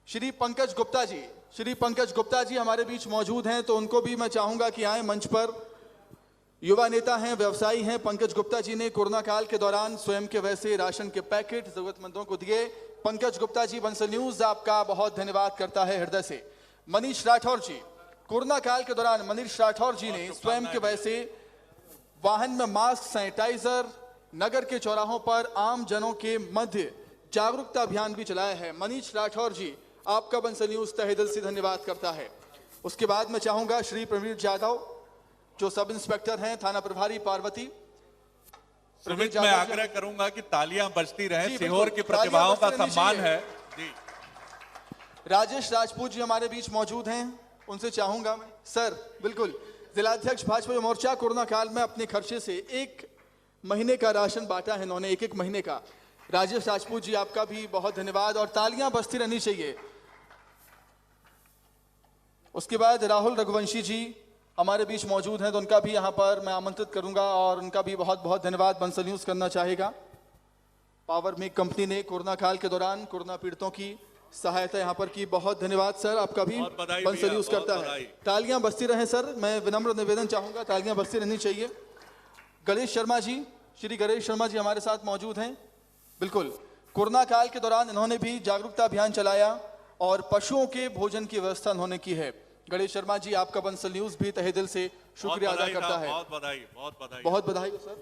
B: श्री पंकज गुप्ता जी। श्री पंकज गुप्ता जी हमारे बीच मौजूद हैं, तो उनको भी मैं चाहूंगा कि आए मंच पर। युवा नेता हैं, व्यवसायी हैं। पंकज गुप्ता जी ने कोरोना काल के दौरान स्वयं के वैसे राशन के पैकेट जरूरतमंदों को दिए। पंकज गुप्ता जी, बंसल न्यूज आपका बहुत धन्यवाद करता है हृदय से। मनीष राठौर जी, कोरोना काल के दौरान मनीष राठौर जी ने स्वयं के वैसे वाहन में मास्क, सैनिटाइजर, नगर के चौराहों पर आम जनों के मध्य जागरूकता अभियान भी चलाया है। मनीष राठौर जी, आपका बंसल न्यूज तहे दिल से धन्यवाद करता है। उसके बाद मैं चाहूंगा श्री प्रवीण जाधव, जो सब इंस्पेक्टर हैं, थाना प्रभारी पार्वती।
C: सुमित, मैं आग्रह करूंगा कि तालियां बजती रहें, सीहोर की प्रतिभाओं का सम्मान है जी।
B: राजेश राजपूत जी हमारे बीच मौजूद हैं, उनसे चाहूंगा मैं। सर, बिल्कुल, जिलाध्यक्ष भाजपा मोर्चा कोरोना काल में अपने खर्चे से 1 महीने का राशन बांटा है इन्होंने, 1 महीने का। राजेश राजपूत जी, आपका भी बहुत धन्यवाद, और तालियां बजती रहनी चाहिए। उसके बाद राहुल रघुवंशी जी हमारे बीच मौजूद हैं, तो उनका भी यहां पर मैं आमंत्रित करूंगा, और उनका भी बहुत बहुत धन्यवाद बंसल न्यूज करना चाहेगा। पावर मेक कंपनी ने कोरोना काल के दौरान कोरोना पीड़ितों की सहायता यहां पर की। बहुत धन्यवाद सर, आपका भी बंसल न्यूज करता है। तालियां बजती रहें सर, मैं विनम्र निवेदन चाहूंगा, तालियां बजती रहनी चाहिए। गणेश शर्मा जी, श्री गणेश शर्मा जी हमारे साथ मौजूद हैं। बिल्कुल, कोरोना काल के दौरान इन्होंने भी जागरूकता अभियान चलाया और पशुओं के भोजन की व्यवस्था इन्होंने की है। गणेश शर्मा जी, आपका बंसल न्यूज भी तहे दिल से शुक्रिया अदा करता है।
C: बहुत बधाई, बहुत बधाई,
B: बहुत बधाई सर।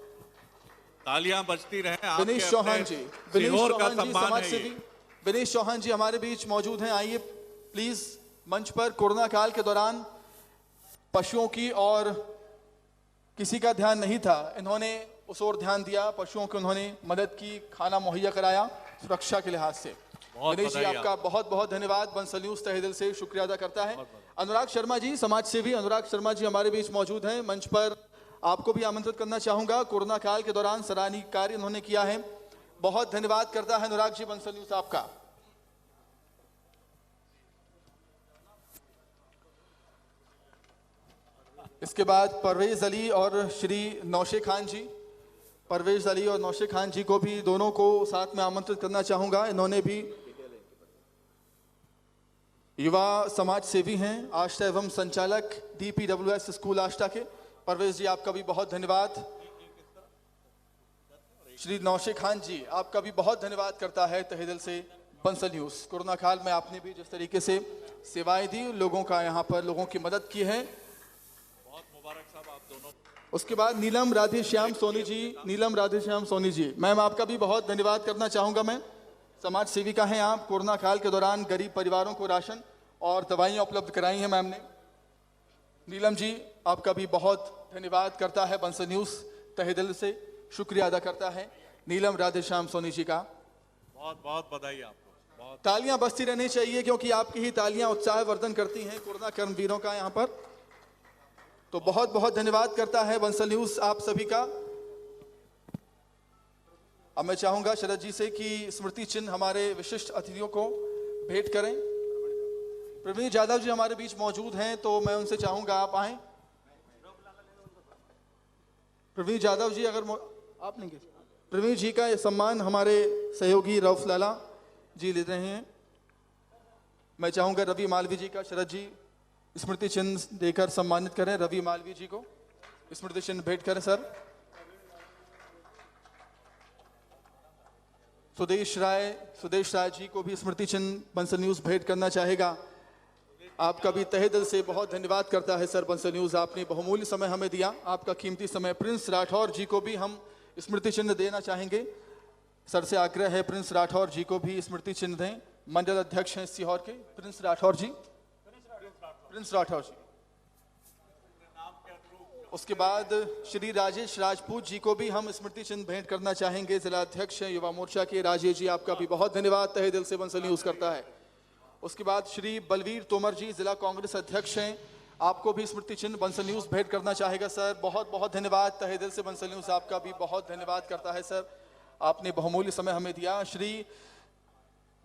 C: तालियां बजती रहें।
B: विनेश चौहान जी, समाज सेवी विनेश चौहान जी हमारे बीच मौजूद हैं। आइए प्लीज मंच पर। कोरोना काल के दौरान पशुओं की और किसी का ध्यान नहीं था, इन्होंने उस ओर ध्यान दिया, पशुओं को उन्होंने मदद की, खाना मुहैया कराया सुरक्षा के लिहाज से। विनेश जी, आपका बहुत बहुत धन्यवाद, बंसल न्यूज तहे दिल से शुक्रिया अदा करता है। अनुराग शर्मा जी, समाज सेवी अनुराग शर्मा जी हमारे बीच मौजूद हैं मंच पर। आपको भी आमंत्रित करना चाहूंगा। कोरोना काल के दौरान सराहनीय कार्य इन्होंने किया है, बहुत धन्यवाद करता है अनुराग जी बंसल न्यूज आपका। इसके बाद परवेज अली और श्री नौशे खान जी, परवेज अली और नौशे खान जी को भी, दोनों को साथ में आमंत्रित करना चाहूंगा। इन्होंने भी युवा समाज सेवी हैं, आष्टा एवं संचालक DPWS स्कूल आष्टा के। परवेज जी, आपका भी बहुत धन्यवाद। श्री नौशे खान जी, आपका भी बहुत धन्यवाद करता है तहे दिल से बंसल न्यूज। कोरोना काल में आपने भी जिस तरीके से सेवाएं दी, लोगों का यहाँ पर लोगों की मदद की है,
C: बहुत मुबारक साहब आप दोनों।
B: उसके बाद नीलम राधेश्याम सोनी जी, नीलम राधेश्याम सोनी जी, मैम आपका भी बहुत धन्यवाद करना चाहूँगा मैं। समाज सेविका हैं आप। कोरोना काल के दौरान गरीब परिवारों को राशन और दवाइयाँ उपलब्ध कराई हैं मैम ने। नीलम जी, आपका भी बहुत धन्यवाद करता है बंसल न्यूज़ तहे दिल से शुक्रिया अदा करता है नीलम राधेश्याम सोनी जी का।
C: बहुत बहुत बधाई आपको। बहुत
B: तालियां बजती रहनी चाहिए, क्योंकि आपकी ही तालियां उत्साहवर्धन करती हैं कोरोना कर्मवीरों का यहाँ पर। तो बहुत बहुत धन्यवाद करता है बंसल न्यूज़ आप सभी का। अब मैं चाहूंगा शरद जी से कि स्मृति चिन्ह हमारे विशिष्ट अतिथियों को भेंट करें। प्रवीण जाधव जी हमारे बीच मौजूद हैं, तो मैं उनसे चाहूंगा आप आएं। प्रवीण जाधव जी, अगर आप लेंगे। प्रवीण जी का सम्मान हमारे सहयोगी रऊफ लाला जी ले रहे हैं। मैं चाहूंगा रवि मालवी जी का शरद जी स्मृति चिन्ह देकर सम्मानित करें। रवि मालवी जी को स्मृति चिन्ह भेंट करें सर। सुदेश राय जी को भी स्मृति चिन्ह बंसल न्यूज़ भेंट करना चाहेगा। आपका भी तहे दिल से बहुत धन्यवाद करता है सर बंसल न्यूज़, आपने बहुमूल्य समय हमें दिया, आपका कीमती समय। प्रिंस राठौर जी को भी हम स्मृति चिन्ह देना चाहेंगे। सर से आग्रह है प्रिंस राठौर जी को भी स्मृति चिन्ह दें। मंडल अध्यक्ष हैं सीहोर के प्रिंस राठौर जी। प्रिंस राठौर जी। उसके बाद श्री राजेश राजपूत जी को भी हम स्मृति चिन्ह भेंट करना चाहेंगे। जिला अध्यक्ष हैं युवा मोर्चा के राजेश जी, आपका भी बहुत धन्यवाद तहे दिल से बंसल न्यूज़ करता है। उसके बाद श्री बलवीर तोमर जी जिला कांग्रेस अध्यक्ष हैं, आपको भी स्मृति चिन्ह बंसल न्यूज़ भेंट करना चाहेगा सर। बहुत बहुत धन्यवाद तहे दिल से बंसल न्यूज़ आपका भी बहुत धन्यवाद करता है सर, आपने बहुमूल्य समय हमें दिया। श्री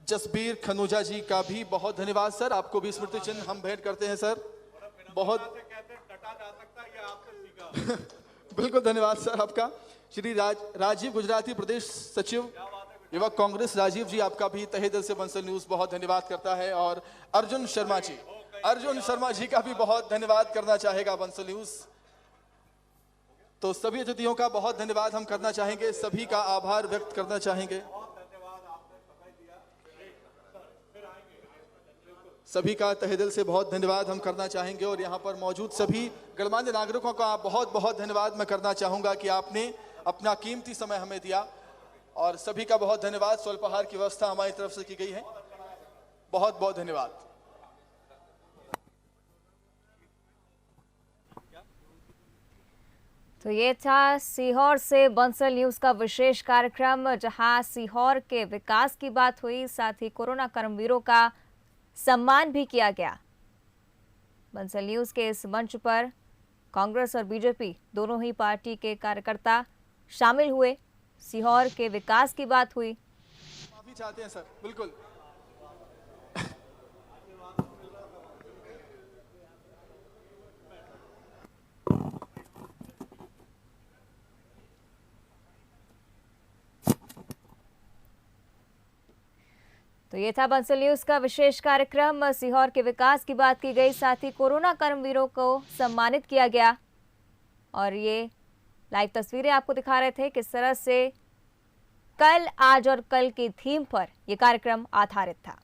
B: जसबीर खनूजा जी का भी बहुत धन्यवाद सर, आपको भी स्मृति चिन्ह हम भेंट करते हैं सर। बहुत बिल्कुल धन्यवाद सर आपका। श्री राजीव गुजराती, प्रदेश सचिव युवक कांग्रेस, राजीव जी आपका भी तहे दिल से बंसल न्यूज बहुत धन्यवाद करता है। और अर्जुन शर्मा जी का भी बहुत धन्यवाद करना चाहेगा बंसल न्यूज। तो सभी अतिथियों का बहुत धन्यवाद हम करना चाहेंगे, सभी का आभार व्यक्त करना चाहेंगे, सभी का तहे दिल से बहुत धन्यवाद हम करना चाहेंगे। और यहाँ पर मौजूद सभी गणमान्य नागरिकों का बहुत बहुत धन्यवाद मैं करना चाहूंगा कि आपने अपना कीमती समय हमें दिया। और सभी का बहुत धन्यवाद। स्वल्पाहार की व्यवस्था हमारी तरफ से की गई है, बहुत बहुत धन्यवाद।
A: तो ये था सीहोर से बंसल न्यूज का विशेष कार्यक्रम, जहां सीहोर के विकास की बात हुई, साथ ही कोरोना कर्मवीरों का सम्मान भी किया गया। बंसल न्यूज के इस मंच पर कांग्रेस और बीजेपी दोनों ही पार्टी के कार्यकर्ता शामिल हुए। सीहोर के विकास की बात हुई।
B: माफी चाहते हैं सर, बिल्कुल।
A: तो ये था बंसल न्यूज का विशेष कार्यक्रम। सीहोर के विकास की बात की गई, साथ ही कोरोना कर्मवीरों को सम्मानित किया गया। और ये लाइव तस्वीरें आपको दिखा रहे थे किस तरह से कल, आज और कल की थीम पर यह कार्यक्रम आधारित था।